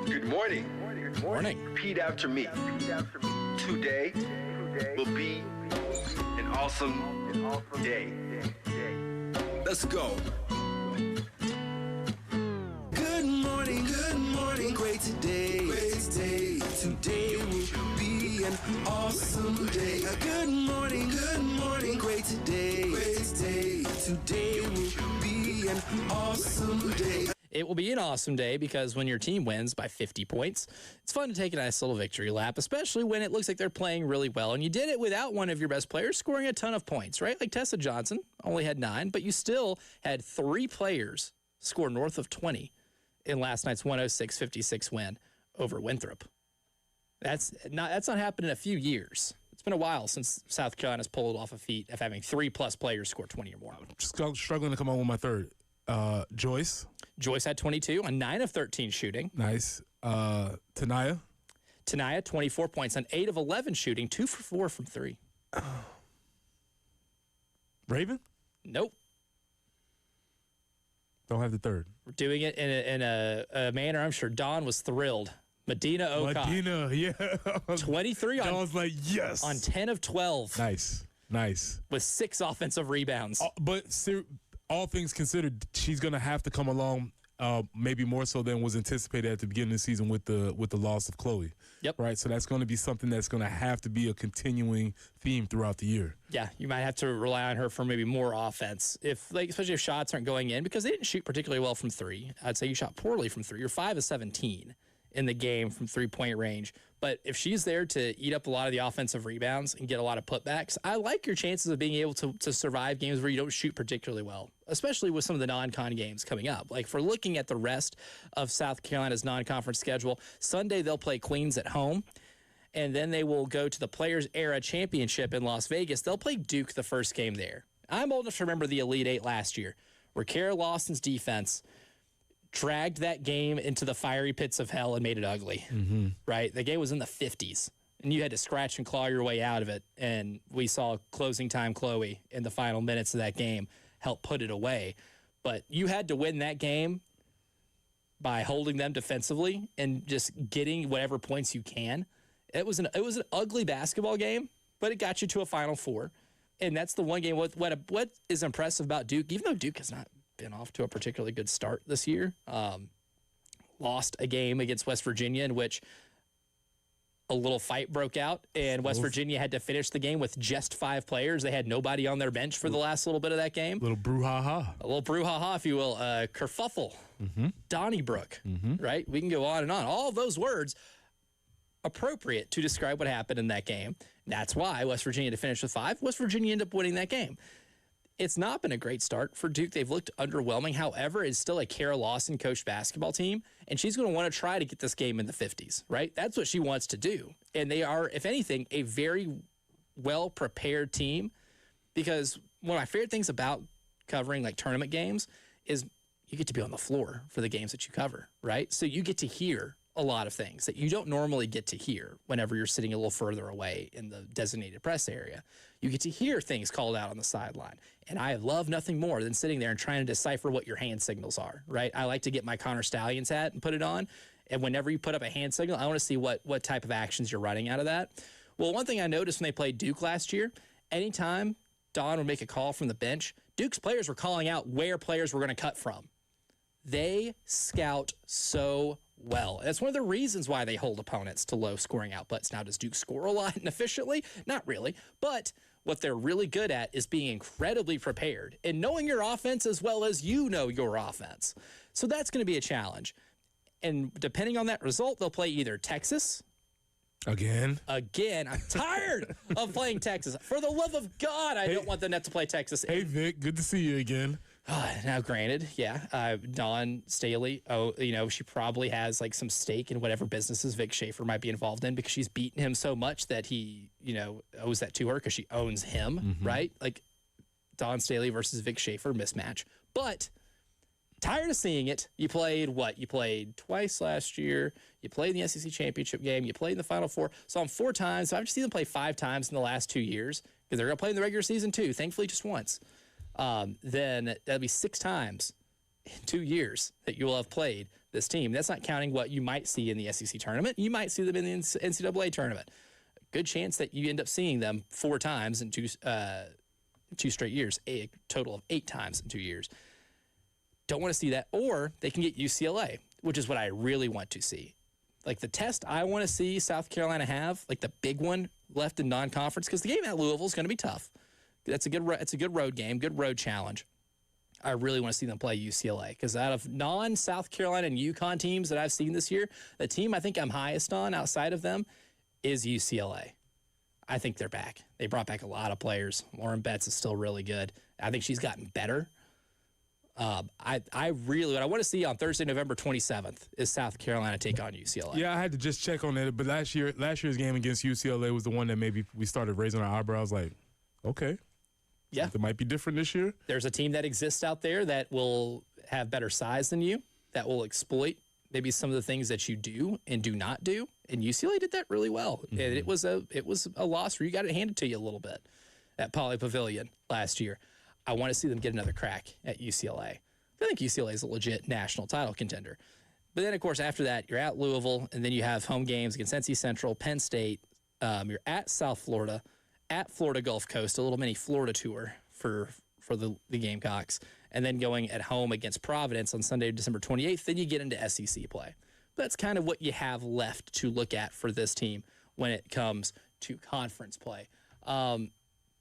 Good morning. Good morning. Repeat after me. Today will be an awesome day. Let's go. Good morning, great today. Today will be an awesome day. Good morning, great today. Today will be an awesome day. It will be an awesome day because when your team wins by 50 points, it's fun to take a nice little victory lap, especially when it looks like they're playing really well. And you did it without one of your best players scoring a ton of points, right? Like Tessa Johnson only had 9, but you still had 3 players score north of 20 in last night's 106-56 win over Winthrop. That's not happened in a few years. It's been a while since South Carolina's pulled off a feat of having 3+ players score 20 or more. Just struggling to come on with my third. Joyce had 22 on 9 of 13 shooting. Nice. Tanaya, 24 points on 8 of 11 shooting, 2 for 4 from 3. Raven, Nope. don't have the third. We're doing it in a manner I'm sure Don was thrilled. Medina Okon. Medina, yeah. 23 I was like, yes. on 10 of 12 Nice. with 6 offensive rebounds. All things considered, she's going to have to come along maybe more so than was anticipated at the beginning of the season with the loss of Chloe. Yep. Right. So that's going to be something that's going to have to be a continuing theme throughout the year. Yeah, you might have to rely on her for maybe more offense, especially if shots aren't going in, because they didn't shoot particularly well from 3. I'd say you shot poorly from 3. You're 5 of 17 in the game from 3-point range. But if she's there to eat up a lot of the offensive rebounds and get a lot of putbacks, I like your chances of being able to survive games where you don't shoot particularly well, especially with some of the non-con games coming up. Like, if we're looking at the rest of South Carolina's non-conference schedule, Sunday they'll play Queens at home, and then they will go to the Players Era Championship in Las Vegas. They'll play Duke the first game there. I'm old enough to remember the Elite Eight last year, where Kara Lawson's defense dragged that game into the fiery pits of hell and made it ugly, right? The game was in the 50s, and you had to scratch and claw your way out of it, and we saw closing time Chloe in the final minutes of that game help put it away. But you had to win that game by holding them defensively and just getting whatever points you can. It was an ugly basketball game, but it got you to a Final Four, and that's the one game. What is impressive about Duke, even though Duke has not been off to a particularly good start this year. Lost a game against West Virginia in which a little fight broke out, and West Virginia had to finish the game with just 5 players. They had nobody on their bench for the last little bit of that game. A little brouhaha, if you will. Kerfuffle, Donnybrook, right? We can go on and on. All those words appropriate to describe what happened in that game. That's why West Virginia to finish with 5. West Virginia ended up winning that game. It's not been a great start for Duke. They've looked underwhelming. However, it's still a Kara Lawson coached basketball team, and she's going to want to try to get this game in the 50s, right? That's what she wants to do. And they are, if anything, a very well-prepared team, because one of my favorite things about covering like tournament games is you get to be on the floor for the games that you cover, right? So you get to hear a lot of things that you don't normally get to hear whenever you're sitting a little further away in the designated press area. You get to hear things called out on the sideline. And I love nothing more than sitting there and trying to decipher what your hand signals are, right? I like to get my Connor Stallions hat and put it on. And whenever you put up a hand signal, I want to see what type of actions you're running out of that. Well, one thing I noticed when they played Duke last year, anytime Dawn would make a call from the bench, Duke's players were calling out where players were going to cut from. They scout so well. That's one of the reasons why they hold opponents to low scoring outputs. Now, does Duke score a lot and efficiently? Not really. But what they're really good at is being incredibly prepared and knowing your offense as well as you know your offense. So that's going to be a challenge. And depending on that result, they'll play either Texas. Again, I'm tired of playing Texas. For the love of God, I don't want the Net to play Texas. Hey, Vic, good to see you again. Now, granted, Dawn Staley, she probably has like some stake in whatever businesses Vic Schaefer might be involved in because she's beaten him so much that he, owes that to her because she owns him, right? Like Dawn Staley versus Vic Schaefer mismatch. But tired of seeing it. You played what? You played twice last year. You played in the SEC championship game. You played in the Final Four. Saw them 4 times. So I've just seen them play 5 times in the last 2 years because they're going to play in the regular season too. Thankfully, just once. Then that'll be 6 times in 2 years that you will have played this team. That's not counting what you might see in the SEC tournament. You might see them in the NCAA tournament. Good chance that you end up seeing them 4 times in 2 straight years, a total of 8 times in 2 years. Don't want to see that. Or they can get UCLA, which is what I really want to see. Like the test I want to see South Carolina have, like the big one left in non-conference, because the game at Louisville is going to be tough. It's a good road game, good road challenge. I really want to see them play UCLA because out of non-South Carolina and UConn teams that I've seen this year, the team I think I'm highest on outside of them is UCLA. I think they're back. They brought back a lot of players. Lauren Betts is still really good. I think she's gotten better. I really, what I want to see on Thursday, November 27th is South Carolina take on UCLA. Yeah, I had to just check on that. But last year's game against UCLA was the one that maybe we started raising our eyebrows like, okay. Yeah. It might be different this year. There's a team that exists out there that will have better size than you, that will exploit maybe some of the things that you do and do not do. And UCLA did that really well. And it was a loss where you got it handed to you a little bit at Poly Pavilion last year. I want to see them get another crack at UCLA. I think UCLA is a legit national title contender. But then, of course, after that, you're at Louisville, and then you have home games against NC Central, Penn State. You're at South Florida, at Florida Gulf Coast, a little mini Florida tour for the Gamecocks, and then going at home against Providence on Sunday, December 28th. Then you get into SEC play. That's kind of what you have left to look at for this team when it comes to conference play.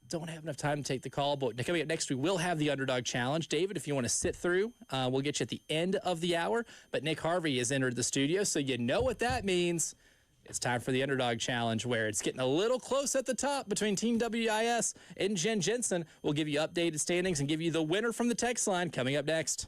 Don't have enough time to take the call, but coming up next, we will have the Underdog Challenge. David, if you want to sit through, we'll get you at the end of the hour. But Nick Harvey has entered the studio, so you know what that means. It's time for the Underdog Challenge, where it's getting a little close at the top between Team WIS and Jen Jensen. We'll give you updated standings and give you the winner from the text line coming up next.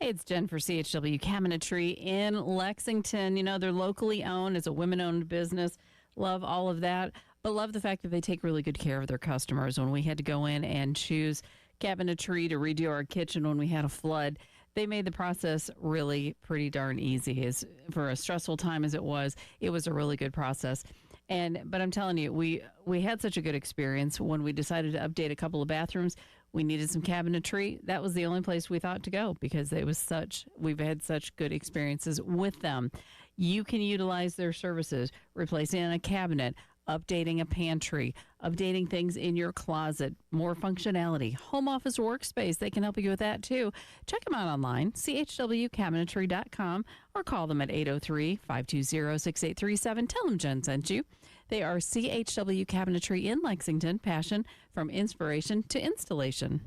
Hey, it's Jen for CHW Cabinetry in Lexington. You know, they're locally owned. It's a women-owned business. Love all of that, but love the fact that they take really good care of their customers. When we had to go in and choose cabinetry to redo our kitchen when we had a flood, they made the process really pretty darn easy. As for a stressful time as it was a really good process. But I'm telling you, we had such a good experience when we decided to update a couple of bathrooms. We needed some cabinetry. That was the only place we thought to go because we've had such good experiences with them. You can utilize their services, replacing a cabinet, updating a pantry, updating things in your closet, more functionality, home office workspace. They can help you with that too. Check them out online, chwcabinetry.com, or call them at 803-520-6837. Tell them Jen sent you. They are CHW Cabinetry in Lexington, passion from inspiration to installation.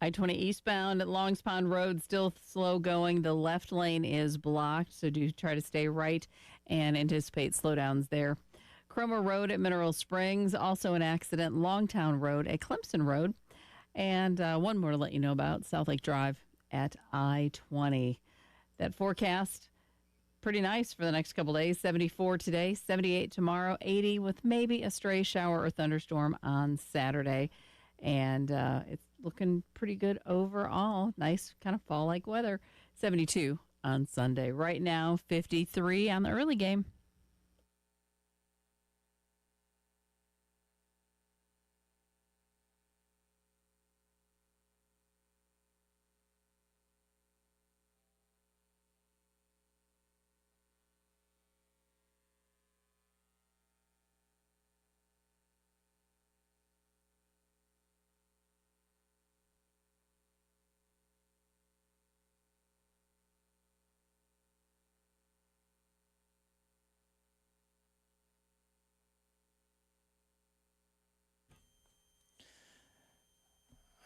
I-20 eastbound at Longs Pond Road, still slow going. The left lane is blocked, so do try to stay right and anticipate slowdowns there. Cromer Road at Mineral Springs, also an accident. Longtown Road at Clemson Road. And one more to let you know about, South Lake Drive at I-20. That forecast, pretty nice for the next couple days. 74 today, 78 tomorrow, 80 with maybe a stray shower or thunderstorm on Saturday. And it's looking pretty good overall. Nice kind of fall-like weather. 72 on Sunday. Right now, 53 on the early game.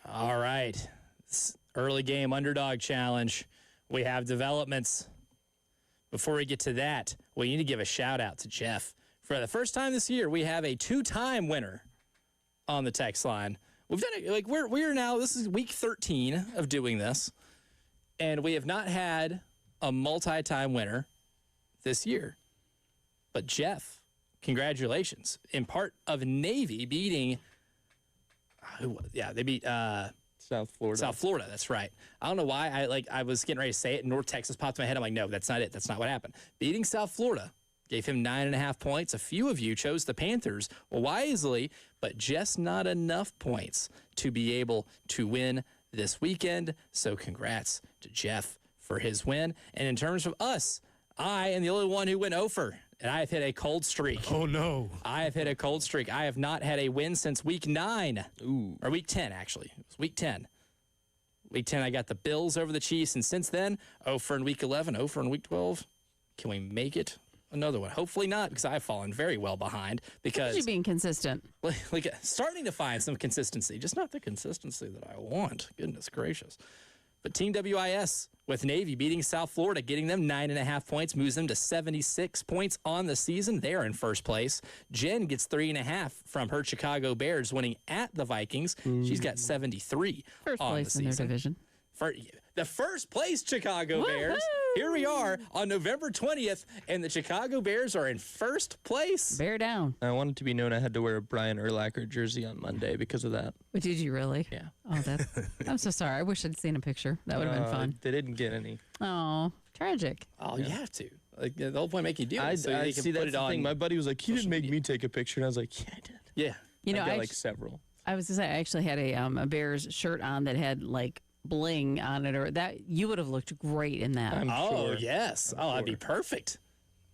All right. Early game underdog challenge. We have developments. Before we get to that, we need to give a shout out to Jeff. For the first time this year, we have a 2-time winner on the text line. We've done it like we're now, this is week 13 of doing this, and we have not had a multi-time winner this year. But Jeff, congratulations. In part of Navy beating they beat South Florida. South Florida, that's right. I don't know why I was getting ready to say it, and North Texas popped in my head. I'm like, no, that's not it. That's not what happened. Beating South Florida gave him 9.5 points. A few of you chose the Panthers wisely, but just not enough points to be able to win this weekend. So congrats to Jeff for his win. And in terms of us, I am the only one who went over. And I have hit a cold streak. Oh, no. I have hit a cold streak. I have not had a win since week 9. Ooh. Or week 10, actually. It was week 10. Week 10, I got the Bills over the Chiefs. And since then, 0 for in week 11, 0 for in week 12. Can we make it another one? Hopefully not, because I've fallen very well behind. Because you being consistent. like starting to find some consistency, just not the consistency that I want. Goodness gracious. But Team WIS with Navy beating South Florida, getting them 9.5 points, moves them to 76 points on the season. They are in first place. Jen gets 3.5 from her Chicago Bears, winning at the Vikings. She's got 73 First on place the in season. their division. The first place Chicago Bears. Here we are on November 20th, and the Chicago Bears are in first place. Bear down. I wanted to be known I had to wear a Brian Urlacher jersey on Monday because of that. But did you really? Yeah. Oh, I'm so sorry. I wish I'd seen a picture. That would have been fun. They didn't get any. Oh, tragic. Oh, you have to. Like, the whole point make you do it. I so they can see put that's it the on. thing. My buddy was like, he didn't social make media. me take a picture. And I was like, yeah, I did. Yeah. You know, I got I like several. I was going to say, I actually had a Bears shirt on that had like bling on it, or that you would have looked great in that. I'm Oh, sure. yes. I'm That'd be sure. perfect.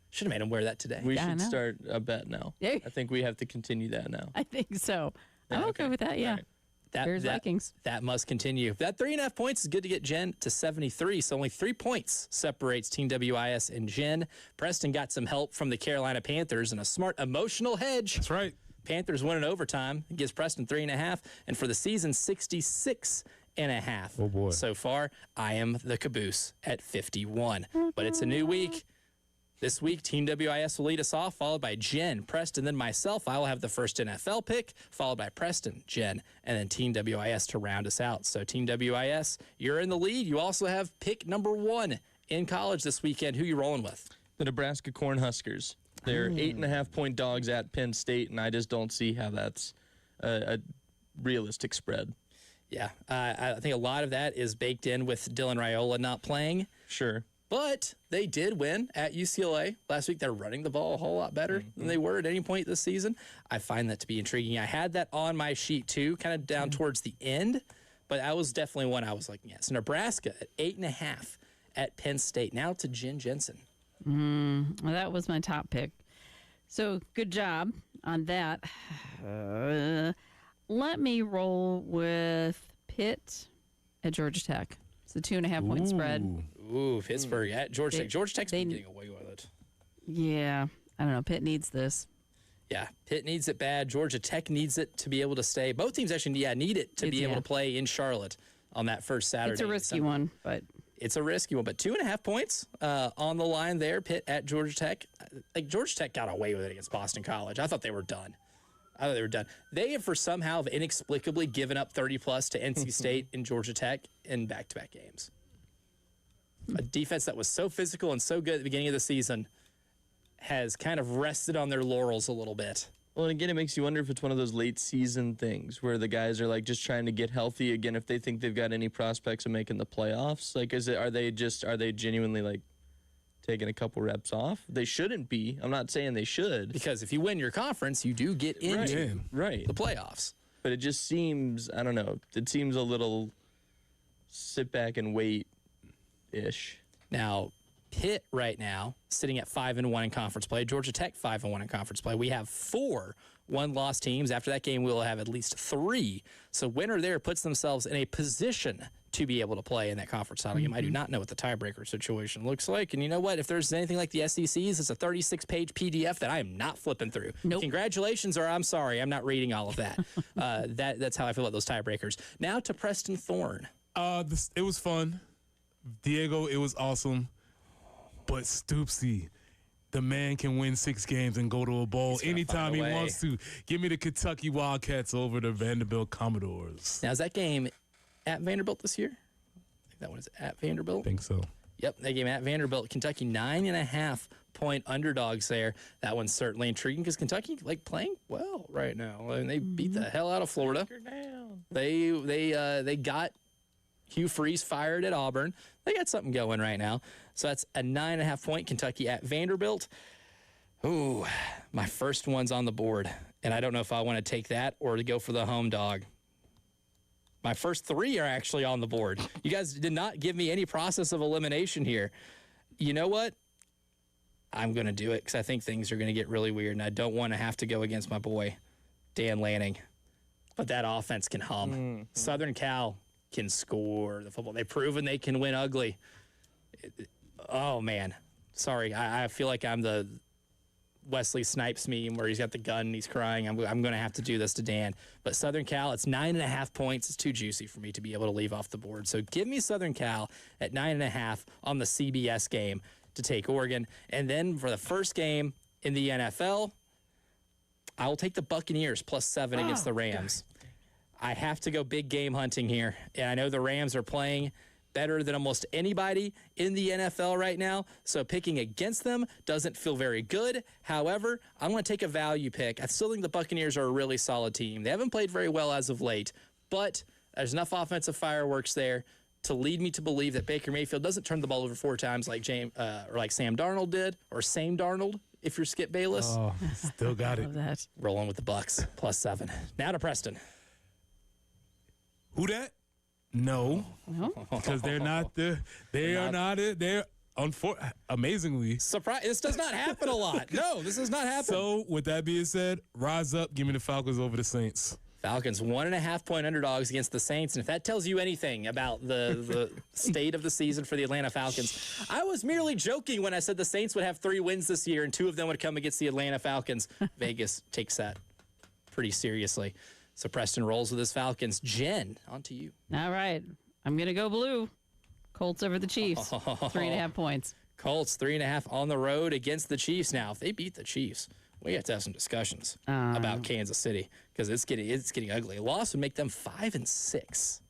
Should have made him wear that today. We Yeah, I should know. start a bet now. Yeah. I think we have to continue that now. I think so. I'm Yeah, okay with that. Yeah. All right. Bears Vikings. That must continue. That 3.5 points is good to get Jen to 73. So only 3 points separates Team WIS and Jen. Preston got some help from the Carolina Panthers and a smart emotional hedge. That's right. Panthers win in overtime. It gives Preston 3.5. And for the season, 66.5. Oh, boy. So far, I am the caboose at 51. But it's a new week. This week, Team WIS will lead us off, followed by Jen, Preston, then myself. I will have the first NFL pick, followed by Preston, Jen, and then Team WIS to round us out. So Team WIS, you're in the lead. You also have pick number 1 in college this weekend. Who you rolling with? The Nebraska Cornhuskers. They're 8.5-point dogs at Penn State, and I just don't see how that's a realistic spread. Yeah, I think a lot of that is baked in with Dylan Raiola not playing. Sure. But they did win at UCLA last week. They're running the ball a whole lot better than they were at any point this season. I find that to be intriguing. I had that on my sheet too, kind of down towards the end, but that was definitely one I was looking at. So Nebraska at 8.5 at Penn State. Now to Jen Jensen. Well, that was my top pick. So good job on that. Let me roll with Pitt at Georgia Tech. It's a 2.5-point spread. Ooh, Pittsburgh at Georgia Tech. Georgia Tech's been they- getting away with it. Yeah. I don't know. Pitt needs this. Yeah, Pitt needs it bad. Georgia Tech needs it to be able to stay. Both teams actually, need it to be able Yeah. to play in Charlotte. on that first Saturday. It's a risky one, but It's a risky one, but 2.5 points on the line there. Pitt at Georgia Tech. Like, Georgia Tech got away with it against Boston College. I thought they were done. They have somehow inexplicably given up 30-plus to NC State and Georgia Tech in back-to-back games. A defense that was so physical and so good at the beginning of the season has kind of rested on their laurels a little bit. Well, and again, it makes you wonder if it's one of those late season things where the guys are like just trying to get healthy again. If they think they've got any prospects of making the playoffs, like, are they genuinely like taking a couple reps off? They shouldn't be. I'm not saying they should, because if you win your conference, you do get into the playoffs. But it just seems, I don't know. It seems a little sit back and wait ish. Now, Pitt right now sitting at 5-1 in conference play. Georgia Tech 5-1 in conference play. We have 4 one-loss teams. After that game, we'll have at least 3. So winner there puts themselves in a position to be able to play in that conference title game. I do not know what the tiebreaker situation looks like. And you know what? If there's anything like the SEC's, it's a 36-page PDF that I am not flipping through. Nope. Congratulations, or I'm sorry, I'm not reading all of that. That's how I feel about those tiebreakers. Now to Preston Thorne. It was fun. Diego, it was awesome. But Stoopsy, the man can win 6 games and go to a bowl anytime he wants to. Give me the Kentucky Wildcats over the Vanderbilt Commodores. Now, is that game at Vanderbilt this year? I think that one is at Vanderbilt. I think so. Yep, that game at Vanderbilt. Kentucky 9.5-point underdogs there. That one's certainly intriguing because Kentucky playing well right now. I mean, they beat the hell out of Florida. They got Hugh Freeze fired at Auburn. They got something going right now. So that's a 9.5-point Kentucky at Vanderbilt. Ooh, my first one's on the board, and I don't know if I want to take that or to go for the home dog. My first 3 are actually on the board. You guys did not give me any process of elimination here. You know what? I'm going to do it because I think things are going to get really weird, and I don't want to have to go against my boy, Dan Lanning. But that offense can hum. Mm-hmm. Southern Cal can score the football. They've proven they can win ugly. Oh, man. Sorry. I feel like I'm the Wesley Snipes meme where he's got the gun and he's crying. I'm going to have to do this to Dan. But Southern Cal, it's 9.5 points. It's too juicy for me to be able to leave off the board. So give me Southern Cal at 9.5 on the CBS game to take Oregon. And then for the first game in the NFL, I will take the Buccaneers +7 against the Rams. I have to go big game hunting here. And I know the Rams are playing better than almost anybody in the NFL right now. So picking against them doesn't feel very good. However, I'm going to take a value pick. I still think the Buccaneers are a really solid team. They haven't played very well as of late, but there's enough offensive fireworks there to lead me to believe that Baker Mayfield doesn't turn the ball over 4 times like Sam Darnold did, or Same Darnold if you're Skip Bayless. Oh, still got it. That. Rolling with the Bucs +7. Now to Preston. Who that? No, because they're not the. They are not it. They're amazingly surprise. This does not happen a lot. No, this does not happen. So with that being said, rise up. Give me the Falcons over the Saints. Falcons 1.5-point underdogs against the Saints, and if that tells you anything about the state of the season for the Atlanta Falcons, I was merely joking when I said the Saints would have 3 wins this year and 2 of them would come against the Atlanta Falcons. Vegas takes that pretty seriously. So Preston rolls with his Falcons. Jen, on to you. All right. I'm going to go blue. Colts over the Chiefs. 3.5 points. Colts 3.5 on the road against the Chiefs. Now, if they beat the Chiefs, we have to have some discussions about Kansas City because it's getting ugly. A loss would make them 5-6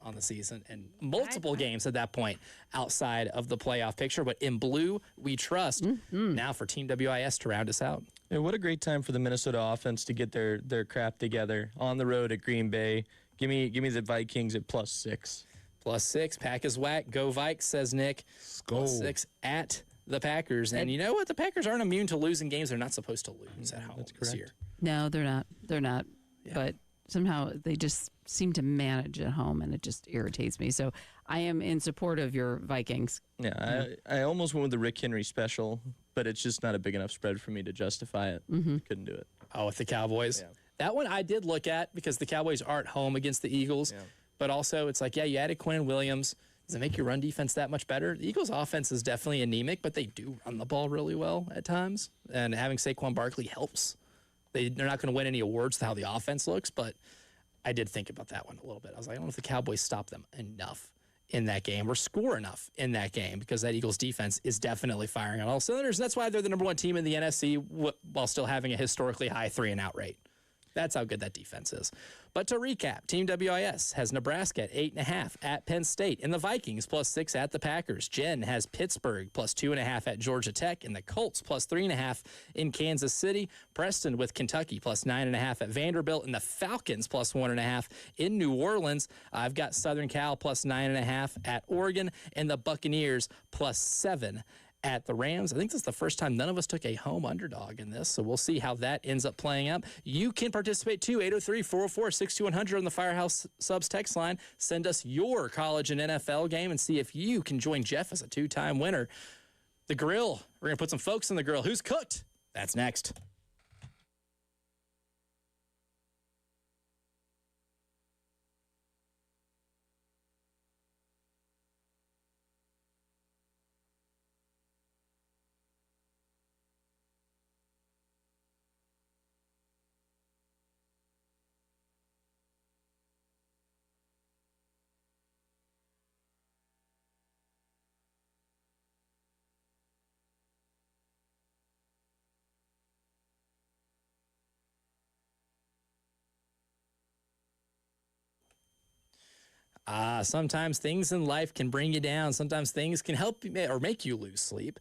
on the season and multiple games at that point outside of the playoff picture. But in blue, we trust. Now for Team WIS to round us out. Yeah, what a great time for the Minnesota offense to get their crap together on the road at Green Bay. Give me the Vikings at +6. +6. Pack is whack. Go Vikes, says Nick. +6 at the Packers. And you know what? The Packers aren't immune to losing games they're not supposed to lose at home this year. No, they're not. They're not. Yeah. But somehow they just seem to manage at home, and it just irritates me. So I am in support of your Vikings. Yeah, I almost went with the Rick Henry special, but it's just not a big enough spread for me to justify it. Couldn't do it. Oh, with the Cowboys? Yeah. That one I did look at because the Cowboys aren't home against the Eagles. Yeah. But also, it's like, you added Quinn Williams. Does it make your run defense that much better? The Eagles' offense is definitely anemic, but they do run the ball really well at times. And having Saquon Barkley helps. They're not going to win any awards to how the offense looks, but I did think about that one a little bit. I was like, I don't know if the Cowboys stop them enough in that game or score enough in that game, because that Eagles defense is definitely firing on all cylinders. And that's why they're the number one team in the NFC while still having a historically high 3-and-out rate. That's how good that defense is. But to recap, Team WIS has Nebraska at 8.5 at Penn State, and the Vikings +6 at the Packers. Jen has Pittsburgh +2.5 at Georgia Tech, and the Colts +3.5 in Kansas City. Preston with Kentucky +9.5 at Vanderbilt, and the Falcons +1.5 in New Orleans. I've got Southern Cal +9.5 at Oregon, and the Buccaneers +7 at the Rams. I think this is the first time none of us took a home underdog in this, so we'll see how that ends up playing out. You can participate too, 803-404-6100 on the Firehouse Subs text line. Send us your college and NFL game and see if you can join Jeff as a 2-time winner. The grill. We're going to put some folks in the grill. Who's cooked? That's next. Sometimes things in life can bring you down. Sometimes things can help you or make you lose sleep.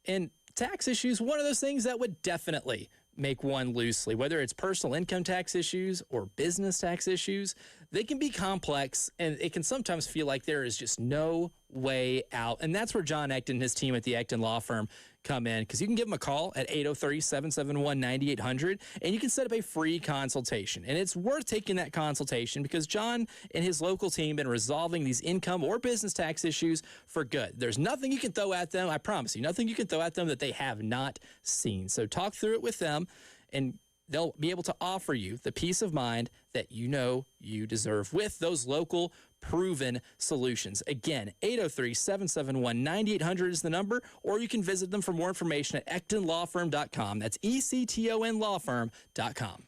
And tax issues, one of those things that would definitely make one lose sleep. Whether it's personal income tax issues or business tax issues, they can be complex, and it can sometimes feel like there is just no way out. And that's where John Ecton and his team at the Ecton Law Firm come in, because you can give them a call at 803-771-9800, and you can set up a free consultation. And it's worth taking that consultation because John and his local team have been resolving these income or business tax issues for good. There's nothing you can throw at them, I promise you, nothing you can throw at them that they have not seen. So talk through it with them, and they'll be able to offer you the peace of mind that you know you deserve with those local proven solutions. Again, 803-771-9800 is the number, or you can visit them for more information at ectonlawfirm.com. That's ECTON lawfirm.com.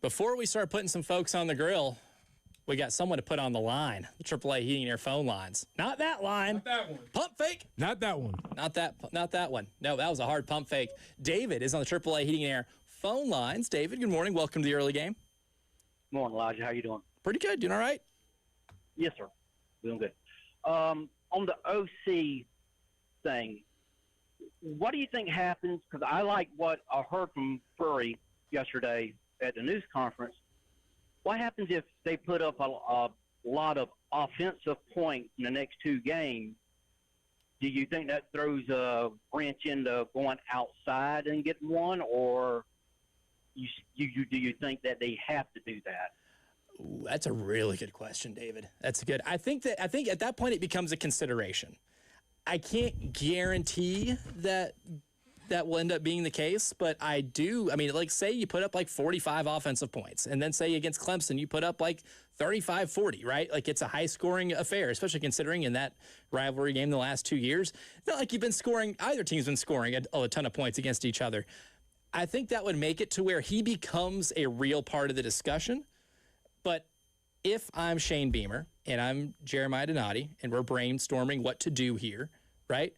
Before we start putting some folks on the grill, we got someone to put on the line, the AAA Heating and Air phone lines. Not that line. Not that one. Pump fake. Not that one. Not that one. No, that was a hard pump fake. David is on the AAA Heating and Air phone lines. David, good morning. Welcome to the early game. Morning, Elijah. How you doing? Pretty good. Doing all right? Yes, sir. Doing good. On the OC thing, what do you think happens? Because I like what I heard from Furry yesterday at the news conference. What happens if they put up a lot of offensive points in the next two games? Do you think that throws a wrench into going outside and getting one, or do you think that they have to do that? Ooh, that's a really good question, David. That's good. I think at that point it becomes a consideration. I can't guarantee that will end up being the case, but I mean, like, say you put up like 45 offensive points, and then say against Clemson you put up like 35, 40, right? Like, it's a high-scoring affair, especially considering in that rivalry game the last 2 years. It's not like either team's been scoring a ton of points against each other. I think that would make it to where he becomes a real part of the discussion. But if I'm Shane Beamer and I'm Jeremiah Donati and we're brainstorming what to do here, right?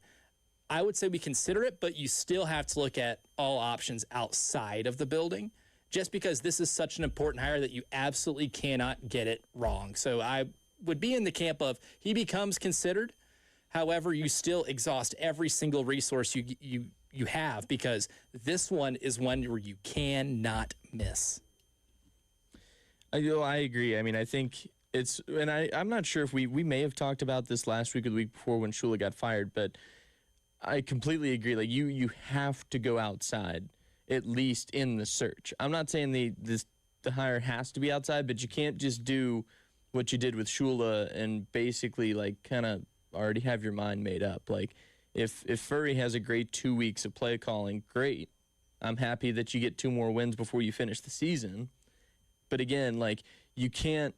I would say we consider it, but you still have to look at all options outside of the building, just because this is such an important hire that you absolutely cannot get it wrong. So I would be in the camp of he becomes considered. However, you still exhaust every single resource you have, because this one is one where you cannot miss. I agree. I mean, I think it's, and I'm not sure if we may have talked about this last week or the week before when Shula got fired, but I completely agree. Like, you have to go outside, at least in the search. I'm not saying the hire has to be outside, but you can't just do what you did with Shula and basically, like, kind of already have your mind made up. Like, if Furry has a great 2 weeks of play calling, great. I'm happy that you get 2 more wins before you finish the season. But again, like, you can't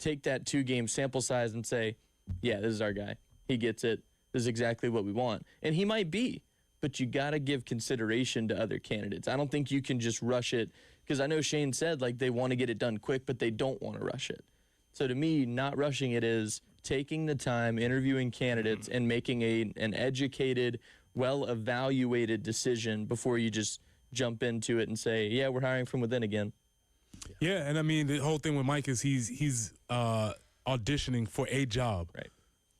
take that 2-game sample size and say, yeah, this is our guy. He gets it. This is exactly what we want. And he might be, but you got to give consideration to other candidates. I don't think you can just rush it, because I know Shane said, like, they want to get it done quick, but they don't want to rush it. So to me, not rushing it is taking the time, interviewing candidates, and making an educated, well-evaluated decision before you just jump into it and say, yeah, we're hiring from within again. Yeah, and I mean, the whole thing with Mike is he's auditioning for a job. Right.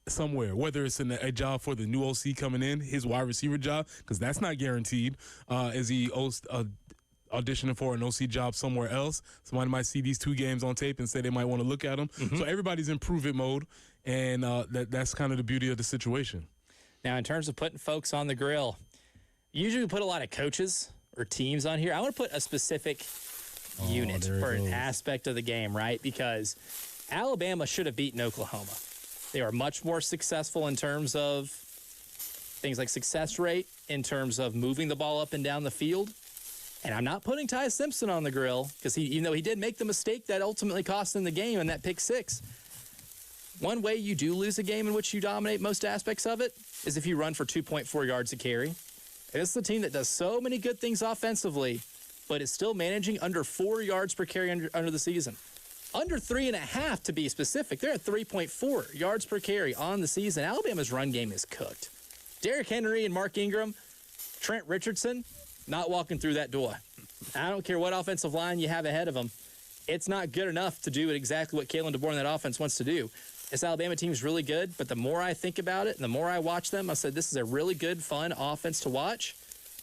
Somewhere, whether it's a job for the new OC coming in, his wide receiver job, because that's not guaranteed. Is he auditioning for an OC job somewhere else? Somebody might see these 2 games on tape and say they might want to look at them. So everybody's in prove-it mode, and that's kind of the beauty of the situation. Now, in terms of putting folks on the grill, usually we put a lot of coaches or teams on here. I want to put a specific unit for an aspect of the game, right? Because Alabama should have beaten Oklahoma. They are much more successful in terms of things like success rate, in terms of moving the ball up and down the field. And I'm not putting Ty Simpson on the grill, because even though he did make the mistake that ultimately cost him the game in that pick 6, one way you do lose a game in which you dominate most aspects of it is if you run for 2.4 yards a carry. And it's the team that does so many good things offensively, but is still managing under 4 yards per carry under the season. Under 3.5 to be specific. They're at 3.4 yards per carry on the season. Alabama's run game is cooked. Derrick Henry and Mark Ingram, Trent Richardson, not walking through that door. I don't care what offensive line you have ahead of them. It's not good enough to do exactly what Kalen DeBoer and that offense wants to do. This Alabama team is really good, but the more I think about it and the more I watch them, I said this is a really good, fun offense to watch.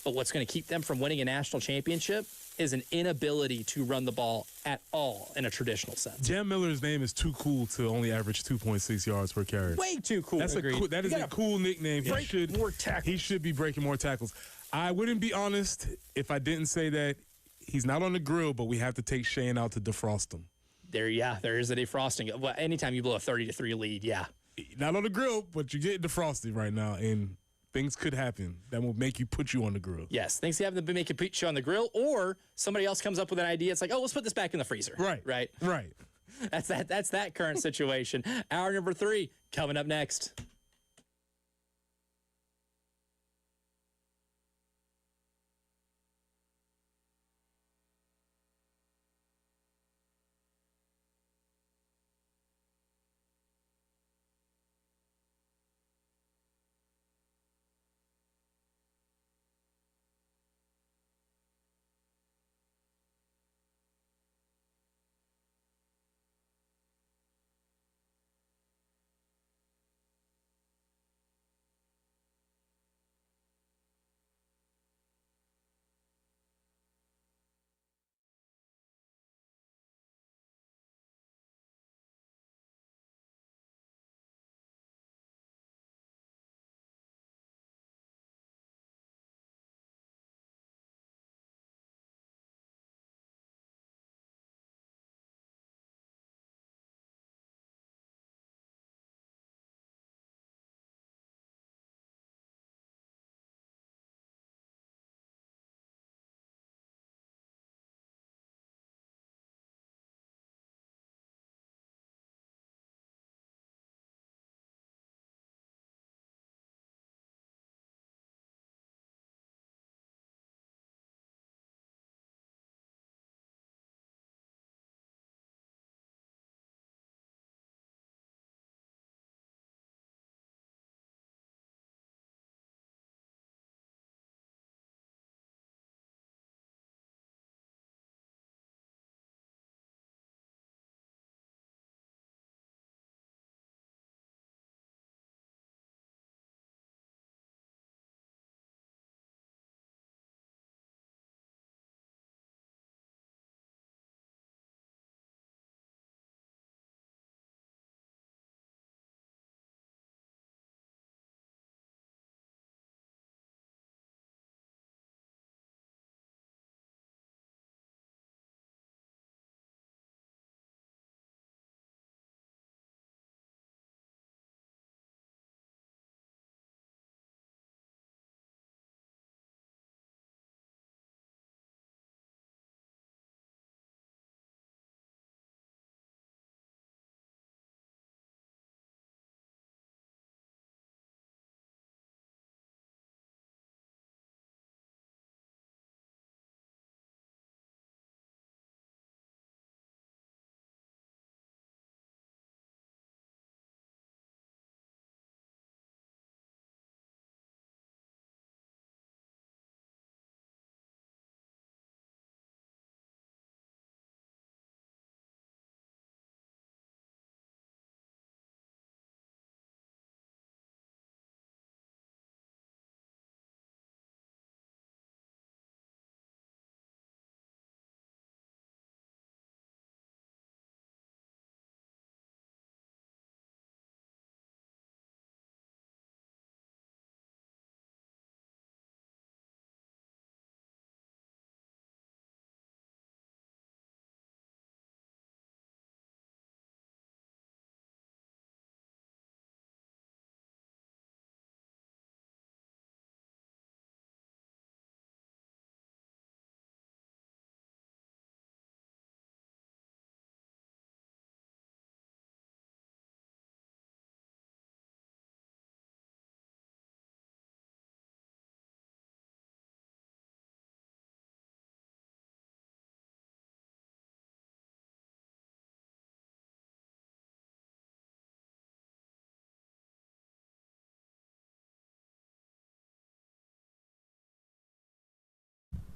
But what's going to keep them from winning a national championship is an inability to run the ball at all in a traditional sense. Jam Miller's name is too cool to only average 2.6 yards per carry. Way too cool. That is a cool nickname. He should be breaking more tackles. I wouldn't be honest if I didn't say that he's not on the grill, but we have to take Shane out to defrost him. There is a defrosting. Well, anytime you blow a 30-3 lead, yeah. Not on the grill, but you're getting defrosted right now, and things could happen that will make you put you on the grill. Yes, things happen to make you put you on the grill, or somebody else comes up with an idea. It's like, oh, let's put this back in the freezer. Right. That's that current situation. Hour number 3 coming up next.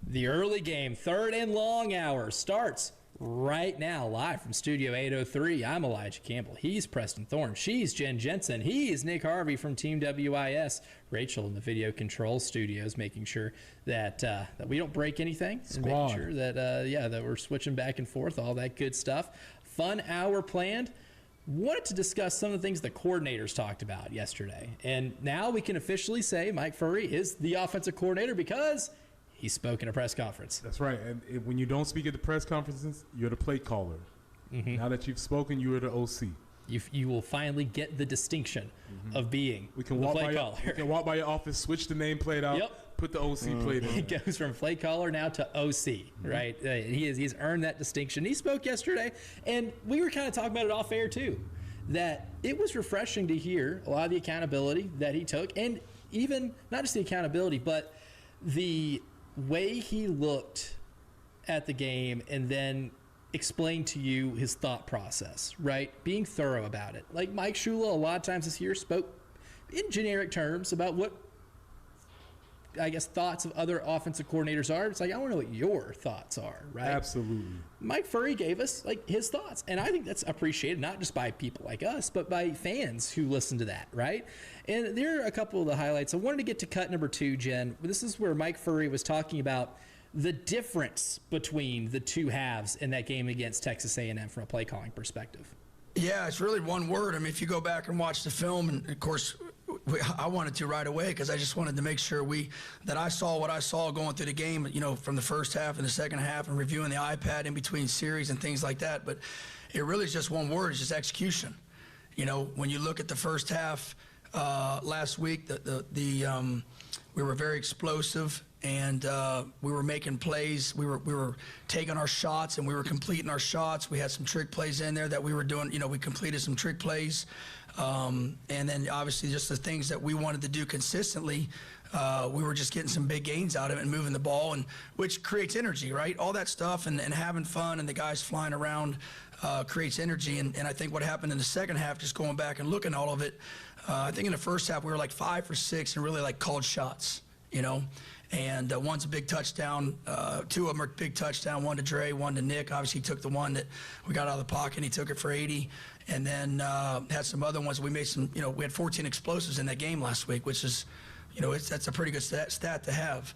The early game, third and long hour, starts right now, live from Studio 803. I'm Elijah Campbell. He's Preston Thorne. She's Jen Jensen. He's Nick Harvey from Team WIS. Rachel in the video control studios, making sure that that we don't break anything. And making sure that, that we're switching back and forth, all that good stuff. Fun hour planned. Wanted to discuss some of the things the coordinators talked about yesterday. And now we can officially say Mike Furrey is the offensive coordinator because he spoke in a press conference. That's right. And when you don't speak at the press conferences, you're the play caller. Now that you've spoken, you are the OC. You will finally get the distinction of being the play caller. You can walk by your office, switch the nameplate out, put the OC plate in. He goes from play caller now to OC, right? He's earned that distinction. He spoke yesterday, and we were kind of talking about it off air too, that it was refreshing to hear a lot of the accountability that he took, and even not just the accountability, but the way he looked at the game and then explained to you his thought process, right? Being thorough about it. Like Mike Shula, a lot of times this year, spoke in generic terms about what, I guess, thoughts of other offensive coordinators are. It's like, I want to know what your thoughts are, right? Absolutely. Mike Furrey gave us like his thoughts, and I think that's appreciated not just by people like us, but by fans who listen to that, right? And there are a couple of the highlights. I wanted to get to cut number 2, Jen. This is where Mike Furrey was talking about the difference between the two halves in that game against Texas A&M from a play calling perspective. Yeah, it's really one word. I mean, if you go back and watch the film, and of course, I wanted to right away because I just wanted to make sure that I saw what I saw going through the game, from the first half and the second half, and reviewing the iPad in between series and things like that. But it really is just one word. It's just execution. When you look at the first half last week, we were very explosive. And we were making plays. We were taking our shots, and we were completing our shots. We had some trick plays in there that we were doing. We completed some trick plays. And then, obviously, just the things that we wanted to do consistently, we were just getting some big gains out of it and moving the ball, and which creates energy, right? All that stuff and having fun and the guys flying around creates energy. And I think what happened in the second half, just going back and looking at all of it, I think in the first half we were like 5 for 6 and really like called shots, And one's a big touchdown. 2 of them are big touchdown. One to Dre, one to Nick. Obviously, he took the one that we got out of the pocket. He took it for 80. And then had some other ones. We made some, we had 14 explosives in that game last week, which is, that's a pretty good stat to have.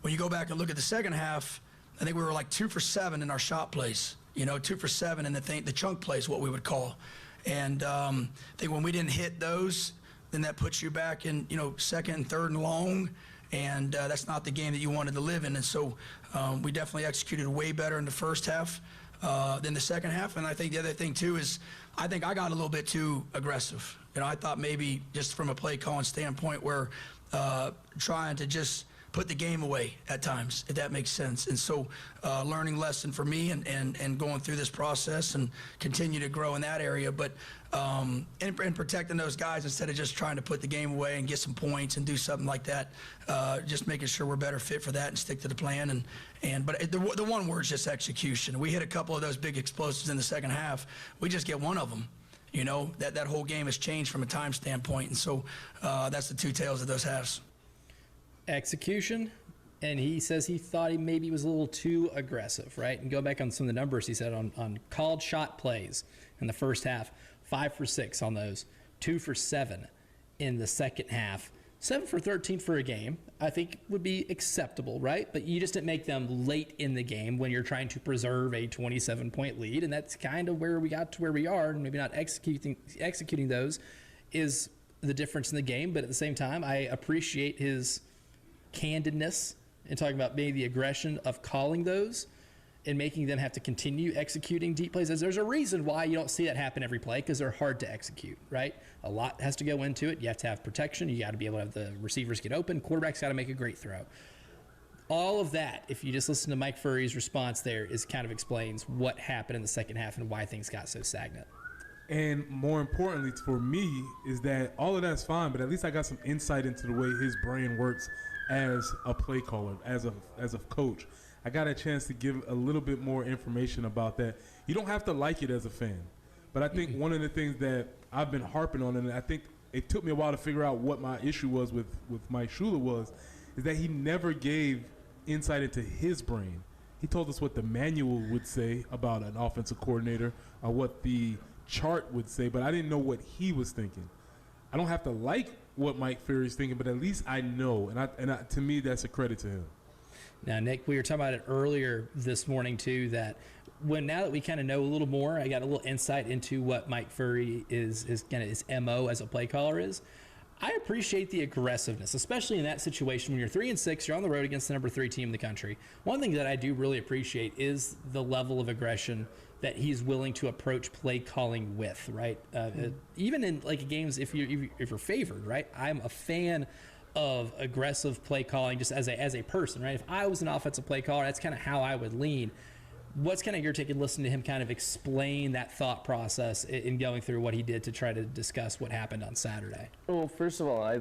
When you go back and look at the second half, I think we were like 2 for 7 in our shot plays. 2 for 7 in the chunk plays, what we would call. And I think when we didn't hit those, then that puts you back in, second and third and long. And that's not the game that you wanted to live in. And so we definitely executed way better in the first half than the second half. And I think the other thing, too, is I think I got a little bit too aggressive. I thought maybe just from a play calling standpoint where trying to just put the game away at times, if that makes sense. And so learning lesson for me and going through this process and continue to grow in that area. But and protecting those guys instead of just trying to put the game away and get some points and do something like that. Just making sure we're better fit for that and stick to the plan. But the one word's just execution. We hit a couple of those big explosives in the second half. We just get one of them. That whole game has changed from a time standpoint. And so that's the two tails of those halves. Execution, and he says he thought he maybe was a little too aggressive, right? And go back on some of the numbers he said on called shot plays in the first half, 5 for 6 on those, 2 for 7 in the second half, 7 for 13 for a game, I think would be acceptable, right? But you just didn't make them late in the game when you're trying to preserve a 27-point lead, and that's kind of where we got to where we are, and maybe not executing those is the difference in the game. But at the same time, I appreciate his candidness and talking about maybe the aggression of calling those and making them have to continue executing deep plays. There's a reason why you don't see that happen every play, because they're hard to execute, right? A lot has to go into it. You have to have protection. You got to be able to have the receivers get open. Quarterback's got to make a great throw. All of that, if you just listen to Mike Furrey's response there, is kind of explains what happened in the second half and why things got so stagnant. And more importantly for me is that all of that's fine, but at least I got some insight into the way his brain works as a play caller, as a coach. I got a chance to give a little bit more information about that. You don't have to like it as a fan, but I think one of the things that I've been harping on, and I think it took me a while to figure out what my issue was with Mike Shula is that he never gave insight into his brain. He told us what the manual would say about an offensive coordinator or what the chart would say, but I didn't know what he was thinking. I don't have to like what Mike Ferry's thinking, but at least I know, and to me, that's a credit to him. Now, Nick, we were talking about it earlier this morning too. That now that we kind of know a little more, I got a little insight into what Mike Ferry is kind of his MO as a play caller is. I appreciate the aggressiveness, especially in that situation when you're 3-6, you're on the road against the number 3 team in the country. One thing that I do really appreciate is the level of aggression that he's willing to approach play calling with, right? Even in like games, if you're favored, right? I'm a fan of aggressive play calling just as a person, right? If I was an offensive play caller, that's kind of how I would lean. What's kind of your take in listening to him kind of explain that thought process in going through what he did to try to discuss what happened on Saturday? Well, first of all, I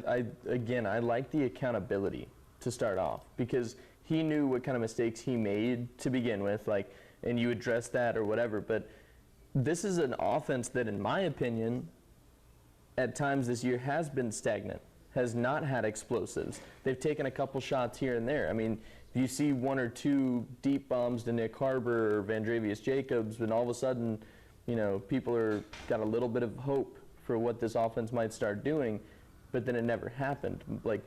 like the accountability to start off, because he knew what kind of mistakes he made to begin with, like, and you address that or whatever. But this is an offense that, in my opinion, at times this year has been stagnant, has not had explosives. They've taken a couple shots here and there. I mean, you see 1 or 2 deep bombs to Nick Harbor or Vandrevius Jacobs, and all of a sudden, people are got a little bit of hope for what this offense might start doing, but then it never happened. Like,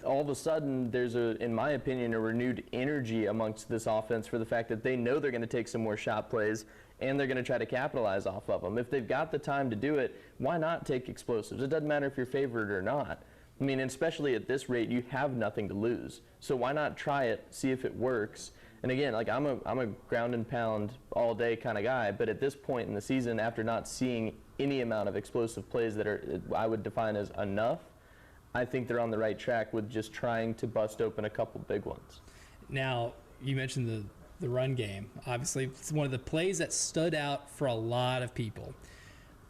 all of a sudden, there's in my opinion, a renewed energy amongst this offense for the fact that they know they're going to take some more shot plays and they're going to try to capitalize off of them. If they've got the time to do it, why not take explosives? It doesn't matter if you're favored or not. I mean, especially at this rate, you have nothing to lose. So why not try it, see if it works? And again, like, I'm a ground and pound all day kind of guy, but at this point in the season, after not seeing any amount of explosive plays that I would define as enough, I think they're on the right track with just trying to bust open a couple big ones. Now, you mentioned the run game. Obviously, it's one of the plays that stood out for a lot of people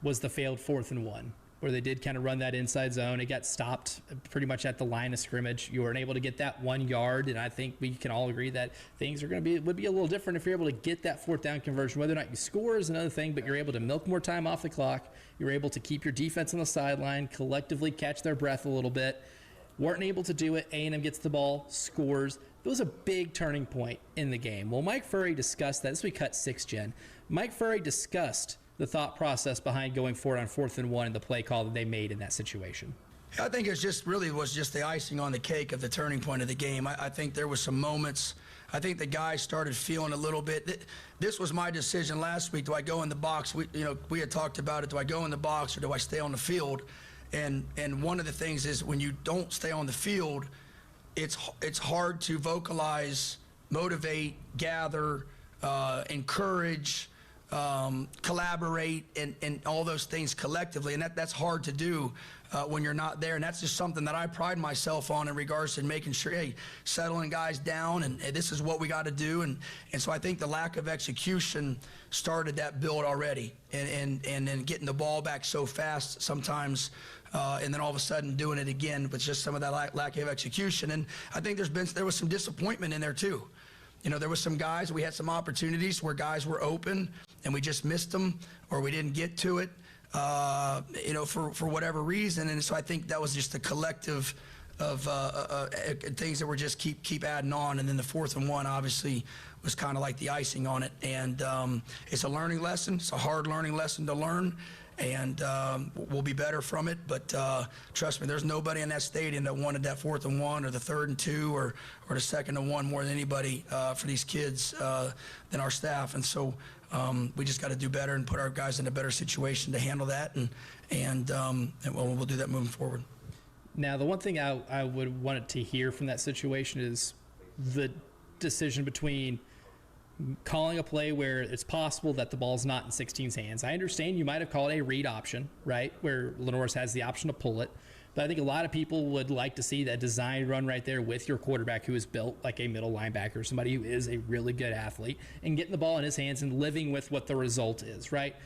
was the failed 4th and 1, where they did kind of run that inside zone. It got stopped pretty much at the line of scrimmage. You weren't able to get that 1 yard, and I think we can all agree that things would be a little different if you're able to get that 4th down conversion. Whether or not you score is another thing, but you're able to milk more time off the clock. You're able to keep your defense on the sideline, collectively catch their breath a little bit. Weren't able to do it. A&M gets the ball, scores. It was a big turning point in the game. Well, Mike Furrey discussed that. This we cut 6, Jen. Mike Furrey discussed the thought process behind going forward on 4th and 1 and the play call that they made in that situation. I think it was just the icing on the cake of the turning point of the game. I think there was some moments. I think the guys started feeling a little bit. This was my decision last week. Do I go in the box? We had talked about it. Do I go in the box or do I stay on the field? And one of the things is when you don't stay on the field, it's hard to vocalize, motivate, gather, encourage, collaborate, and all those things collectively, and that's hard to do when you're not there. And that's just something that I pride myself on in regards to making sure, hey, settling guys down, and this is what we got to do. And so I think the lack of execution started that build already, and then getting the ball back so fast sometimes, and then all of a sudden doing it again with just some of that lack of execution. And I think there was some disappointment in there too. There was some guys, we had some opportunities where guys were open and we just missed them, or we didn't get to it, for whatever reason. And so I think that was just a collective of things that were just keep adding on. And then the 4th and 1 obviously was kind of like the icing on it. And it's a learning lesson. It's a hard learning lesson to learn. And we'll be better from it. But trust me, there's nobody in that stadium that wanted that 4th and 1 or the 3rd and 2 or the 2nd and 1 more than anybody for these kids than our staff. And so we just got to do better and put our guys in a better situation to handle that. And we'll do that moving forward. Now, the one thing I would want to hear from that situation is the decision between calling a play where it's possible that the ball's not in 16's hands. I understand you might have called a read option, right, where Lenore's has the option to pull it. But I think a lot of people would like to see that design run right there with your quarterback who is built like a middle linebacker, somebody who is a really good athlete, and getting the ball in his hands and living with what the result is, right?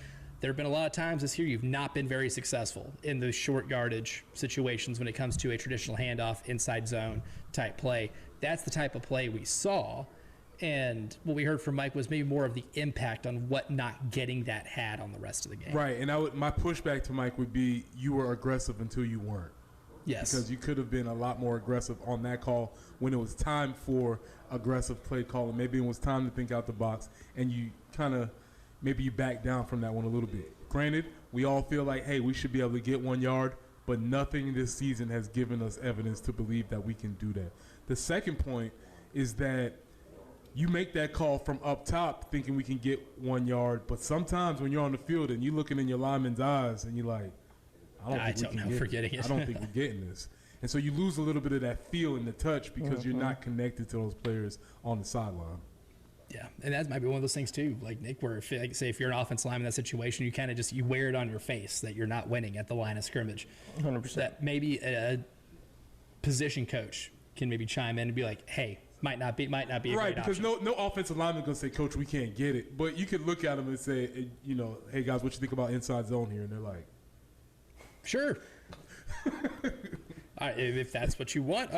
There have been a lot of times this year you've not been very successful in those short yardage situations when it comes to a traditional handoff, inside zone type play. That's the type of play we saw. And what we heard from Mike was maybe more of the impact on what not getting that had on the rest of the game. Right, and my pushback to Mike would be you were aggressive until you weren't. Yes. Because you could have been a lot more aggressive on that call when it was time for aggressive play calling. Maybe it was time to think out the box, and you kind of maybe you back down from that one a little bit. Granted, we all feel like, hey, we should be able to get 1 yard, but nothing this season has given us evidence to believe that we can do that. The second point is that you make that call from up top thinking we can get 1 yard, but sometimes when you're on the field and you're looking in your lineman's eyes and you're like, I don't think we're getting this. And so you lose a little bit of that feel and the touch because you're not connected to those players on the sideline. Yeah, and that might be one of those things too, like Nick, where if, like, say if you're an offensive lineman in that situation, you kind of just you wear it on your face that you're not winning at the line of scrimmage. 100%. That maybe a position coach can maybe chime in and be like, "Hey, might not be a right," great because option. no offensive lineman gonna say, "Coach, we can't get it." But you could look at them and say, "Hey guys, what you think about inside zone here?" And they're like, "Sure." If that's what you want,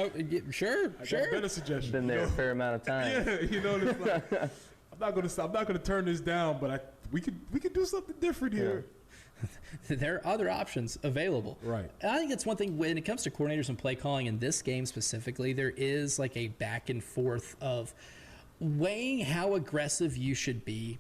sure. I got a better suggestion. Been there a fair amount of time. Yeah, it's like, I'm not gonna turn this down, but we could do something different here. There are other options available. Right. And I think that's one thing when it comes to coordinators and play calling in this game specifically, there is like a back and forth of weighing how aggressive you should be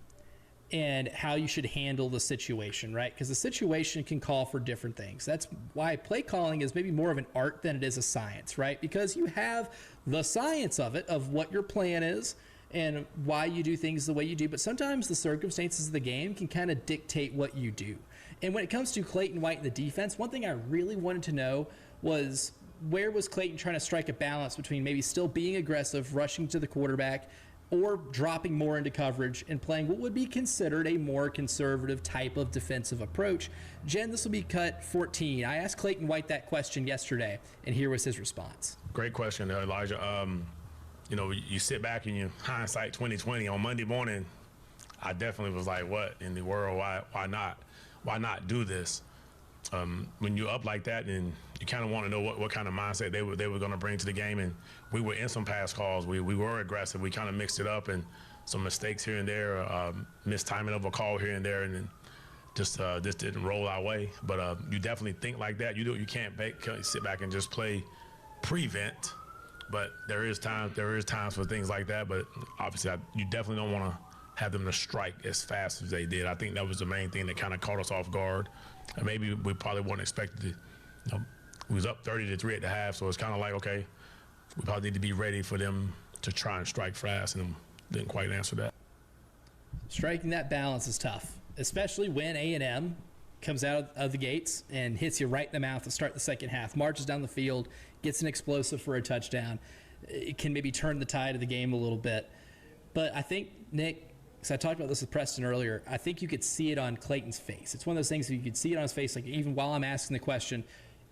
and how you should handle the situation, right? Because the situation can call for different things. That's why play calling is maybe more of an art than it is a science, right? Because you have the science of it, of what your plan is and why you do things the way you do, but sometimes the circumstances of the game can kind of dictate what you do. And when it comes to Clayton White and the defense, one thing I really wanted to know was where was Clayton trying to strike a balance between maybe still being aggressive, rushing to the quarterback, or dropping more into coverage and playing what would be considered a more conservative type of defensive approach. Jen, this will be cut 14. I asked Clayton White that question yesterday, and here was his response. Great question, Elijah. You sit back and you hindsight 2020 on Monday morning. I definitely was like, what in the world? Why not? Why not do this? When you're up like that, and you kind of want to know what kind of mindset they were going to bring to the game. And we were in some pass calls. We were aggressive. We kind of mixed it up, and some mistakes here and there, mistiming of a call here and there, and then just didn't roll our way. But you definitely think like that. You can't sit back and just play prevent. But there is times for things like that. But obviously, you definitely don't want to have them to strike as fast as they did. I think that was the main thing that kind of caught us off guard. And maybe we probably weren't expected to. We was up 30-3 at the half, so it's kind of like, okay, we probably need to be ready for them to try and strike fast, and didn't quite answer that. Striking that balance is tough, especially when A&M comes out of the gates and hits you right in the mouth to start the second half, marches down the field, gets an explosive for a touchdown. It can maybe turn the tide of the game a little bit. But I think, Nick, because I talked about this with Preston earlier, I think you could see it on Clayton's face. It's one of those things that you could see it on his face, like even while I'm asking the question,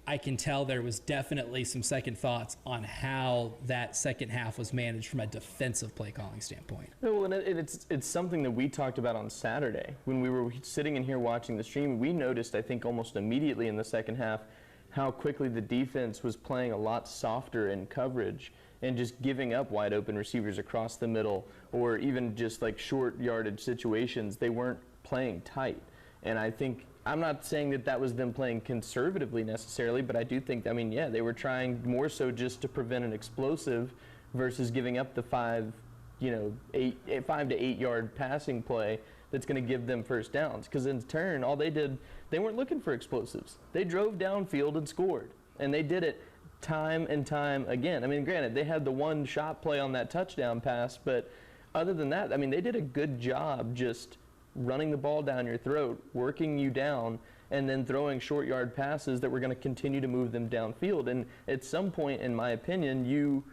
I can tell there was definitely some second thoughts on how that second half was managed from a defensive play calling standpoint. Well, and it's something that we talked about on Saturday. When we were sitting in here watching the stream, we noticed, I think, almost immediately in the second half, how quickly the defense was playing a lot softer in coverage and just giving up wide open receivers across the middle, or even just like short yardage situations. They weren't playing tight. And I think, I'm not saying that was them playing conservatively necessarily, but I do think, they were trying more so just to prevent an explosive versus giving up the 5 to 8 yard passing play that's going to give them first downs. Because in turn, all they did, they weren't looking for explosives. They drove downfield and scored. And they did it time and time again. Granted, they had the one shot play on that touchdown pass, but other than that, they did a good job just running the ball down your throat, working you down, and then throwing short yard passes that were going to continue to move them downfield. And at some point, in my opinion, you,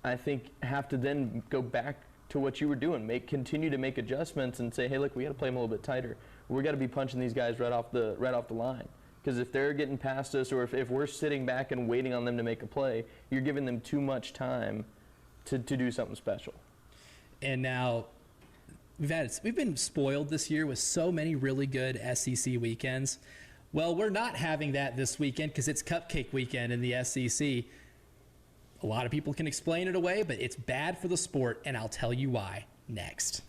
I think, have to then go back to what you were doing, continue to make adjustments and say, hey, look, we got to play them a little bit tighter. We got to be punching these guys right off the line. Because if they're getting past us, or if we're sitting back and waiting on them to make a play, you're giving them too much time to do something special. And now we've been spoiled this year with so many really good SEC weekends. Well, we're not having that this weekend because it's Cupcake Weekend in the SEC. A lot of people can explain it away, but it's bad for the sport, and I'll tell you why next.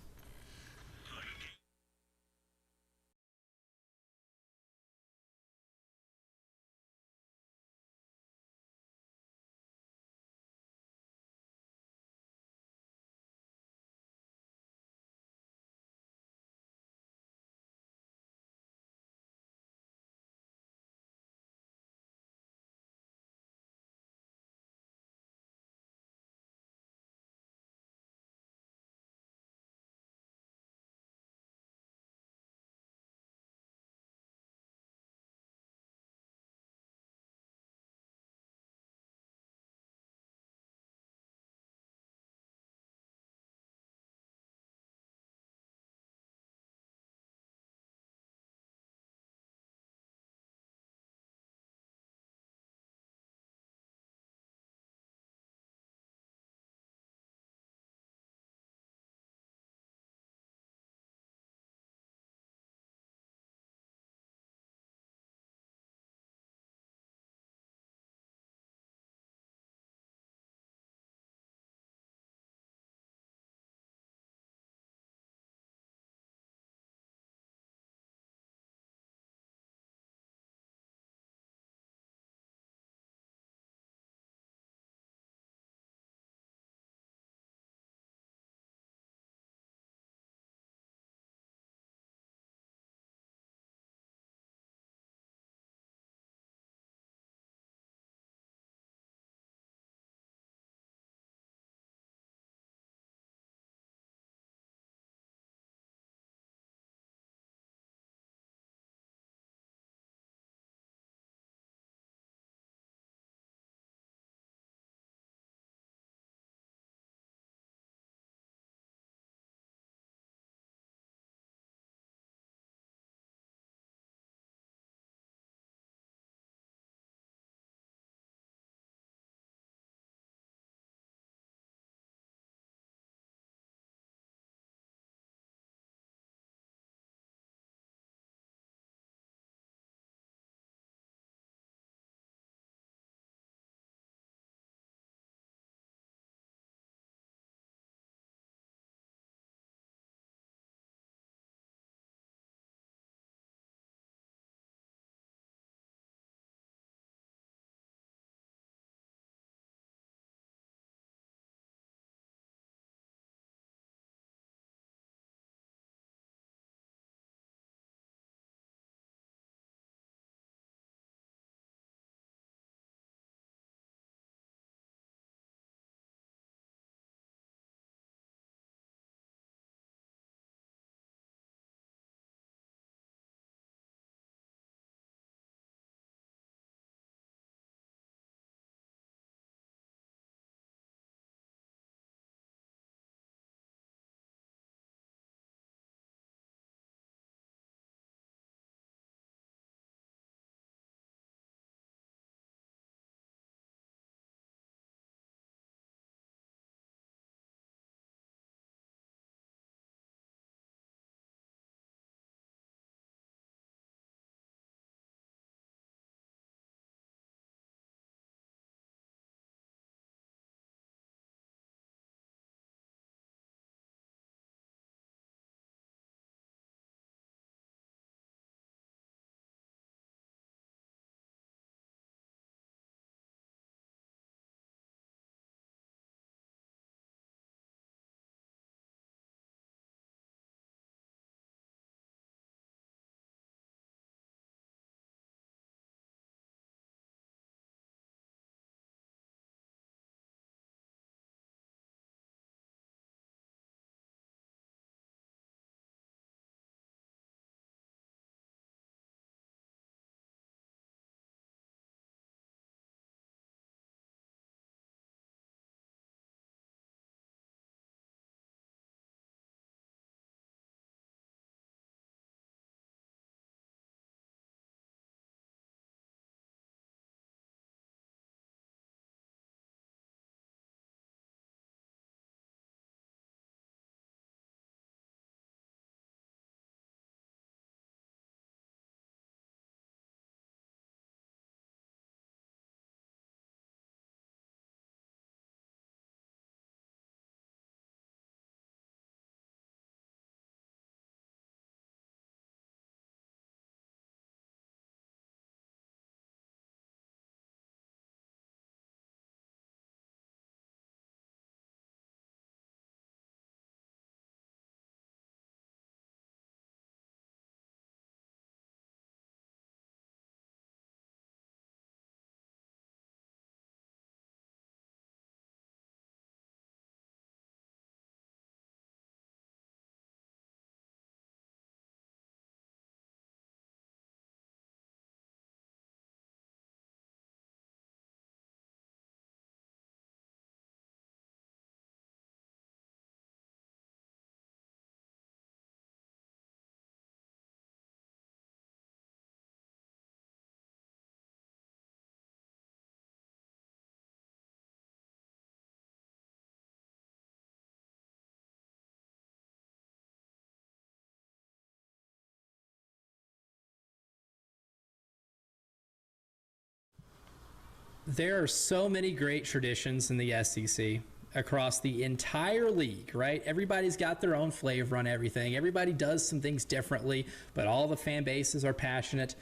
There are so many great traditions in the SEC across the entire league, right? Everybody's got their own flavor on everything. Everybody does some things differently, but all the fan bases are passionate,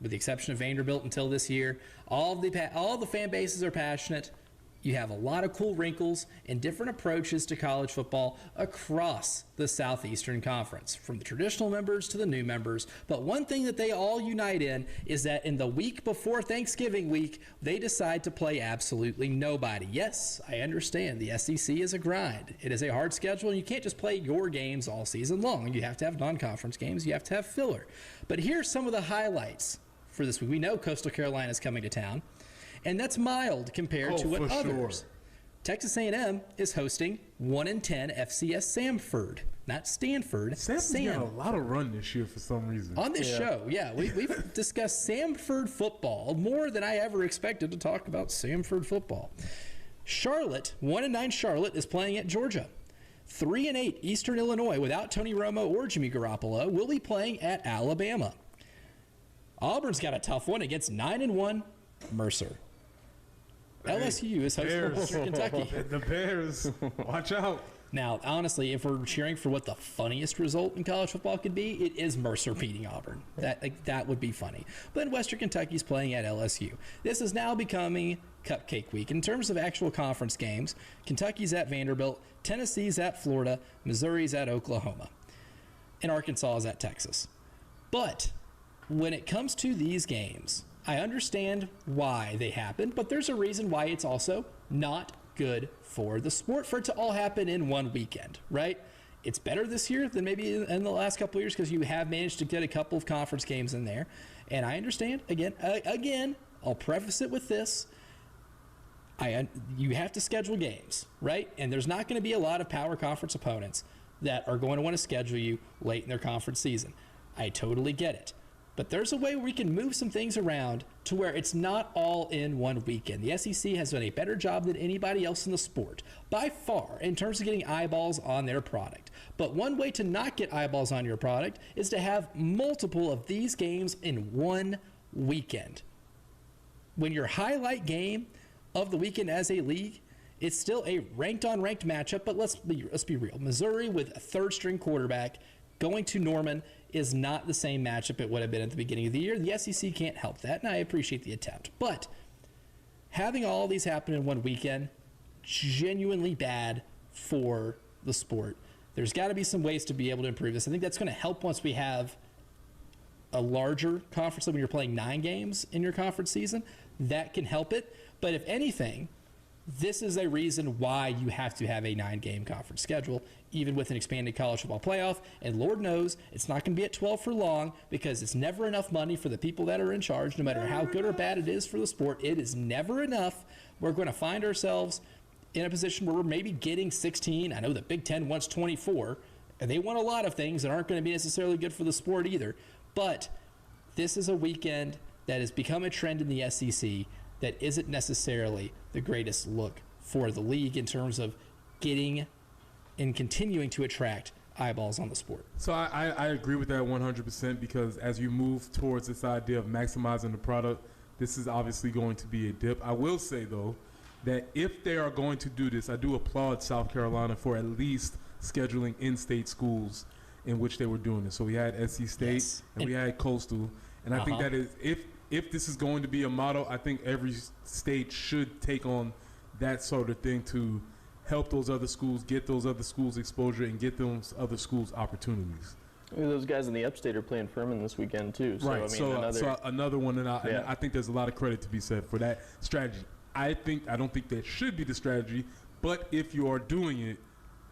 with the exception of Vanderbilt until this year. All the fan bases are passionate. You have a lot of cool wrinkles and different approaches to college football across the Southeastern Conference, from the traditional members to the new members. But one thing that they all unite in is that in the week before Thanksgiving week, they decide to play absolutely nobody. Yes, I understand the SEC is a grind. It is a hard schedule, and you can't just play your games all season long. You have to have non-conference games. You have to have filler. But here's some of the highlights for this week. We know Coastal Carolina is coming to town, and that's mild compared to what others. Sure. Texas A&M is hosting 1-10 FCS Samford, not Stanford. Samford's got a lot of run this year for some reason. On this show, we've discussed Samford football more than I ever expected to talk about Samford football. Charlotte, 1-9 Charlotte, is playing at Georgia. 3-8 Eastern Illinois, without Tony Romo or Jimmy Garoppolo, will be playing at Alabama. Auburn's got a tough one against 9-1 Mercer. LSU is hosting Western Kentucky. The Bears, watch out. Now, honestly, if we're cheering for what the funniest result in college football could be, it is Mercer beating Auburn. That would be funny. But Western Kentucky's playing at LSU. This is now becoming cupcake week. In terms of actual conference games, Kentucky's at Vanderbilt, Tennessee's at Florida, Missouri's at Oklahoma, and Arkansas is at Texas. But when it comes to these games, I understand why they happen, but there's a reason why it's also not good for the sport for it to all happen in one weekend, right? It's better this year than maybe in the last couple of years because you have managed to get a couple of conference games in there. And I understand, again, I'll preface it with this. You have to schedule games, right? And there's not going to be a lot of power conference opponents that are going to want to schedule you late in their conference season. I totally get it. But there's a way where we can move some things around to where it's not all in one weekend. The SEC has done a better job than anybody else in the sport, by far, in terms of getting eyeballs on their product. But one way to not get eyeballs on your product is to have multiple of these games in one weekend. When your highlight game of the weekend as a league, it's still a ranked-on-ranked matchup, but let's be real. Missouri with a third-string quarterback going to Norman is not the same matchup it would have been at the beginning of the year. The SEC can't help that, and I appreciate the attempt. But having all these happen in one weekend, genuinely bad for the sport. There's got to be some ways to be able to improve this. I think that's going to help once we have a larger conference. When you're playing 9 games in your conference season, that can help it. But if anything, this is a reason why you have to have a 9-game conference schedule, even with an expanded college football playoff. And Lord knows it's not going to be at 12 for long because it's never enough money for the people that are in charge, no matter how good or bad it is for the sport. It is never enough. We're going to find ourselves in a position where we're maybe getting 16. I know the Big Ten wants 24, and they want a lot of things that aren't going to be necessarily good for the sport either. But this is a weekend that has become a trend in the SEC that isn't necessarily the greatest look for the league in terms of getting and continuing to attract eyeballs on the sport. So I agree with that 100% because as you move towards this idea of maximizing the product, this is obviously going to be a dip. I will say, though, that if they are going to do this, I do applaud South Carolina for at least scheduling in-state schools in which they were doing this. So we had SC State and we had Coastal. And I think that is if this is going to be a model, I think every state should take on that sort of thing to help those other schools, get those other schools exposure, and get those other schools opportunities. I mean, those guys in the upstate are playing Furman this weekend, too. So, right, I mean, another one, and I think there's a lot of credit to be said for that strategy. I don't think that should be the strategy, but if you are doing it,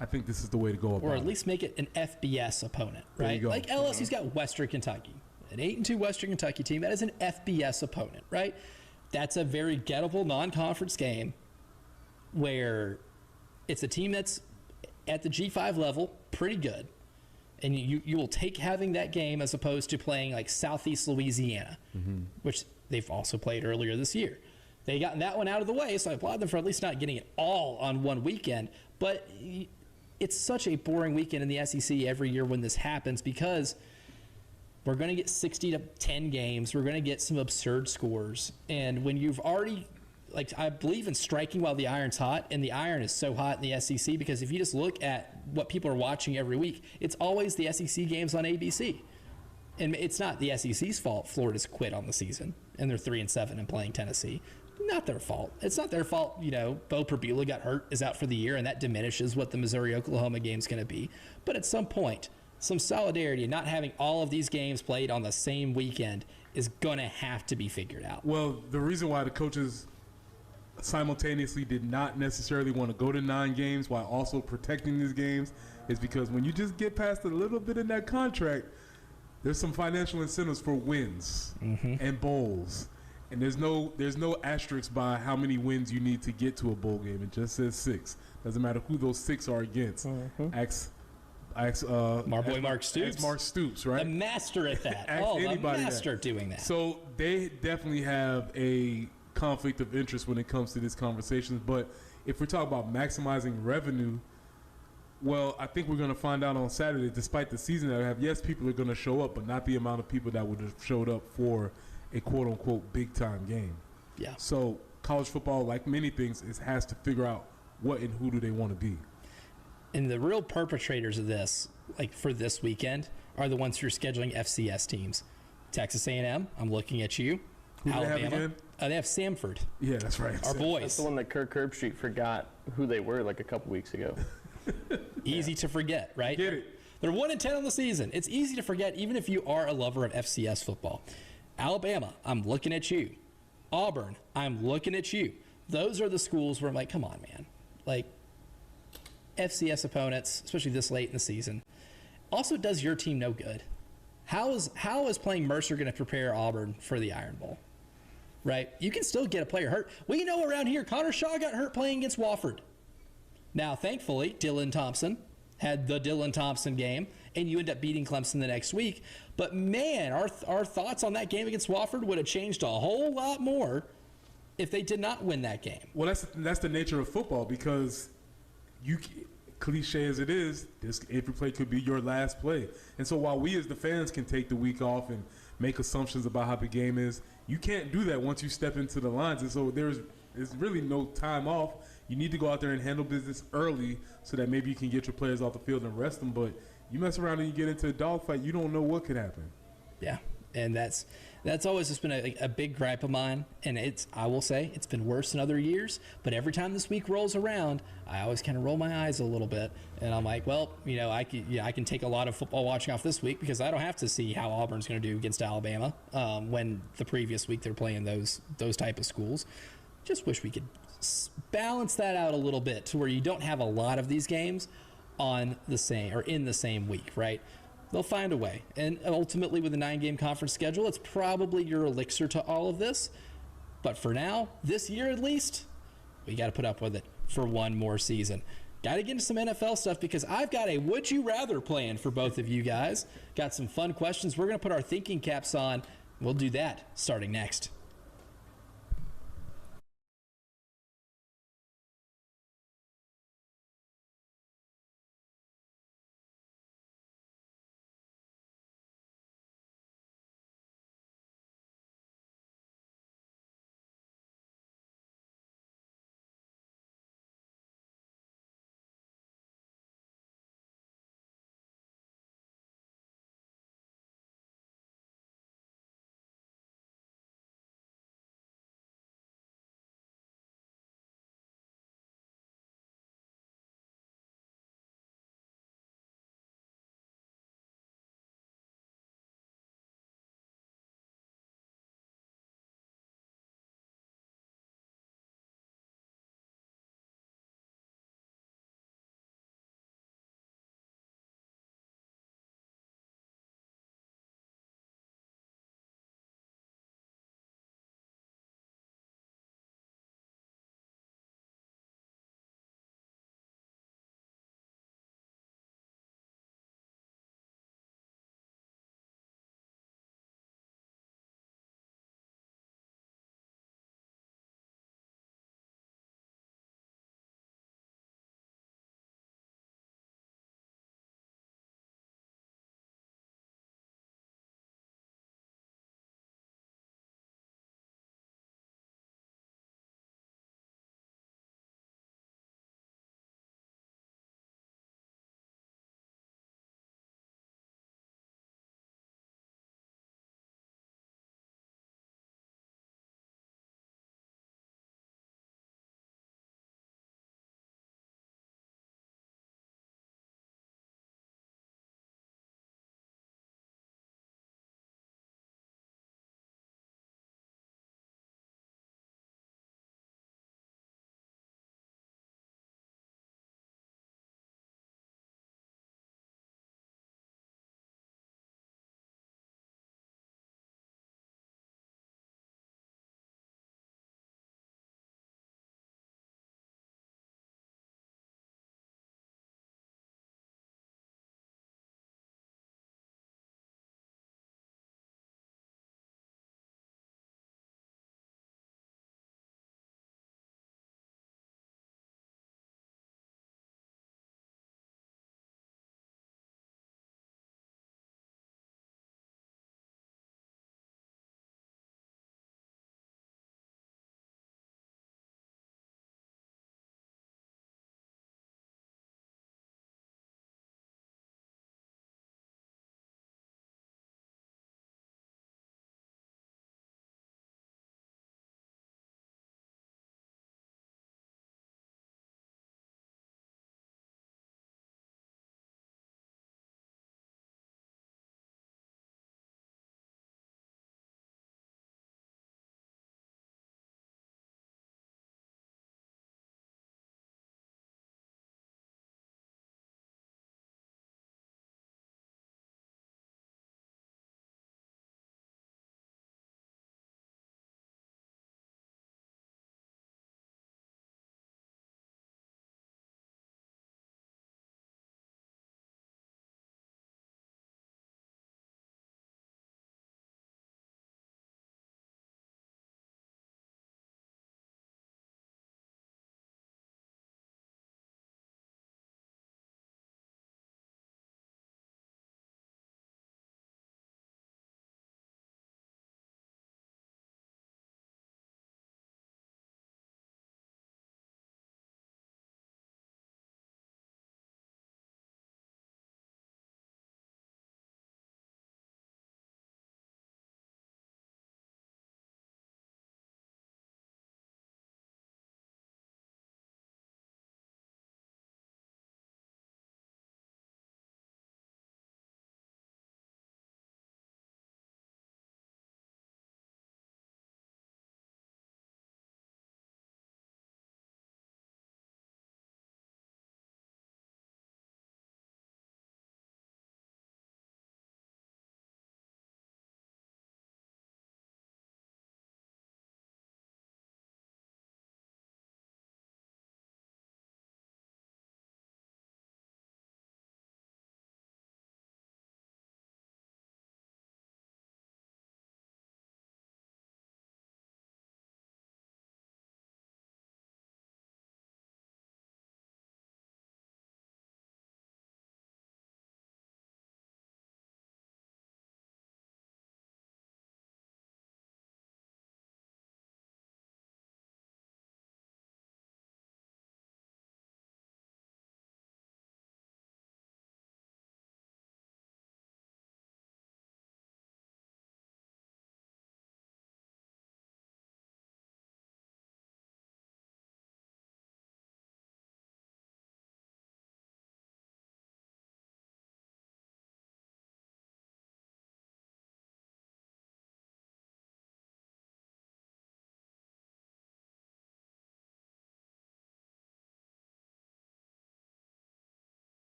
I think this is the way to go about it. Or at least make it an FBS opponent, right? Like LSU's got Western Kentucky. An 8-2 Western Kentucky team, that is an FBS opponent, right? That's a very gettable non-conference game where it's a team that's at the G5 level, pretty good, and you will take having that game as opposed to playing like Southeast Louisiana, which they've also played earlier this year. They got that one out of the way, so I applaud them for at least not getting it all on one weekend. But it's such a boring weekend in the SEC every year when this happens because we're going to get 60 to 10 games. We're going to get some absurd scores. And when you've already like I believe in striking while the iron's hot, and the iron is so hot in the SEC because if you just look at what people are watching every week, it's always the SEC games on ABC. And it's not the SEC's fault Florida's quit on the season and they're 3-7 and playing Tennessee. Not their fault. It's not their fault, Bo Perbula got hurt, is out for the year, and that diminishes what the Missouri-Oklahoma game's going to be. But at some point, some solidarity, not having all of these games played on the same weekend is going to have to be figured out. Well, the reason why the coaches simultaneously did not necessarily want to go to 9 games while also protecting these games is because when you just get past a little bit in that contract, there's some financial incentives for wins and bowls. And there's no asterisk by how many wins you need to get to a bowl game. It just says 6. Doesn't matter who those 6 are against. Mark Stoops. Mark Stoops, right? A master at that. A master at doing that. So they definitely have a conflict of interest when it comes to this conversation. But if we're talking about maximizing revenue, well, I think we're going to find out on Saturday, despite the season that I have, yes, people are going to show up, but not the amount of people that would have showed up for a quote-unquote big-time game. Yeah. So college football, like many things, has to figure out what and who do they want to be. And the real perpetrators of this, like for this weekend, are the ones who are scheduling FCS teams. Texas A&M, I'm looking at you. Who do Alabama, they have again? They have Samford. Yeah, that's right. Our boys. That's the one that Kirk Herbstreit forgot who they were like a couple weeks ago. Easy to forget, right? Get it. They're 1-10 on the season. It's easy to forget, even if you are a lover of FCS football. Alabama, I'm looking at you. Auburn, I'm looking at you. Those are the schools where I'm like, come on, man. Like, FCS opponents, especially this late in the season, also does your team no good. How is playing Mercer going to prepare Auburn for the Iron Bowl? Right? You can still get a player hurt. We know around here, Connor Shaw got hurt playing against Wofford. Now, thankfully, Dylan Thompson had the Dylan Thompson game, and you end up beating Clemson the next week. But, man, our thoughts on that game against Wofford would have changed a whole lot more if they did not win that game. Well, that's the nature of football because cliche as it is, every play could be your last play. And so while we as the fans can take the week off and make assumptions about how the game is, you can't do that once you step into the lines. And so there's really no time off. You need to go out there and handle business early so that maybe you can get your players off the field and rest them. But you mess around and you get into a dogfight, you don't know what could happen. Yeah, and that's always just been a big gripe of mine. And I will say it's been worse in other years. But every time this week rolls around, I always kind of roll my eyes a little bit. And I'm like, well, I can take a lot of football watching off this week because I don't have to see how Auburn's going to do against Alabama when the previous week they're playing those type of schools. Just wish we could balance that out a little bit to where you don't have a lot of these games on the same or in the same week, right? They'll find a way. And ultimately with a 9-game conference schedule, it's probably your elixir to all of this. But for now, this year at least, we got to put up with it for one more season. Got to get into some NFL stuff because I've got a would you rather plan for both of you guys. Got some fun questions. We're going to put our thinking caps on. We'll do that starting next.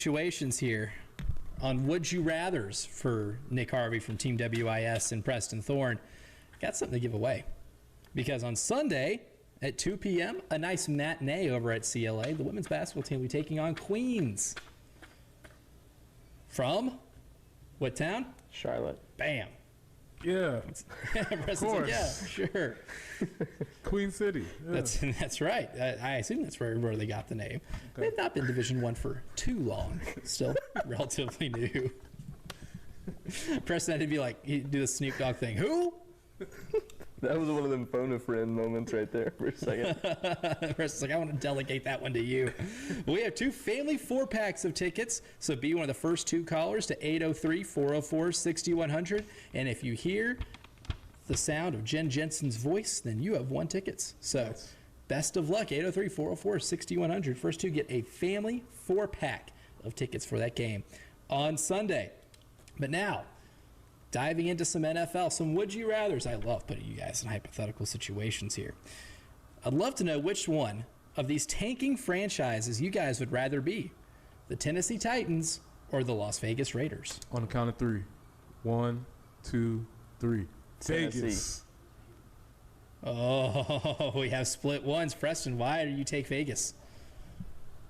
situations here on Would You Rathers for Nick Harvey from Team WIS and Preston Thorne. Got something to give away. Because on Sunday at 2 p.m., a nice matinee over at CLA, the women's basketball team will be taking on Queens. From what town? Charlotte. Bam. Yeah. Preston's course. like, yeah, sure. Queen City. Yeah. That's right. I assume that's where they got the name. They've not been Division I for too long. Still relatively new. Preston had to be like, he'd do the Snoop Dogg thing. Who? That was one of them phone a friend moments right there for a second. Preston's like, I want to delegate that one to you. We have 2 family 4-packs of tickets, so be one of the first 2 callers to 803-404-6100. And if you hear the sound of Jen Jensen's voice, then you have 1 tickets. So best of luck, 803-404-6100. First 2 get a family 4-pack of tickets for that game on Sunday. But now, diving into some NFL, some Would You Rathers. I love putting you guys in hypothetical situations here. I'd love to know which one of these tanking franchises you guys would rather be, the Tennessee Titans or the Las Vegas Raiders. On the count of 3. 1, 2, 3. Tennessee. Vegas. Oh, we have split ones. Preston, why do you take Vegas?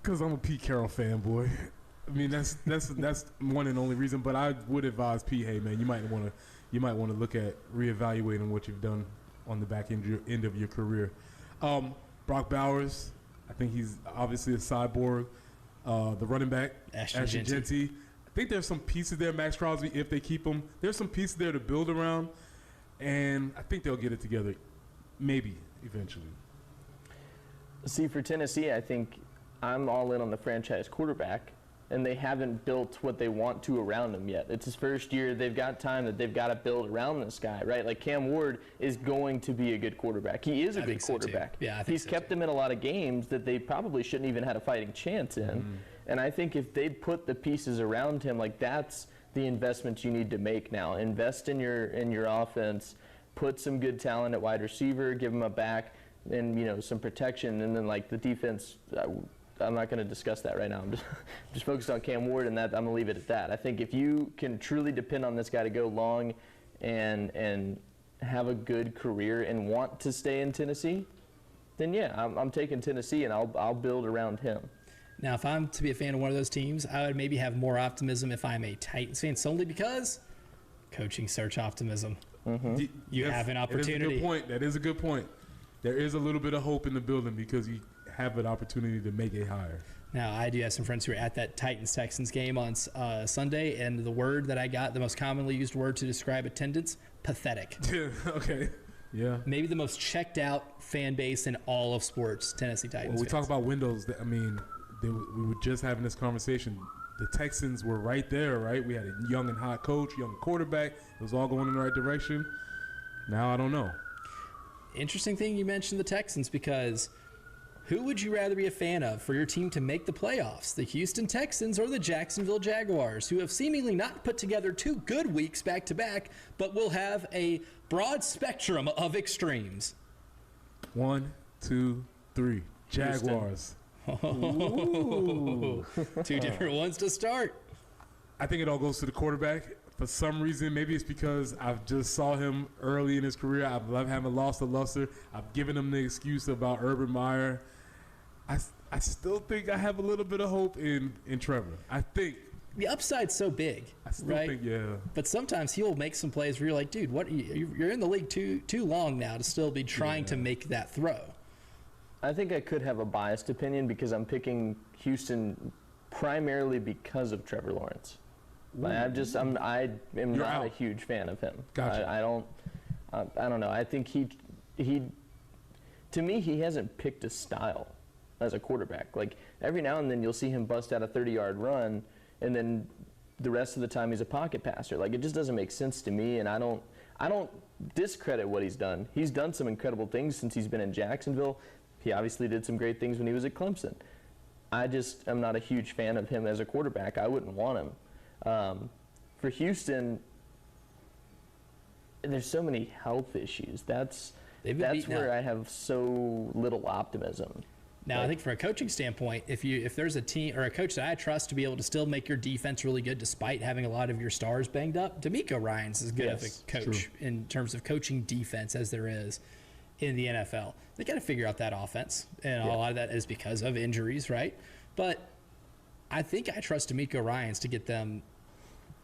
Because I'm a Pete Carroll fanboy. I mean, that's one and only reason. But I would advise Pete, hey man, you might want to look at reevaluating what you've done on the back end of your career. Brock Bowers, I think he's obviously a cyborg. The running back, Ashton Jeanty. I think there's some pieces there. Max Crosby, if they keep him, there's some pieces there to build around, and I think they'll get it together, maybe eventually. See, for Tennessee, I think I'm all in on the franchise quarterback, and they haven't built what they want to around him yet. It's his first year. They've got time that they've got to build around this guy, right? Like Cam Ward is going to be a good quarterback. He is a good quarterback. Yeah, I think He's kept them in a lot of games that they probably shouldn't even had a fighting chance in. And I think if they put the pieces around him, like that's the investment you need to make now. Invest in your offense, put some good talent at wide receiver, give him a back, and some protection, and then like the defense. I'm not going to discuss that right now. I'm just focused on Cam Ward, and that I'm going to leave it at that. I think if you can truly depend on this guy to go long and have a good career and want to stay in Tennessee, then yeah, I'm taking Tennessee, and I'll build around him. Now, if I'm to be a fan of one of those teams, I would maybe have more optimism if I'm a Titans fan, solely because coaching search optimism. You have an opportunity. That is a good point. There is a little bit of hope in the building because you have an opportunity to make a hire. Now, I do have some friends who were at that Titans-Texans game on Sunday, and the word that I got, the most commonly used word to describe attendance, pathetic. Okay. Yeah. Maybe the most checked out fan base in all of sports, Tennessee Titans. Well, we talk about windows. I mean, we were just having this conversation. The Texans were right there, right? We had a young and hot coach, young quarterback. It was all going in the right direction. Now I don't know. Interesting thing you mentioned the Texans, because who would you rather be a fan of for your team to make the playoffs? The Houston Texans or the Jacksonville Jaguars, who have seemingly not put together 2 good weeks back to back, but will have a broad spectrum of extremes? 1, 2, 3. Jaguars. Ooh. 2 different ones to start. I think it all goes to the quarterback. For some reason, maybe it's because I've just saw him early in his career. I haven't lost the luster. I've given him the excuse about Urban Meyer. I still think I have a little bit of hope in Trevor. I think the upside's so big. I still think, yeah. But sometimes he'll make some plays where you're like, dude, what? You're in the league too long now to still be trying to make that throw. I think I could have a biased opinion because I'm picking Houston primarily because of Trevor Lawrence. I am not a huge fan of him. Gotcha. I don't know. I think he to me, he hasn't picked a style as a quarterback. Like every now and then you'll see him bust out a 30-yard run, and then the rest of the time he's a pocket passer. Like it just doesn't make sense to me, and I don't discredit what he's done. He's done some incredible things since he's been in Jacksonville. He obviously did some great things when he was at Clemson. I just am not a huge fan of him as a quarterback. I wouldn't want him. For Houston, there's so many health issues. That's where I have so little optimism. Now, I think from a coaching standpoint, if there's a team or a coach that I trust to be able to still make your defense really good despite having a lot of your stars banged up, D'Amico Ryans is good of a coach in terms of coaching defense as there is in the NFL. They got to figure out that offense, and a lot of that is because of injuries, right? But I think I trust D'Amico Ryans to get them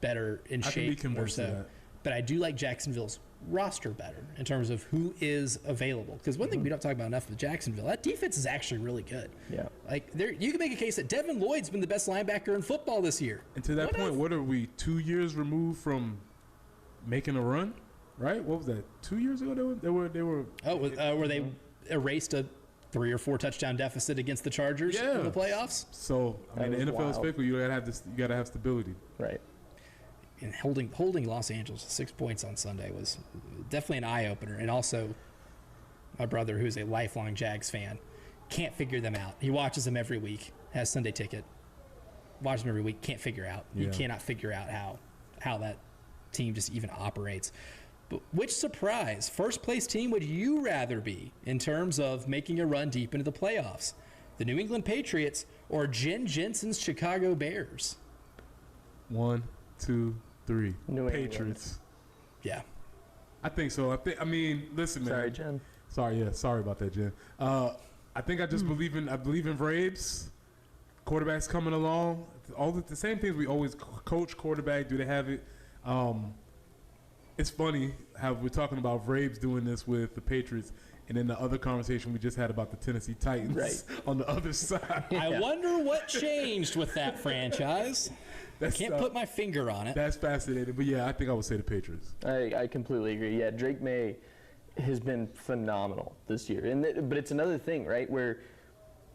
better in shape more so. But I do like Jacksonville's roster better in terms of who is available. Because one thing we don't talk about enough with Jacksonville, that defense is actually really good. Yeah. Like you can make a case that Devin Lloyd's been the best linebacker in football this year. And to that point, what are we 2 years removed from making a run? Right? What was that? 2 years ago they were. Oh, where they erased a 3 or 4 touchdown deficit against the Chargers in the playoffs. So I mean, the NFL is fickle. You gotta have this. You gotta have stability. Right. And holding Los Angeles to 6 points on Sunday was definitely an eye opener. And also, my brother, who's a lifelong Jags fan, can't figure them out. He watches them every week. Has Sunday ticket. Watches them every week. Can't figure out. He cannot figure out how that team just even operates. But which surprise, first place team would you rather be in terms of making a run deep into the playoffs? The New England Patriots or Jen Jensen's Chicago Bears? 1, 2, 3. New Patriots. Yeah. I think so. I mean, listen, man. Sorry, Jen. Sorry about that, Jen. I think I just believe in Vrabes. Quarterbacks coming along. All the same things we always coach quarterback. Do they have it? It's funny how we're talking about Vrabes doing this with the Patriots, and then the other conversation we just had about the Tennessee Titans on the other side. I wonder what changed with that franchise. I can't put my finger on it. That's fascinating. But, yeah, I think I would say the Patriots. I completely agree. Yeah, Drake May has been phenomenal this year. But it's another thing, right, where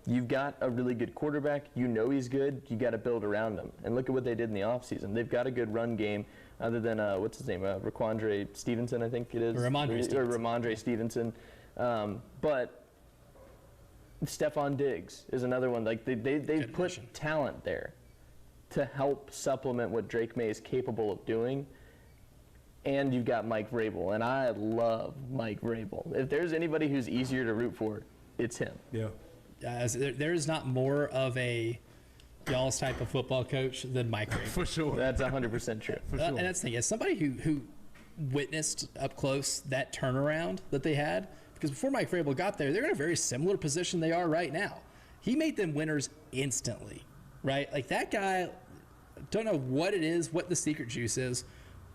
you've got a really good quarterback. You know he's good. You got to build around him. And look at what they did in the offseason. They've got a good run game other than, what's his name, Raquandre Stevenson, I think it is. Ramondre Stevenson. But Stephon Diggs is another one. Like they put talent there to help supplement what Drake May is capable of doing. And you've got Mike Vrabel, and I love Mike Vrabel. If there's anybody who's easier to root for, it's him. Yeah. There is not more of a y'all's type of football coach than Mike Vrabel. For sure. That's 100% true. For sure. And that's the thing. As somebody who witnessed up close that turnaround that they had, because before Mike Vrabel got there, they're in a very similar position they are right now. He made them winners instantly, right? Like that guy, don't know what it is, what the secret juice is,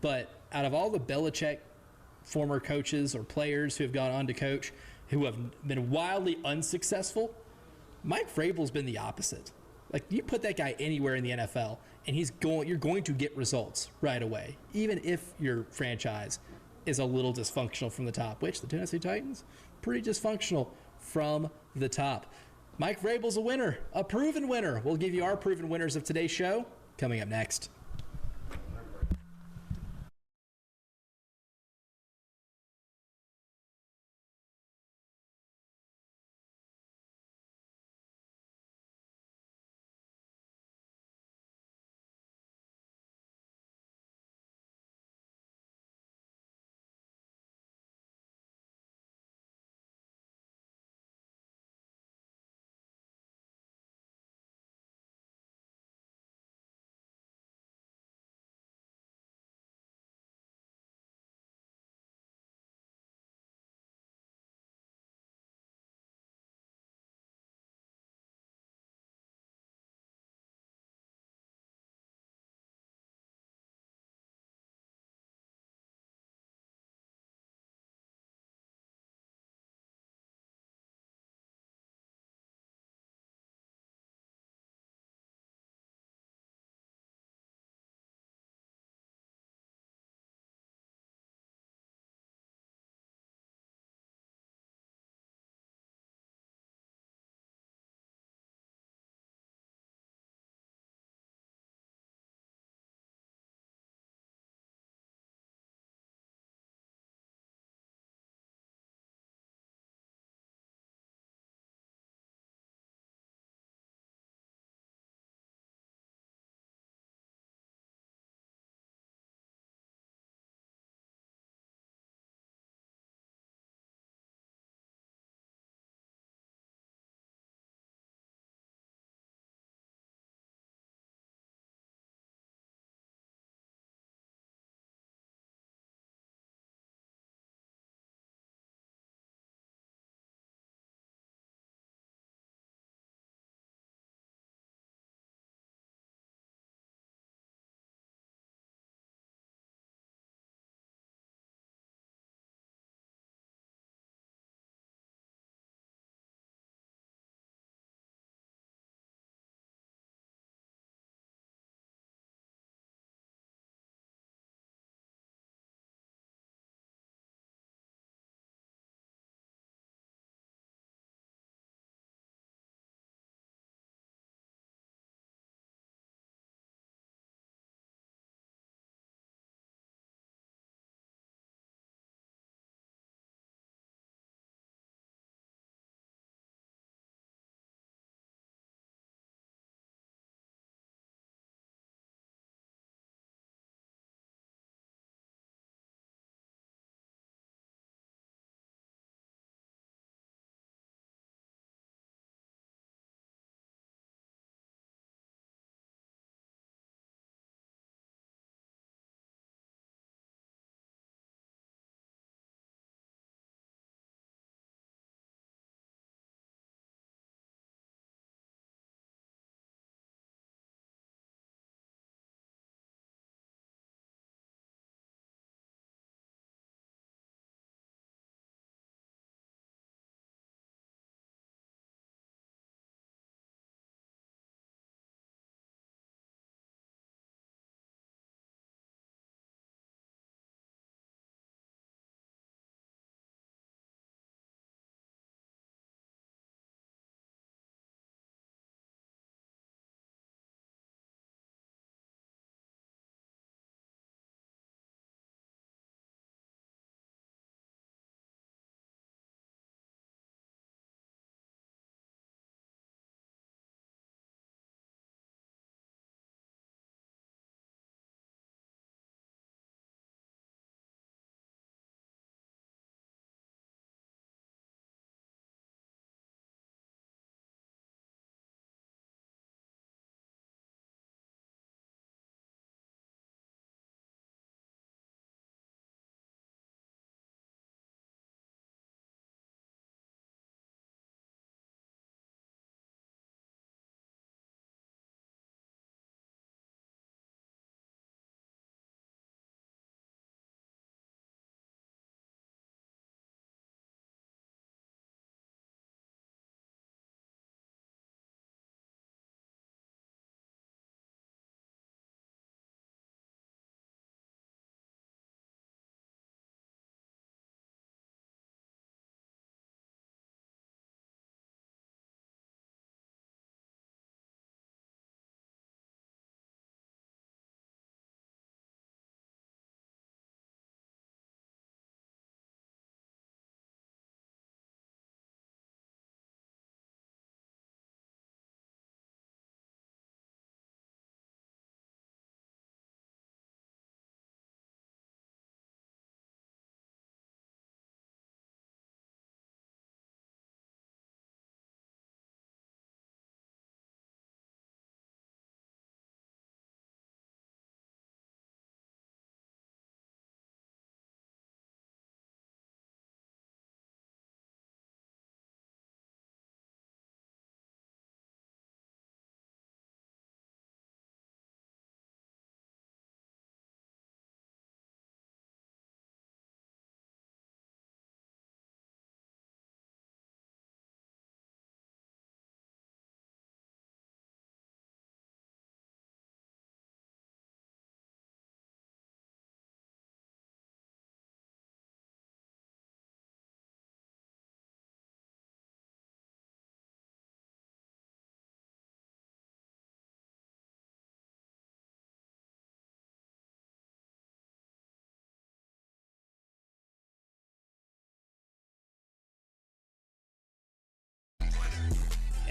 but out of all the Belichick former coaches or players who have gone on to coach who have been wildly unsuccessful, Mike Vrabel's been the opposite. Like you put that guy anywhere in the NFL and you're going to get results right away, even if your franchise is a little dysfunctional from the top, which the Tennessee Titans, pretty dysfunctional from the top. Mike Vrabel's a winner, a proven winner. We'll give you our proven winners of today's show coming up next.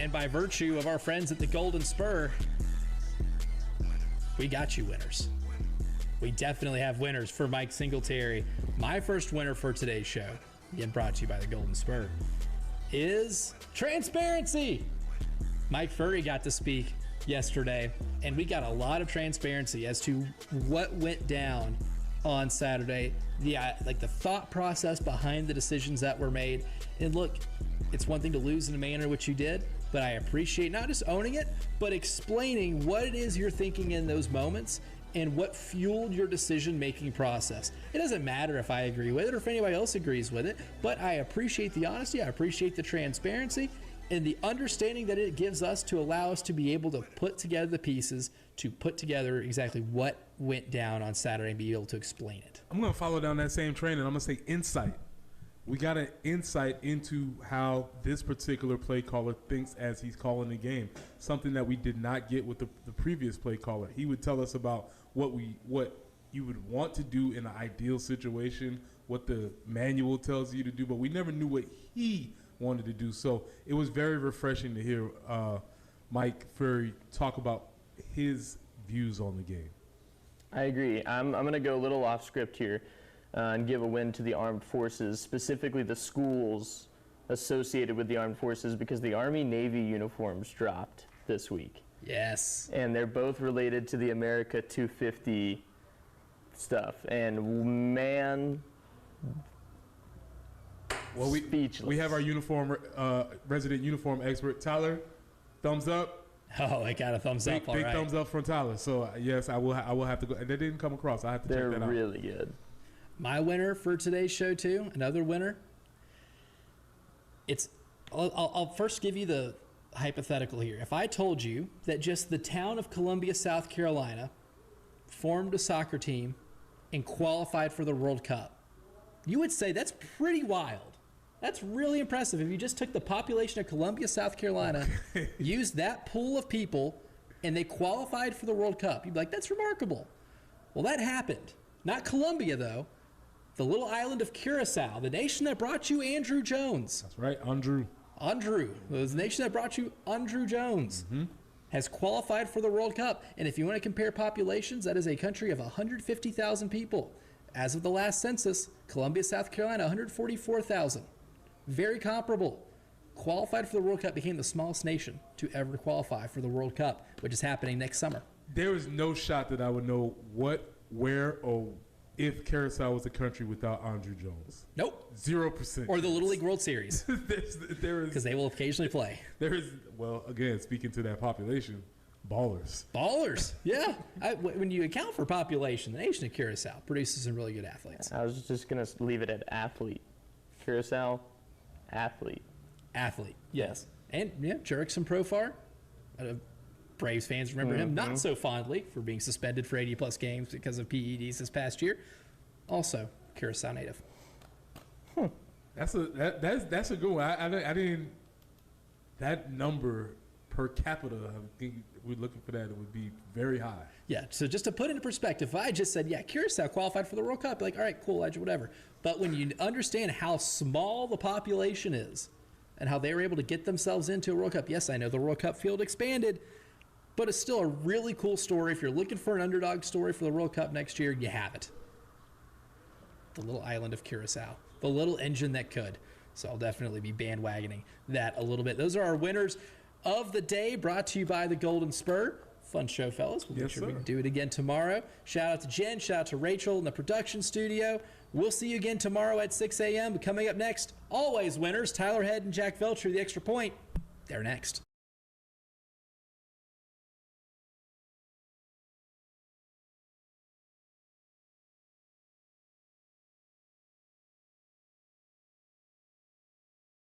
And by virtue of our friends at the Golden Spur, we got you winners. We definitely have winners for Mike Singletary. My first winner for today's show, again brought to you by the Golden Spur, is transparency. Mike Furry got to speak yesterday, and we got a lot of transparency as to what went down on Saturday, the thought process behind the decisions that were made. And look, it's one thing to lose in a manner which you did, but I appreciate not just owning it, but explaining what it is you're thinking in those moments and what fueled your decision-making process. It doesn't matter if I agree with it or if anybody else agrees with it, but I appreciate the honesty, I appreciate the transparency, and the understanding that it gives us to allow us to be able to put together the pieces to put together exactly what went down on Saturday and be able to explain it. I'm going to follow down that same train, and I'm going to say insight. We got an insight into how this particular play caller thinks as he's calling the game, something that we did not get with the previous play caller. He would tell us about what you would want to do in an ideal situation, what the manual tells you to do, but we never knew what he wanted to do. So it was very refreshing to hear Mike Furry talk about his views on the game. I agree. I'm going to go a little off script here and give a win to the armed forces, specifically the schools associated with the armed forces, because the Army-Navy uniforms dropped this week. Yes. And they're both related to the America 250 stuff. And man, well, speechless. We have our resident uniform expert, Tyler. Thumbs up. Oh, I got a thumbs up. All big right. Thumbs up from Tyler. So yes, I will have to go. And they didn't come across. I have to check that out. They're really good. My winner for today's show too, another winner. I'll first give you the hypothetical here. If I told you that just the town of Columbia, South Carolina, formed a soccer team and qualified for the World Cup, you would say that's pretty wild. That's really impressive. If you just took the population of Columbia, South Carolina, used that pool of people, and they qualified for the World Cup, you'd be like, that's remarkable. Well, that happened. Not Columbia, though. The little island of Curacao, the nation that brought you Andrew Jones. That's right, Andrew. It was the nation that brought you Andrew Jones. Mm-hmm. Has qualified for the World Cup. And if you want to compare populations, that is a country of 150,000 people. As of the last census, Columbia, South Carolina, 144,000. Very comparable. Qualified for the World Cup, became the smallest nation to ever qualify for the World Cup, which is happening next summer. There is no shot that I would know what, where, or if Curacao was a country without Andrew Jones. Nope. 0%. Or the Little League World Series. Because they will occasionally play. Well, again, speaking to that population, ballers. Yeah. When you account for population, the nation of Curacao produces some really good athletes. I was just going to leave it at athlete. Curacao, athlete. Yes. And yeah, Jurickson Profar. Braves fans remember him not so fondly for being suspended for 80-plus games because of PEDs this past year. Also, Curacao native. That's a good one. I didn't. That number per capita, I think we're looking for that. It would be very high. Yeah. So just to put into perspective, if I just said, yeah, Curacao qualified for the World Cup, like, all right, cool, whatever. But when you understand how small the population is and how they were able to get themselves into a World Cup, yes, I know the World Cup field expanded, but it's still a really cool story. If you're looking for an underdog story for the World Cup next year, you have it. The little island of Curacao. The little engine that could. So I'll definitely be bandwagoning that a little bit. Those are our winners of the day, brought to you by the Golden Spur. Fun show, fellas. We'll make sure we can do it again tomorrow. Shout out to Jen. Shout out to Rachel in the production studio. We'll see you again tomorrow at 6 a.m. Coming up next, always winners, Tyler Head and Jack Velcher, The Extra Point. They're next.